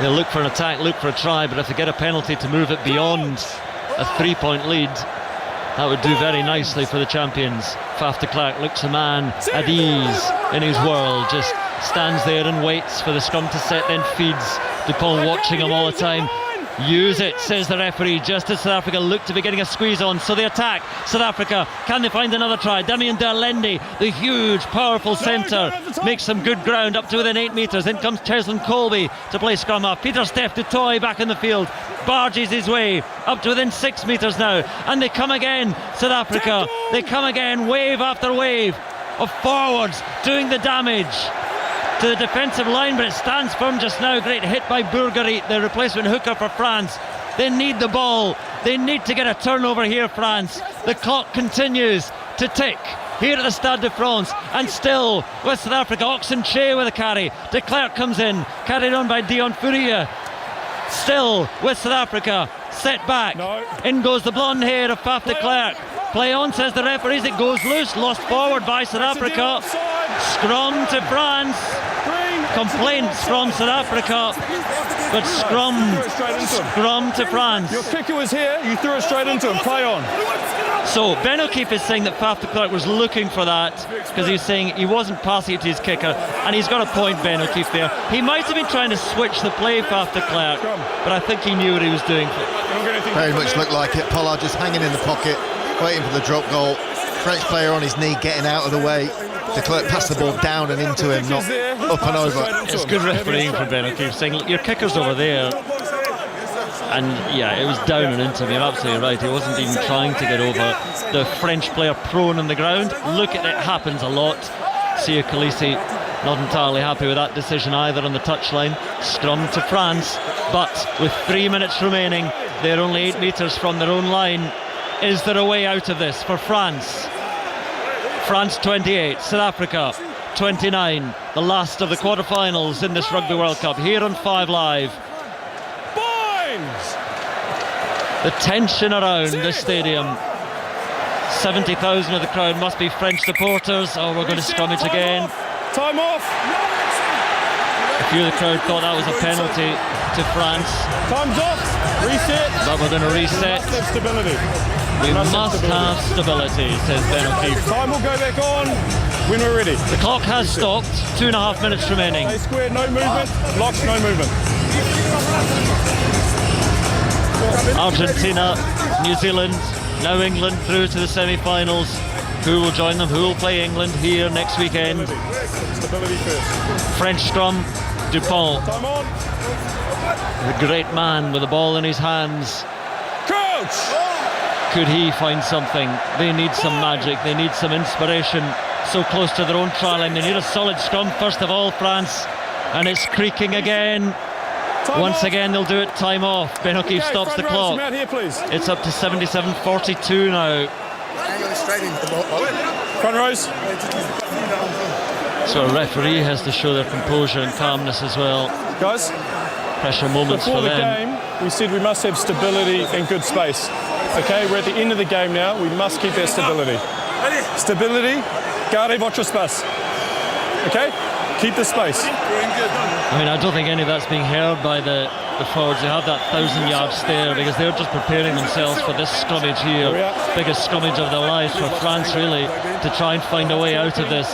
They'll look for an attack, look for a try, but if they get a penalty to move it beyond a 3-point lead, that would do very nicely for the champions. Faf de Klerk looks a man at ease in his world, just stands there and waits for the scrum to set, then feeds. Dupont watching him all the time. Use it, says the referee, just as South Africa look to be getting a squeeze on. So they attack South Africa. Can they find another try? Damien Derlendi, the huge, powerful centre, makes some good ground up to within 8 metres. In comes Cheslin Colby to play scrum up. Peter Steph du Toit back in the field, barges his way up to within 6 metres now. And they come again, South Africa. They come again, wave after wave of forwards, doing the damage to the defensive line, but it stands firm just now. Great hit by Bourgarit, the replacement hooker for France. They need the ball. They need to get a turnover here, France. The clock continues to tick here at the Stade de France, and still with South Africa. Oxenchae with a carry. De Klerk comes in, carried on by Dion Fourie. Still with South Africa, set back. In goes the blonde hair of Faf de Klerk. Play on, says the referees. It goes loose, lost forward by South Africa. Scrum to France. Complaints from South Africa, but scrum to France. Your kicker was here, you threw it straight into him. Play on. So Ben O'Keefe is saying that Faf de Klerk was looking for that because he's saying he wasn't passing it to his kicker, and he's got a point, Ben O'Keefe, there. He might have been trying to switch the play, Faf de Klerk, but I think he knew what he was doing. Very much looked like it. Pollard just hanging in the pocket, waiting for the drop goal. French player on his knee, getting out of the way. De Klerk passed the ball down and into him, not up and over. It's good refereeing from Ben O'Keefe, saying your kicker's over there. And yeah, it was down and into him. You're absolutely right. He wasn't even trying to get over the French player prone on the ground. Look at it, happens a lot. Sia Khaleesi not entirely happy with that decision either on the touchline. Scrum to France, but with 3 minutes remaining, they're only 8 metres from their own line. Is there a way out of this for France? France 28, South Africa 29. The last of the quarterfinals in this Rugby World Cup here on 5 Live. The tension around this stadium. 70,000 of the crowd must be French supporters. Oh, we're going to scrummage again. Time off. A few of the crowd thought that was a penalty to France. Time's off. Reset. But we're going to reset. Stability. We must have stability, says Ben O'Keefe. Time will go back on when we're ready. The clock has stopped. 2.5 minutes remaining. A square, no movement. Blocks, no movement. Argentina, New Zealand, now England through to the semi-finals. Who will join them? Who will play England here next weekend? Stability first. French scrum, Dupont. Time on. The great man with the ball in his hands. Coach! Could he find something? They need some magic, they need some inspiration. So close to their own try line, they need a solid scrum first of all, France. And it's creaking again. Once again they'll do it, time off. Ben O'Keefe stops the clock. Here, please. It's up to 77-42 now. Front rows. So a referee has to show their composure and calmness as well. Guys, pressure moments before for the them. game, we said we must have stability and good space. Okay, we're at the end of the game now. We must keep that stability. Stability, gardez votre espace. Okay, keep the space. I mean, I don't think any of that's being heard by the forwards. They have that 1,000-yard stare because they're just preparing themselves for this scrummage here. Biggest scrummage of their lives for France, really, to try and find a way out of this.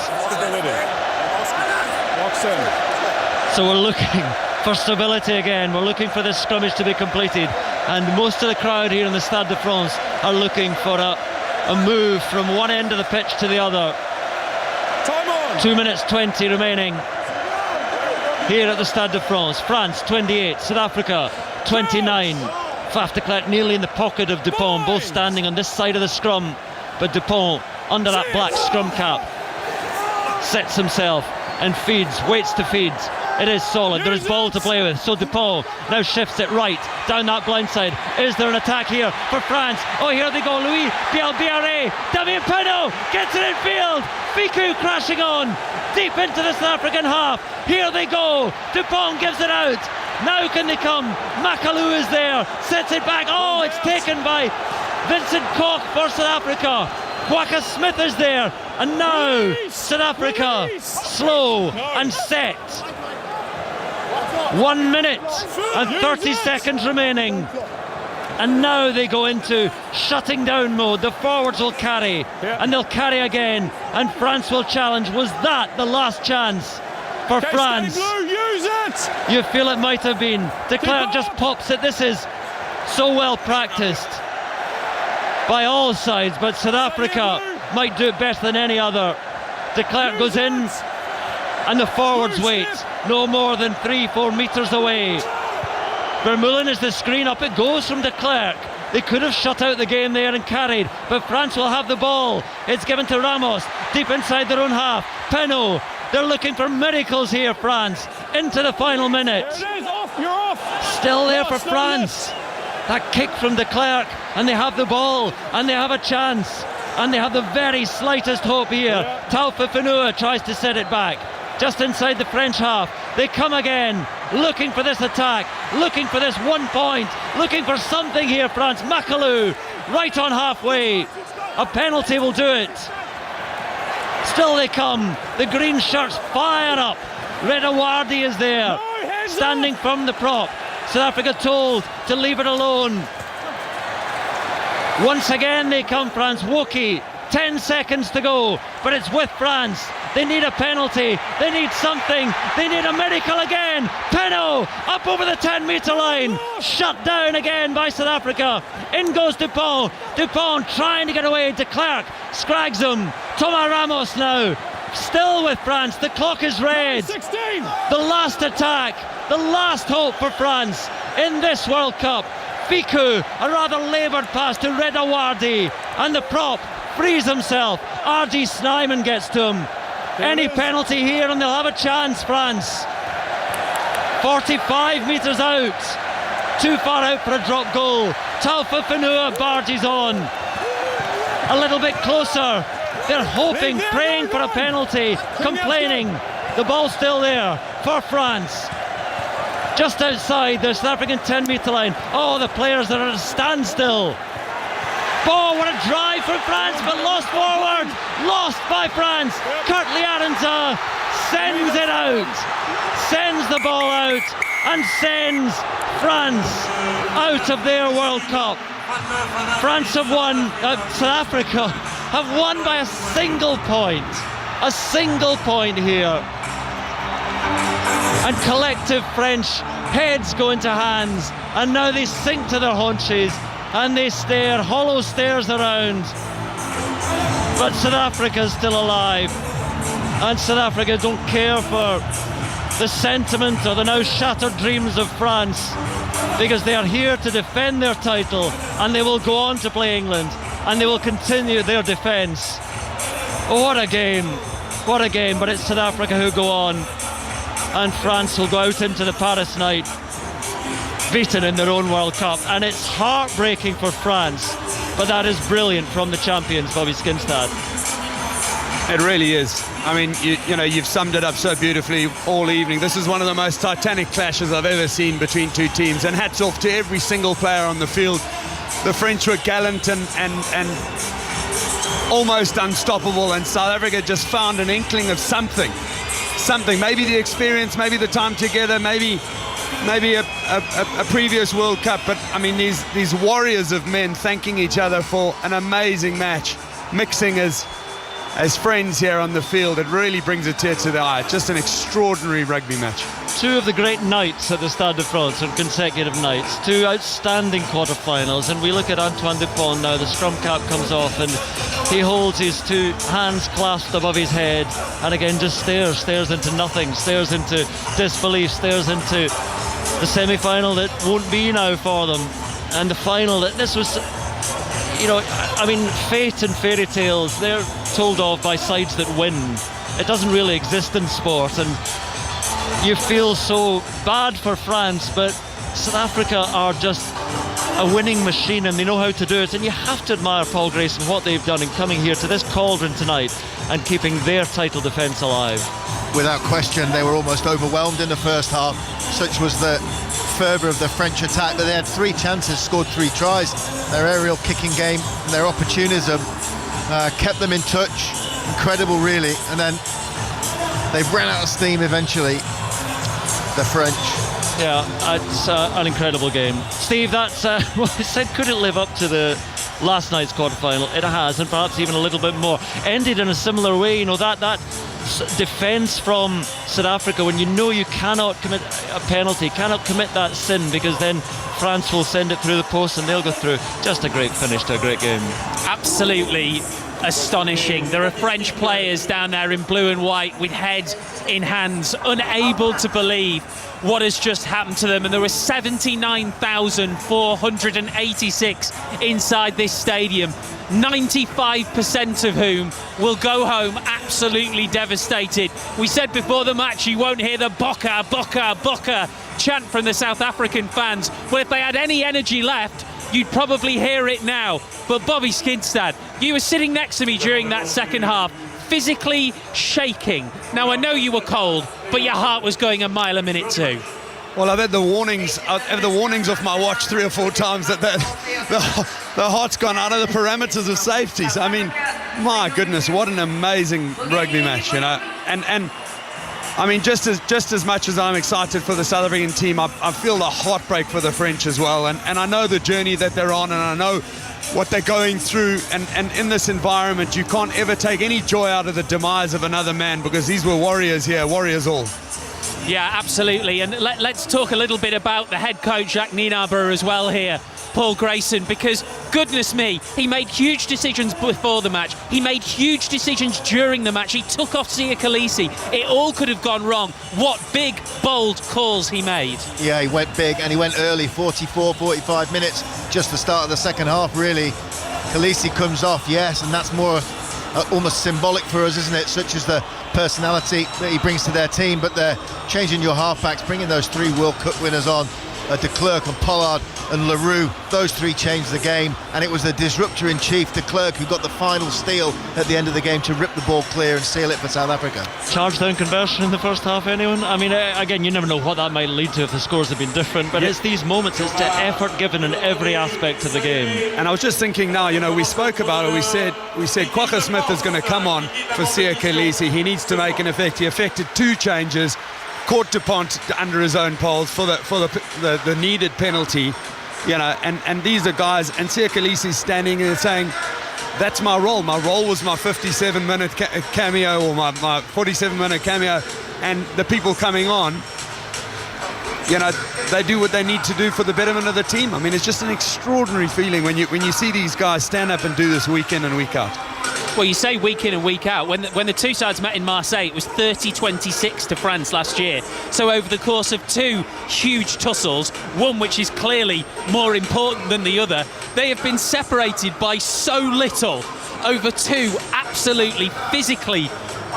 So we're looking for stability again. We're looking for this scrummage to be completed. And most of the crowd here in the Stade de France are looking for a move from one end of the pitch to the other. 2 minutes 20 remaining here at the Stade de France. France 28, South Africa 29. Faf de Klerk nearly in the pocket of Dupont, both standing on this side of the scrum, but Dupont under that black scrum cap sets himself and feeds, waits to feed. It is solid, there is ball to play with, so Dupont now shifts it right down that blind side. Is there an attack here for France? Oh, here they go, Louis Bielbiaré, Damien Penaud gets it in field. Ficou crashing on deep into the South African half. Here they go, Dupont gives it out. Now can they come? Makalou is there, sets it back. Oh, it's taken by Vincent Koch for South Africa. Kwaka Smith is there, and now South Africa slow and set. 1 minute and 30 seconds remaining, and now they go into shutting down mode. The forwards will carry, and they'll carry again, and France will challenge. Was that the last chance for France? Use it! You feel it might have been. De Klerk just pops it. This is so well practiced by all sides, but South Africa might do it better than any other. De Klerk goes in, and the forwards wait no more than 3-4 metres away. Vermeulen is the screen, up it goes from De Klerk. They could have shut out the game there and carried, but France will have the ball. It's given to Ramos deep inside their own half. Penaud, they're looking for miracles here, France, into the final minute. You're off. Still there for France. That kick from De Klerk, and they have the ball, and they have a chance, and they have the very slightest hope here. Taufa Fenua tries to set it back just inside the French half. They come again, looking for this attack, looking for this 1 point, looking for something here, France. Makalou right on halfway. A penalty will do it. Still they come. The green shirts fire up. Redawardi is there, standing from the prop. South Africa told to leave it alone. Once again they come, France. Woki, 10 seconds to go, but it's with France. They need a penalty, they need something, they need a miracle again. Penaud up over the 10-metre line, shut down again by South Africa. In goes Dupont. Dupont trying to get away. De Klerk scrags him. Thomas Ramos now still with France. The clock is red. 16. The last attack, the last hope for France in this World Cup. Fiku, a rather laboured pass to Redawardi, and the prop frees himself. R.G. Snyman gets to him. Any penalty here and they'll have a chance, France. 45 metres out. Too far out for a drop goal. Taufa Fanua barges on. A little bit closer. They're hoping, praying for a penalty, complaining. The ball's still there for France. Just outside the South African 10-metre line. Oh, the players are at a standstill. Oh, what a drive from France, but lost forward. Lost by France. Kurt Liarenza sends it out. Sends the ball out and sends France out of their World Cup. France have won, South Africa have won by a single point. A single point here. And collective French heads go into hands, and now they sink to their haunches and they stare, hollow stares around. But South Africa is still alive, and South Africa don't care for the sentiment or the now shattered dreams of France, because they are here to defend their title, and they will go on to play England, and they will continue their defence. Oh, what a game, but it's South Africa who go on, and France will go out into the Paris night beaten in their own World Cup. And it's heartbreaking for France, but that is brilliant from the champions, Bobby Skinstad. It really is. I mean, you've summed it up so beautifully all evening. This is one of the most titanic clashes I've ever seen between two teams, and hats off to every single player on the field. The French were gallant and almost unstoppable, and South Africa just found an inkling of something. Maybe the experience, maybe the time together, maybe a previous World Cup. But I mean, these warriors of men thanking each other for an amazing match, mixing as friends here on the field. It really brings a tear to the eye. Just an extraordinary rugby match. Two of the great nights at the Stade de France, on consecutive nights, two outstanding quarter-finals, and we look at Antoine Dupont now. The scrum cap comes off and he holds his two hands clasped above his head, and again just stares into nothing, stares into disbelief, stares into the semi-final that won't be now for them, and the final that this was, I mean, fate and fairy tales, they're told of by sides that win. It doesn't really exist in sport, and you feel so bad for France, but South Africa are just a winning machine, and they know how to do it. And you have to admire Paul Grayson, what they've done in coming here to this cauldron tonight and keeping their title defence alive. Without question, they were almost overwhelmed in the first half. Such was the fervour of the French attack, but they had 3 chances, scored 3 tries. Their aerial kicking game, their opportunism kept them in touch. Incredible, really. And then they ran out of steam eventually, the French. Yeah, it's an incredible game. Steve, that's well, I said, could it live up to the last night's quarter-final? It has, and perhaps even a little bit more. Ended in a similar way, that defence from South Africa, when you cannot commit a penalty, cannot commit that sin, because then France will send it through the post and they'll go through. Just a great finish to a great game. Absolutely astonishing. There are French players down there in blue and white with head in hands, unable to believe what has just happened to them, and there were 79,486 inside this stadium, 95% of whom will go home absolutely devastated. We said before the match you won't hear the Bokke, Bokke, Bokke chant from the South African fans. Well, if they had any energy left, you'd probably hear it now. But Bobby Skinstad, you were sitting next to me during that second half, physically shaking. Now, I know you were cold, but your heart was going a mile a minute too. Well, I've had the warnings off my watch 3 or 4 times that the heart's gone out of the parameters of safety. So, I mean, my goodness, what an amazing rugby match, And I mean, just as much as I'm excited for the South African team, I feel the heartbreak for the French as well. And I know the journey that they're on, and I know what they're going through. And in this environment, you can't ever take any joy out of the demise of another man, because these were warriors here, warriors all. Yeah, absolutely. And let's talk a little bit about the head coach, Jacques Nienaber, as well here, Paul Grayson, because goodness me, he made huge decisions before the match. He made huge decisions during the match. He took off Sia Khaleesi. It all could have gone wrong. What big, bold calls he made. Yeah, he went big and he went early, 44, 45 minutes, just the start of the second half, really. Khaleesi comes off, yes, and that's more almost symbolic for us, isn't it? Such as the personality that he brings to their team, but they're changing your halfbacks, bringing those 3 World Cup winners on, de Klerk and Pollard and Leroux. Those 3 changed the game, and it was the disruptor in chief, de Klerk, who got the final steal at the end of the game to rip the ball clear and seal it for South Africa. Charge down conversion in the first half, anyone? I mean, again, you never know what that might lead to if the scores have been different, but it's these moments, it's the effort given in every aspect of the game. And I was just thinking now, we spoke about it, we said Kwagga Smith is going to come on for Sia Khaleesi. He needs to make an effect. He effected 2 changes, caught DuPont under his own poles for the needed penalty, and these are guys, and Sia Khaleesi's standing and saying, that's my role. My role was my 57-minute cameo, or my 47-minute cameo, and the people coming on, they do what they need to do for the betterment of the team. I mean, it's just an extraordinary feeling when you see these guys stand up and do this week in and week out. Well, you say week in and week out. When the 2 sides met in Marseille, it was 30-26 to France last year. So over the course of 2 huge tussles, one which is clearly more important than the other, they have been separated by so little over 2 absolutely physically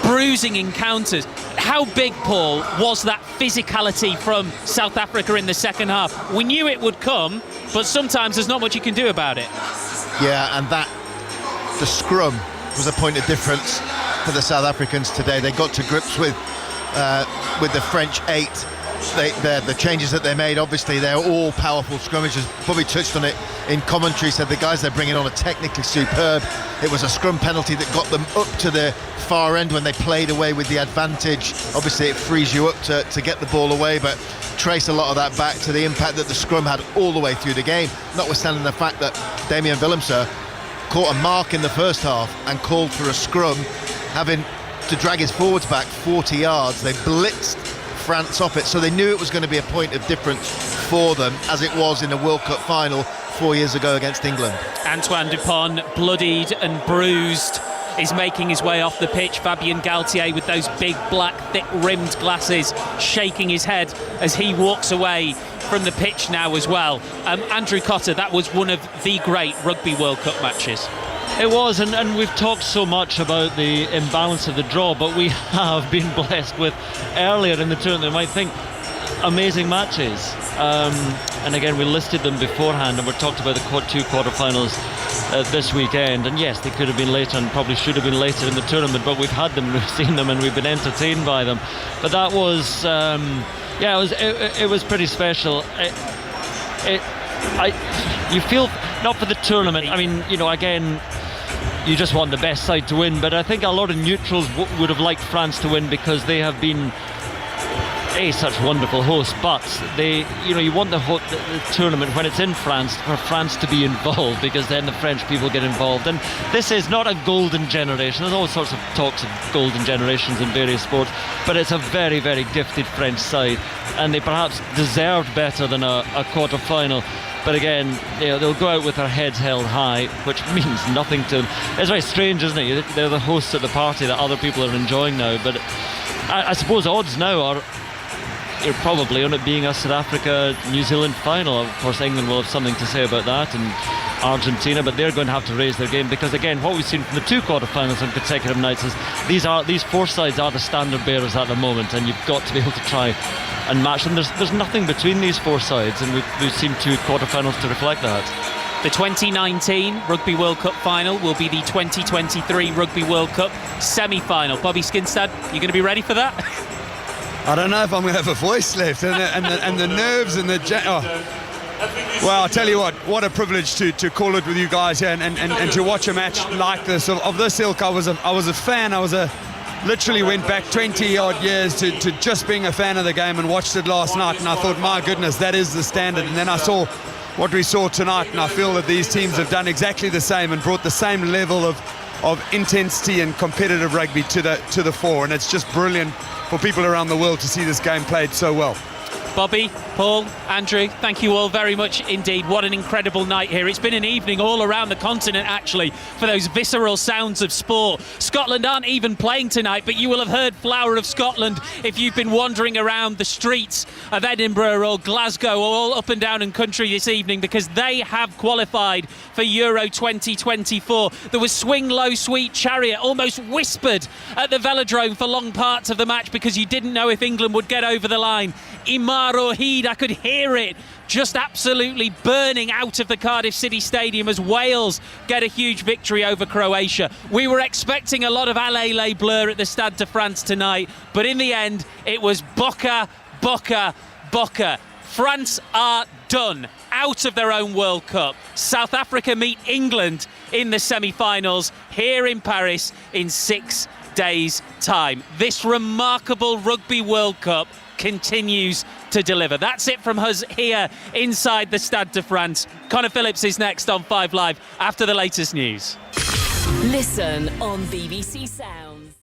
bruising encounters. How big, Paul, was that physicality from South Africa in the second half? We knew it would come, but sometimes there's not much you can do about it. Yeah, and the scrum was a point of difference for the South Africans today. They got to grips with the French 8. The changes that they made, obviously, they're all powerful scrummages. Bobby touched on it in commentary, said the guys they're bringing on are technically superb. It was a scrum penalty that got them up to the far end when they played away with the advantage. Obviously, it frees you up to get the ball away, but trace a lot of that back to the impact that the scrum had all the way through the game, notwithstanding the fact that Damian Willemse caught a mark in the first half and called for a scrum, having to drag his forwards back 40 yards. They blitzed France off it, so they knew it was going to be a point of difference for them, as it was in the World Cup final 4 years ago against England. Antoine Dupont, bloodied and bruised, is making his way off the pitch. Fabien Galtier with those big black thick-rimmed glasses, shaking his head as he walks away from the pitch now as well. Andrew Cotter, that was one of the great Rugby World Cup matches. It was, and we've talked so much about the imbalance of the draw, but we have been blessed with, earlier in the tournament, I think, amazing matches. And again, we listed them beforehand, and we talked about the 2 quarterfinals this weekend. And yes, they could have been later and probably should have been later in the tournament, but we've had them, we've seen them, and we've been entertained by them. But that was, it was pretty special. You feel, not for the tournament, I mean, again, you just want the best side to win, but I think a lot of neutrals would have liked France to win because they have been such wonderful hosts, but you want the tournament when it's in France for France to be involved, because then the French people get involved. And this is not a golden generation. There's all sorts of talks of golden generations in various sports, but it's a very, very gifted French side, and they perhaps deserved better than a quarter-final. But again, they'll go out with their heads held high, which means nothing to them. It's very strange, isn't it? They're the hosts at the party that other people are enjoying now. But I suppose odds now are probably on it being a South Africa-New Zealand final. Of course, England will have something to say about that, and Argentina, but they're going to have to raise their game, because again, what we've seen from the 2 quarterfinals on consecutive nights is these 4 sides are the standard bearers at the moment, and you've got to be able to try and match them. There's nothing between these 4 sides, and we've seen 2 quarterfinals to reflect that. The 2019 Rugby World Cup final will be the 2023 Rugby World Cup semi-final. Bobby Skinstad, you going to be ready for that? I don't know if I'm going to have a voice left, and the nerves and the... Well, I'll tell you what a privilege to call it with you guys here and to watch a match like this, of this ilk. I was a fan. Literally went back 20-odd years to just being a fan of the game, and watched it last night, and I thought, my goodness, that is the standard. And then I saw what we saw tonight, and I feel that these teams have done exactly the same and brought the same level of intensity and competitive rugby to the fore, and it's just brilliant for people around the world to see this game played so well. Bobby, Paul, Andrew, thank you all very much indeed. What an incredible night here. It's been an evening all around the continent, actually, for those visceral sounds of sport. Scotland aren't even playing tonight, but you will have heard Flower of Scotland if you've been wandering around the streets of Edinburgh or Glasgow or all up and down in country this evening, because they have qualified for Euro 2024. There was Swing Low Sweet Chariot almost whispered at the velodrome for long parts of the match because you didn't know if England would get over the line. Imar Ohid, I could hear it just absolutely burning out of the Cardiff City Stadium as Wales get a huge victory over Croatia. We were expecting a lot of Allez les Bleus at the Stade de France tonight, but in the end it was Boca, Boca, Boca. France are done, out of their own World Cup. South Africa meet England in the semi-finals here in Paris in 6 days' time. This remarkable Rugby World Cup continues to deliver. That's it from us here inside the Stade de France. Connor Phillips is next on 5 Live after the latest news. Listen on BBC Sound.